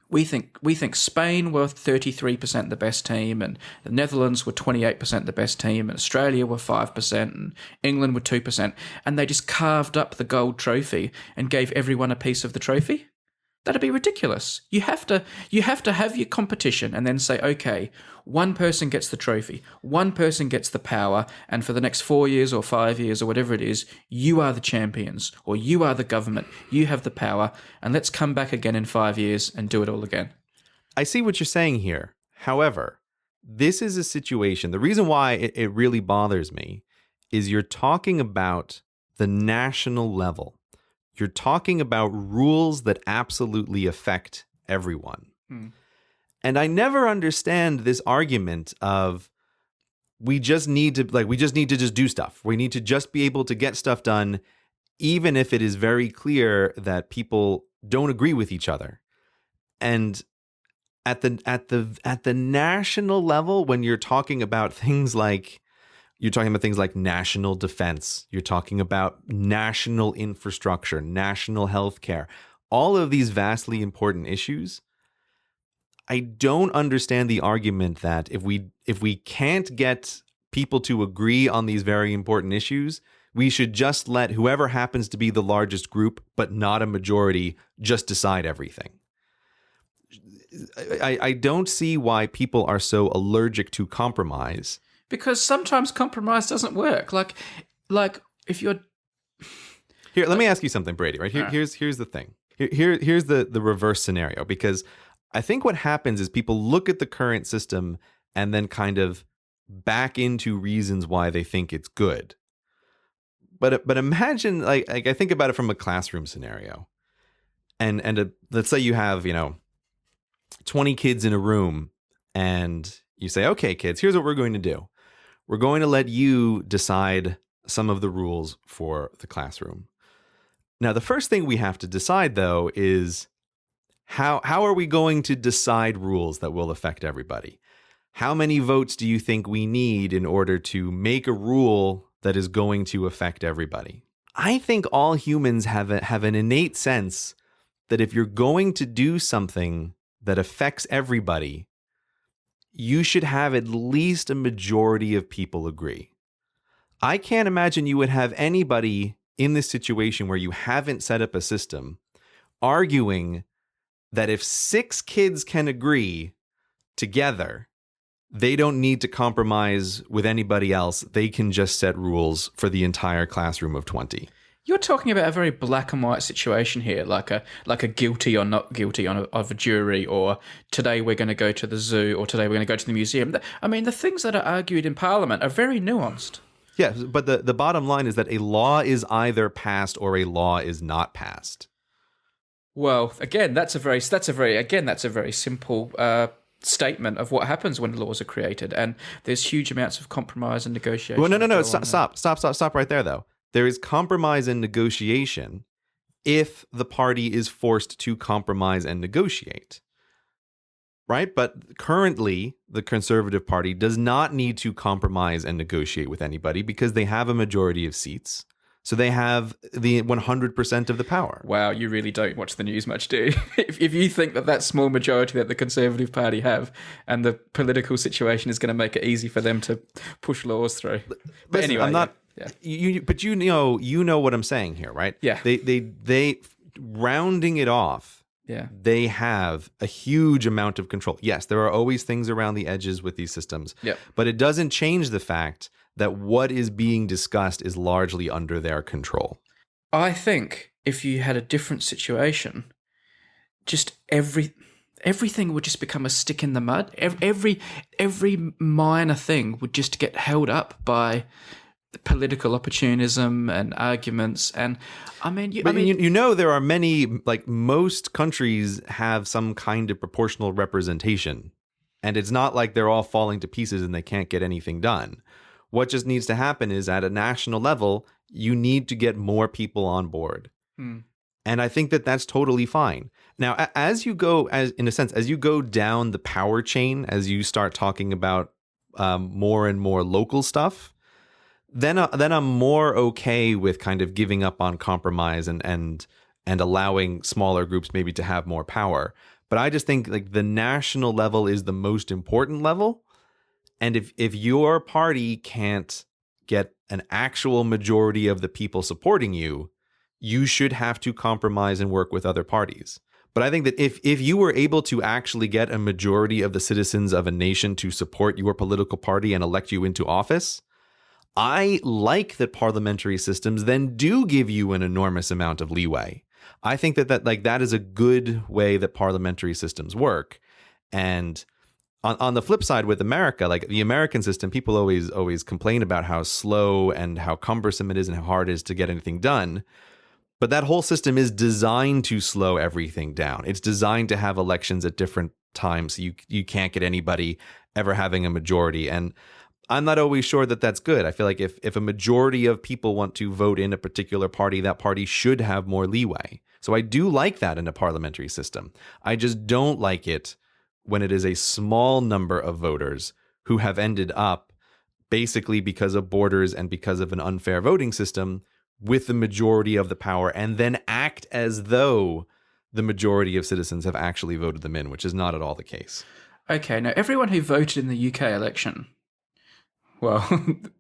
we think Spain were 33% the best team and the Netherlands were 28% the best team and Australia were 5% and England were 2%, and they just carved up the gold trophy and gave everyone a piece of the trophy? That'd be ridiculous. You have to have your competition and then say, okay, one person gets the trophy, one person gets the power, and for the next 4 years or 5 years or whatever it is, you are the champions or you are the government, you have the power, and let's come back again in 5 years and do it all again. I see what you're saying here. However, this is a situation. The reason why it really bothers me is you're talking about the national level. You're talking about rules that absolutely affect everyone. And I never understand this argument of we just need to just do stuff. We need to just be able to get stuff done, even if it is very clear that people don't agree with each other. And at the national level, when you're talking about things like national defense, you're talking about national infrastructure, national healthcare, all of these vastly important issues. I don't understand the argument that if we can't get people to agree on these very important issues, we should just let whoever happens to be the largest group, but not a majority, just decide everything. I don't see why people are so allergic to compromise. Because sometimes compromise doesn't work. Like if you're here, let me ask you something, Brady. Right here, here's the thing. Here's the reverse scenario. Because I think what happens is people look at the current system and then kind of back into reasons why they think it's good. But imagine, like I think about it from a classroom scenario, let's say you have 20 kids in a room, and you say, okay, kids, here's what we're going to do. We're going to let you decide some of the rules for the classroom. Now, the first thing we have to decide, though, is how are we going to decide rules that will affect everybody? How many votes do you think we need in order to make a rule that is going to affect everybody? I think all humans have an innate sense that if you're going to do something that affects everybody, you should have at least a majority of people agree. I can't imagine you would have anybody in this situation where you haven't set up a system arguing that if 6 kids can agree together, they don't need to compromise with anybody else. They can just set rules for the entire classroom of 20. You're talking about a very black and white situation here, like a guilty or not guilty of a jury, or today we're going to go to the zoo, or today we're going to go to the museum. I mean, the things that are argued in Parliament are very nuanced. Yeah, but the bottom line is that a law is either passed or a law is not passed. Well, again, that's a very simple statement of what happens when laws are created, and there's huge amounts of compromise and negotiation. Well, no. Stop right there, though. There is compromise and negotiation if the party is forced to compromise and negotiate, right? But currently, the Conservative Party does not need to compromise and negotiate with anybody because they have a majority of seats. So they have the 100% of the power. Wow, you really don't watch the news much, do you? If you think that small majority that the Conservative Party have and the political situation is going to make it easy for them to push laws through. But listen, anyway, I'm not. Yeah. You know what I'm saying here, right? Yeah. They rounding it off. Yeah. They have a huge amount of control. Yes, there are always things around the edges with these systems. Yep. But it doesn't change the fact that what is being discussed is largely under their control. I think if you had a different situation, just everything would just become a stick in the mud. Every minor thing would just get held up by political opportunism and arguments. And there are many, like most countries have some kind of proportional representation, and it's not like they're all falling to pieces and they can't get anything done. What just needs to happen is at a national level, you need to get more people on board. And I think that that's totally fine. Now, as you go down the power chain, as you start talking about more and more local stuff, then I'm more okay with kind of giving up on compromise and allowing smaller groups maybe to have more power. But I just think like the national level is the most important level. And if your party can't get an actual majority of the people supporting you, you should have to compromise and work with other parties. But I think that if you were able to actually get a majority of the citizens of a nation to support your political party and elect you into office, I like that parliamentary systems then do give you an enormous amount of leeway. I think that is a good way that parliamentary systems work. And on the flip side with America, like the American system, people always complain about how slow and how cumbersome it is and how hard it is to get anything done. But that whole system is designed to slow everything down. It's designed to have elections at different times. So you can't get anybody ever having a majority. And I'm not always sure that that's good. I feel like if a majority of people want to vote in a particular party, that party should have more leeway. So I do like that in a parliamentary system. I just don't like it when it is a small number of voters who have ended up basically because of borders and because of an unfair voting system with the majority of the power and then act as though the majority of citizens have actually voted them in, which is not at all the case. Okay, now everyone who voted in the UK election, well,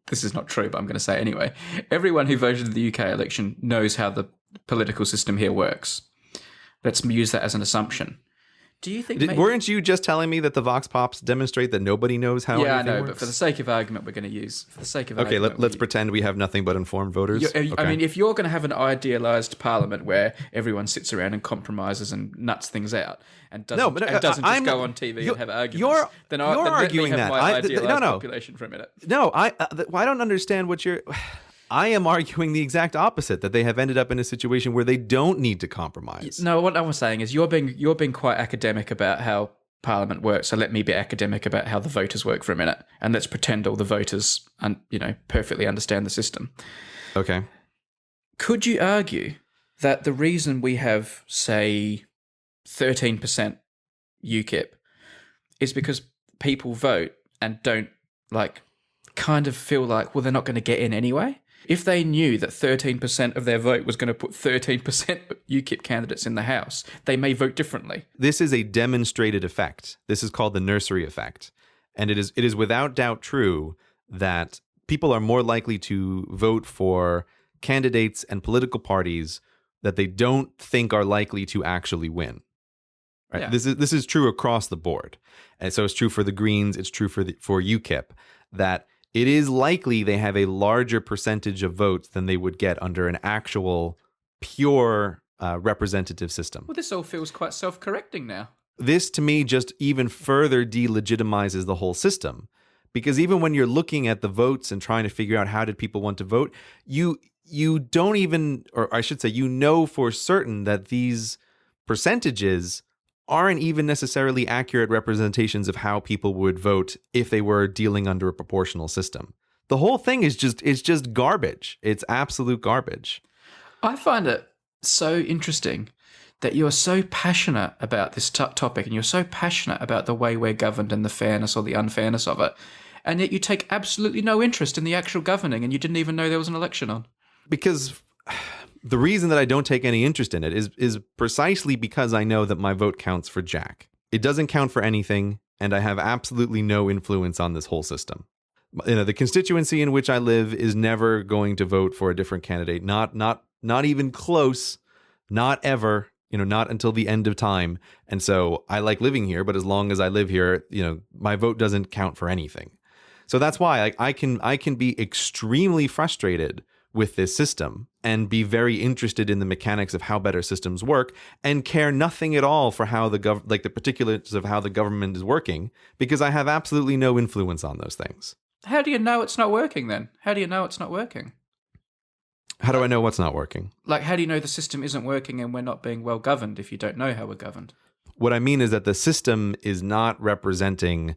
this is not true, but I'm going to say it anyway. Everyone who voted in the UK election knows how the political system here works. Let's use that as an assumption. Do you think weren't you just telling me that the Vox Pops demonstrate that nobody knows how anything works? But for the sake of argument, we're going to use... let's pretend we have nothing but informed voters. I mean, if you're going to have an idealized parliament where everyone sits around and comkompromises and nuts things out and doesn't just go on TV and have arguments, then arguing let me have that. my idealized population for a minute. No, I don't understand what you're... I am arguing the exact opposite, that they have ended up in a situation where they don't need to compromise. No, what I was saying is you're being quite academic about how Parliament works. So let me be academic about how the voters work for a minute, and let's pretend all the voters, perfectly understand the system. Okay. Could you argue that the reason we have, say, 13% UKIP is because people vote and don't kind of feel like, well, they're not going to get in anyway? If they knew that 13% of their vote was going to put 13% UKIP candidates in the House, they may vote differently. This is a demonstrated effect. This is called the nursery effect. And it is without doubt true that people are more likely to vote for candidates and political parties that they don't think are likely to actually win. Right? Yeah. This is true across the board. And so it's true for the Greens, it's true for UKIP, that it is likely they have a larger percentage of votes than they would get under an actual pure representative system. Well, this all feels quite self-correcting now. This, to me, just even further delegitimizes the whole system. Because even when you're looking at the votes and trying to figure out how did people want to vote, you don't even, or I should say, you know for certain that these percentages aren't even necessarily accurate representations of how people would vote if they were dealing under a proportional system. The whole thing is just garbage. It's absolute garbage. I find it so interesting that you're so passionate about this topic, and you're so passionate about the way we're governed and the fairness or the unfairness of it, and yet you take absolutely no interest in the actual governing, and you didn't even know there was an election on. Because the reason that I don't take any interest in it is precisely because I know that my vote counts for jack. It doesn't count for anything, and I have absolutely no influence on this whole system. The constituency in which I live is never going to vote for a different candidate. Not even close. Not ever. Not until the end of time. And so I like living here, but as long as I live here, my vote doesn't count for anything. So that's why I can be extremely frustrated with this system and be very interested in the mechanics of how better systems work and care nothing at all for how the particulars of how the government is working, because I have absolutely no influence on those things. How do you know it's not working then? How do you know it's not working? How do I know what's not working? How do you know the system isn't working and we're not being well governed if you don't know how we're governed? What I mean is that the system is not representing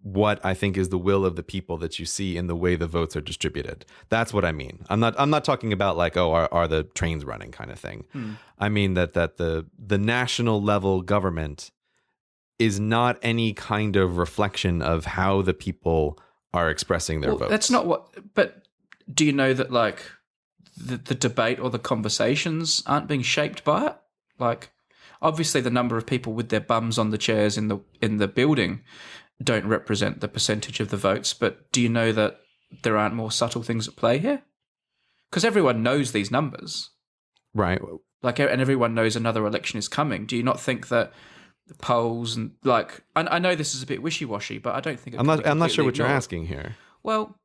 what I think is the will of the people that you see in the way the votes are distributed. That's what I mean. I'm not talking about are the trains running kind of thing. I mean that the national level government is not any kind of reflection of how the people are expressing their votes. That's not what. But do you know that the debate or the conversations aren't being shaped by it? Obviously, the number of people with their bums on the chairs in the building don't represent the percentage of the votes, but do you know that there aren't more subtle things at play here? Because everyone knows these numbers. Right. And everyone knows another election is coming. Do you not think that the polls and I know this is a bit wishy-washy, but I don't think I'm not sure what you're asking here. Well,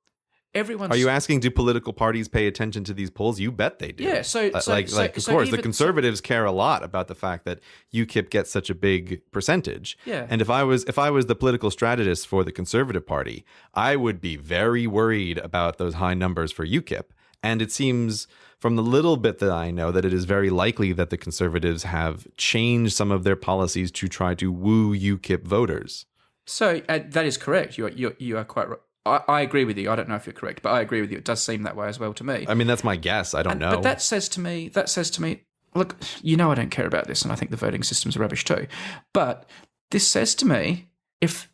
everyone's... Are you asking, do political parties pay attention to these polls? You bet they do. Yeah, of course, the conservatives care a lot about the fact that UKIP gets such a big percentage. Yeah. And if I was the political strategist for the Conservative Party, I would be very worried about those high numbers for UKIP. And it seems from the little bit that I know that it is very likely that the Conservatives have changed some of their policies to try to woo UKIP voters. So that is correct. You are quite right. I agree with you. I don't know if you're correct, but I agree with you. It does seem that way as well to me. I mean, that's my guess. I don't know. But that says to me, look, I don't care about this, and I think the voting system's rubbish too. But this says to me, if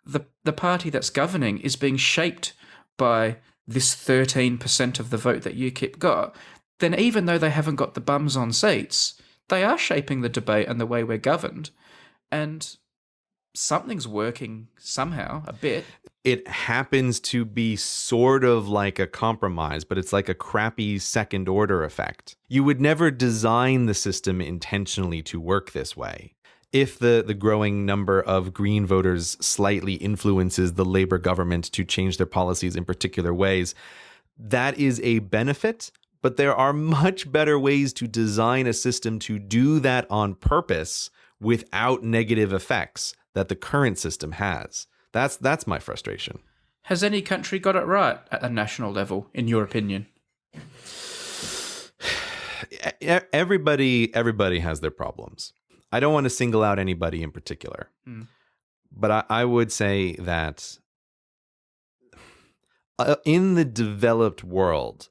the party that's governing is being shaped by this 13% of the vote that UKIP got, then even though they haven't got the bums on seats, they are shaping the debate and the way we're governed. And something's working somehow, a bit. It happens to be sort of like a compromise, but it's like a crappy second order effect. You would never design the system intentionally to work this way. If the growing number of Green voters slightly influences the Labour government to change their policies in particular ways, that is a benefit, but there are much better ways to design a system to do that on purpose without negative effects that the current system has. That's my frustration. Has any country got it right at a national level, in your opinion? Everybody has their problems. I don't want to single out anybody in particular, but I would say that in the developed world,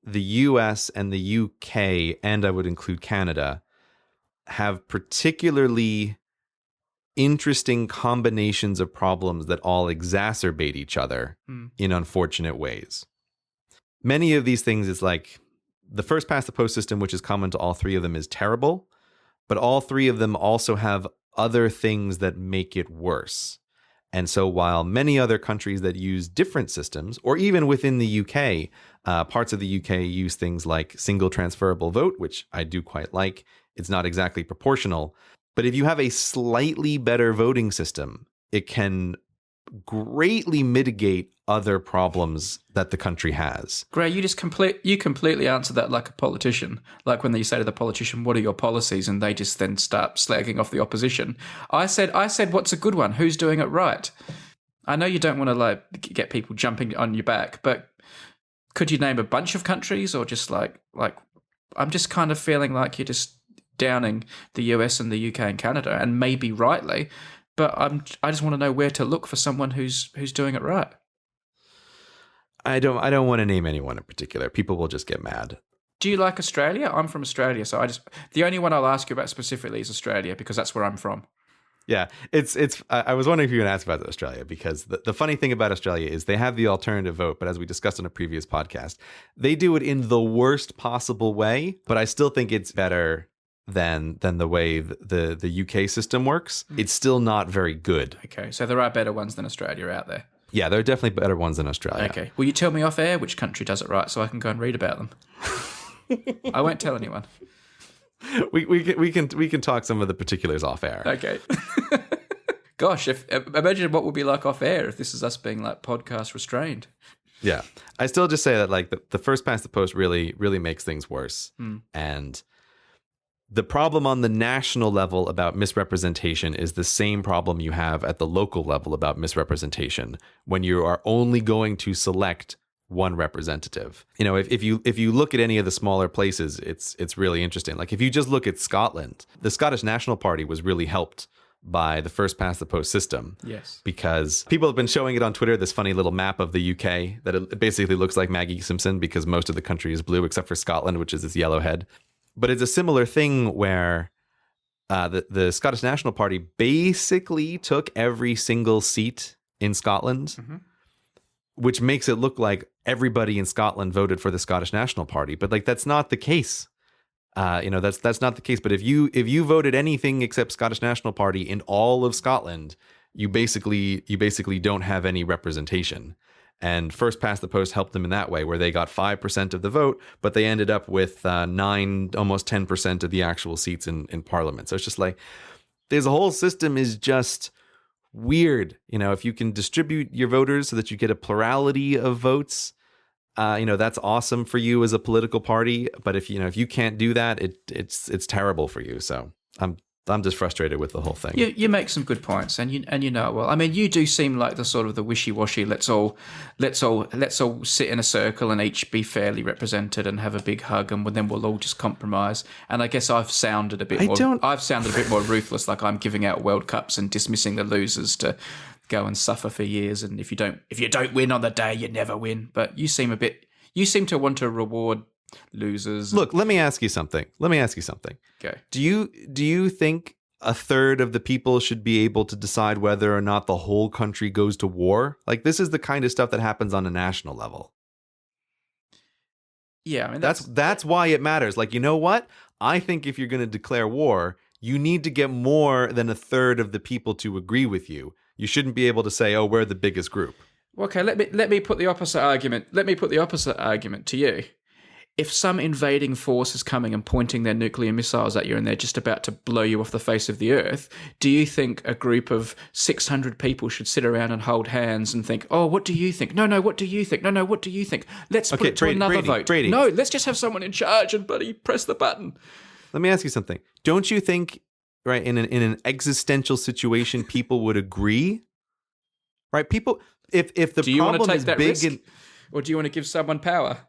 the US and the UK, and I would include Canada, have particularly interesting combinations of problems that all exacerbate each other in unfortunate ways. Many of these things is like the first past the post system, which is common to all three of them, is terrible, but all three of them also have other things that make it worse. And so while many other countries that use different systems, or even within the UK, parts of the UK use things like single transferable vote, which I do quite like. It's not exactly proportional. But if you have a slightly better voting system, it can greatly mitigate other problems that the country has. Gray, you completely answered that like a politician. Like when you say to the politician, "What are your policies?" and they just then start slagging off the opposition. I said, "What's a good one? Who's doing it right?" I know you don't want to like get people jumping on your back, but could you name a bunch of countries, or just like I'm just kind of feeling like you're just downing the US and the UK and Canada, and maybe rightly. But I just want to know where to look for someone who's doing it right. I don't want to name anyone in particular. People will just get mad. Do you like Australia? I'm from Australia, so the only one I'll ask you about specifically is Australia because that's where I'm from. Yeah, I was wondering if you were going to ask about Australia, because the funny thing about Australia is they have the alternative vote, but as we discussed on a previous podcast, they do it in the worst possible way. But I still think it's better than the way the UK system works. It's still not very good. Okay, so there are better ones than Australia out there. Yeah, there are definitely better ones than Australia. Okay, will you tell me off air which country does it right so I can go and read about them? I won't tell anyone. We can talk some of the particulars off air. Okay. Gosh, imagine what would be like off air if this is us being like podcast restrained. Yeah, I still just say that like the first past the post really makes things worse, and the problem on the national level about misrepresentation is the same problem you have at the local level about misrepresentation when you are only going to select one representative. You know, if you look at any of the smaller places, it's really interesting. Like if you just look at Scotland, the Scottish National Party was really helped by the first past the post system. Yes. Because people have been showing it on Twitter, this funny little map of the UK that it basically looks like Maggie Simpson because most of the country is blue except for Scotland, which is this yellow head. But it's a similar thing where the Scottish National Party basically took every single seat in Scotland, which makes it look like everybody in Scotland voted for the Scottish National Party. But like that's not the case. That's not the case. But if you voted anything except Scottish National Party in all of Scotland, you basically don't have any representation. And first past the post helped them in that way, where they got 5% of the vote, but they ended up with 9, almost 10% of the actual seats in Parliament. So it's just like this whole system is just weird. You know, if you can distribute your voters so that you get a plurality of votes, that's awesome for you as a political party. But if you can't do that, it's terrible for you. So I'm just frustrated with the whole thing. You make some good points, and you know it well. I mean, you do seem like the sort of the wishy-washy. Let's all sit in a circle and each be fairly represented and have a big hug, and then we'll all just compromise. And I guess I've sounded a bit more ruthless, like I'm giving out World Cups and dismissing the losers to go and suffer for years. And if you don't win on the day, you never win. But you seem to want to reward losers. Look, let me ask you something. Okay. Do you think a third of the people should be able to decide whether or not the whole country goes to war? Like, this is the kind of stuff that happens on a national level. Yeah, I mean that's why it matters. Like, you know what? I think if you're going to declare war, you need to get more than a third of the people to agree with you. You shouldn't be able to say, "Oh, we're the biggest group." Okay, let me put the opposite argument. Let me put the opposite argument to you. If some invading force is coming and pointing their nuclear missiles at you and they're just about to blow you off the face of the earth, do you think a group of 600 people should sit around and hold hands and think, "Oh, what do you think? No, what do you think? No, what do you think? Let's put it to another vote." Brady. No, let's just have someone in charge and bloody press the button. Let me ask you something. Don't you think, right, in an existential situation, people would agree? Right? People, if the do you problem want to take is that big risk? Or do you want to give someone power?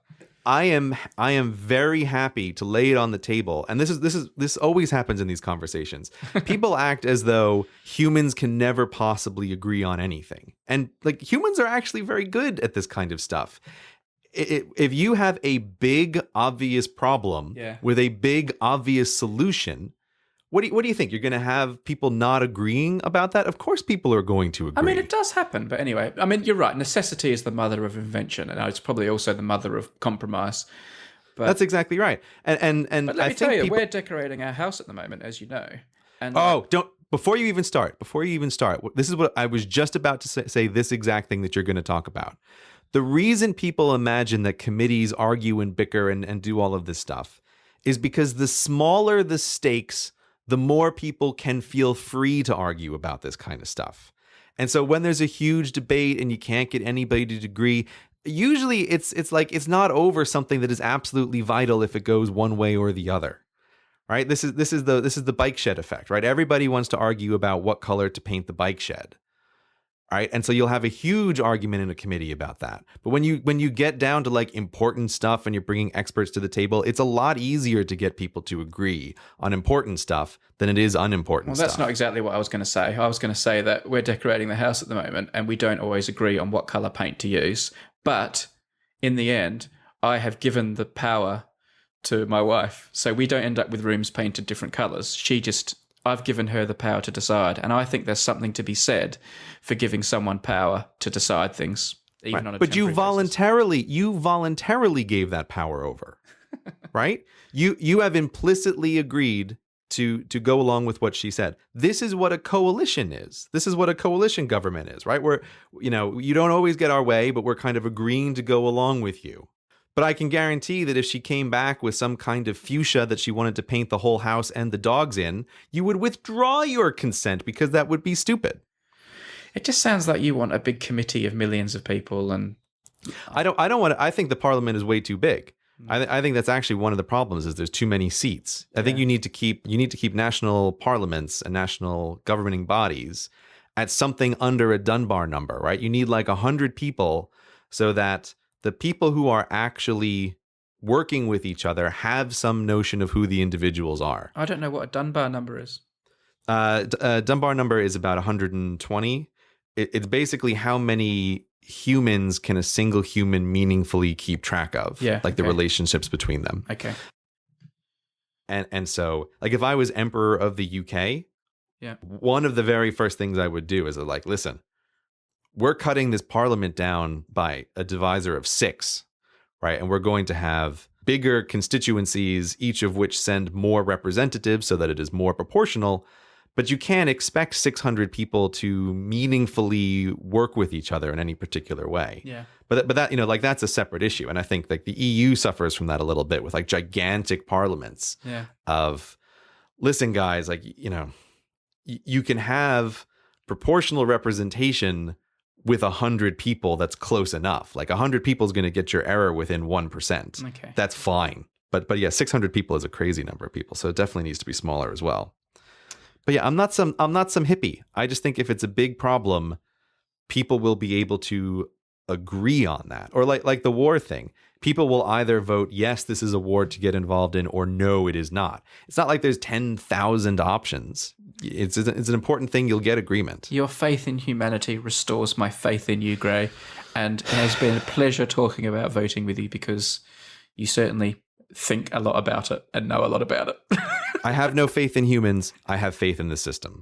I am very happy to lay it on the table. And this always happens in these conversations. People act as though humans can never possibly agree on anything. And like humans are actually very good at this kind of stuff. If you have a big obvious problem with a big obvious solution, what do you think? You're going to have people not agreeing about that? Of course people are going to agree. I mean, it does happen. But anyway, I mean, you're right. Necessity is the mother of invention. And it's probably also the mother of compromise. But that's exactly right. And but let me tell you, we're decorating our house at the moment, as you know. And before you even start, this is what I was just about to say this exact thing that you're going to talk about. The reason people imagine that committees argue and bicker and do all of this stuff is because the smaller the stakes, the more people can feel free to argue about this kind of stuff. And so when there's a huge debate and you can't get anybody to agree, usually it's like it's not over something that is absolutely vital if it goes one way or the other. Right? This is the bike shed effect, right? Everybody wants to argue about what color to paint the bike shed. Right? And so you'll have a huge argument in a committee about that. But when you get down to like important stuff and you're bringing experts to the table, it's a lot easier to get people to agree on important stuff than it is unimportant stuff. Well, that's not exactly what I was going to say. I was going to say that we're decorating the house at the moment and we don't always agree on what color paint to use. But in the end, I have given the power to my wife. So we don't end up with rooms painted different colors. I've given her the power to decide. And I think there's something to be said for giving someone power to decide things, even on a But you temporary voluntarily gave that power over, right? You have implicitly agreed to go along with what she said. This is what a coalition is. This is what a coalition government is, right? Where, you don't always get our way, but we're kind of agreeing to go along with you. But I can guarantee that if she came back with some kind of fuchsia that she wanted to paint the whole house and the dogs in, you would withdraw your consent because that would be stupid. It just sounds like you want a big committee of millions of people, and I don't want to. I think the parliament is way too big. I think that's actually one of the problems is there's too many seats. I think you need to keep national parliaments and national governing bodies at something under a Dunbar number, right? You need like 100 people so that the people who are actually working with each other have some notion of who the individuals are. I don't know what a Dunbar number is. Dunbar number is about 120. It's basically how many humans can a single human meaningfully keep track of. Yeah, like the relationships between them. Okay. And so, like if I was emperor of the UK, one of the very first things I would do is like, listen, we're cutting this parliament down by a divisor of 6, right? And we're going to have bigger constituencies, each of which send more representatives so that it is more proportional. But you can't expect 600 people to meaningfully work with each other in any particular way. Yeah. But that, like that's a separate issue. And I think like the EU suffers from that a little bit with like gigantic parliaments of, listen, guys, like, you can have proportional representation with 100 people. That's close enough. Like 100 people is going to get your error within 1%. Okay. That's fine. But yeah, 600 people is a crazy number of people. So it definitely needs to be smaller as well. But yeah, I'm not some hippie. I just think if it's a big problem, people will be able to agree on that. Or like the war thing. People will either vote, yes, this is a war to get involved in, or no, it is not. It's not like there's 10,000 options. It's an important thing. You'll get agreement. Your faith in humanity restores my faith in you, Gray. And it has been a pleasure talking about voting with you because you certainly think a lot about it and know a lot about it. I have no faith in humans. I have faith in the system.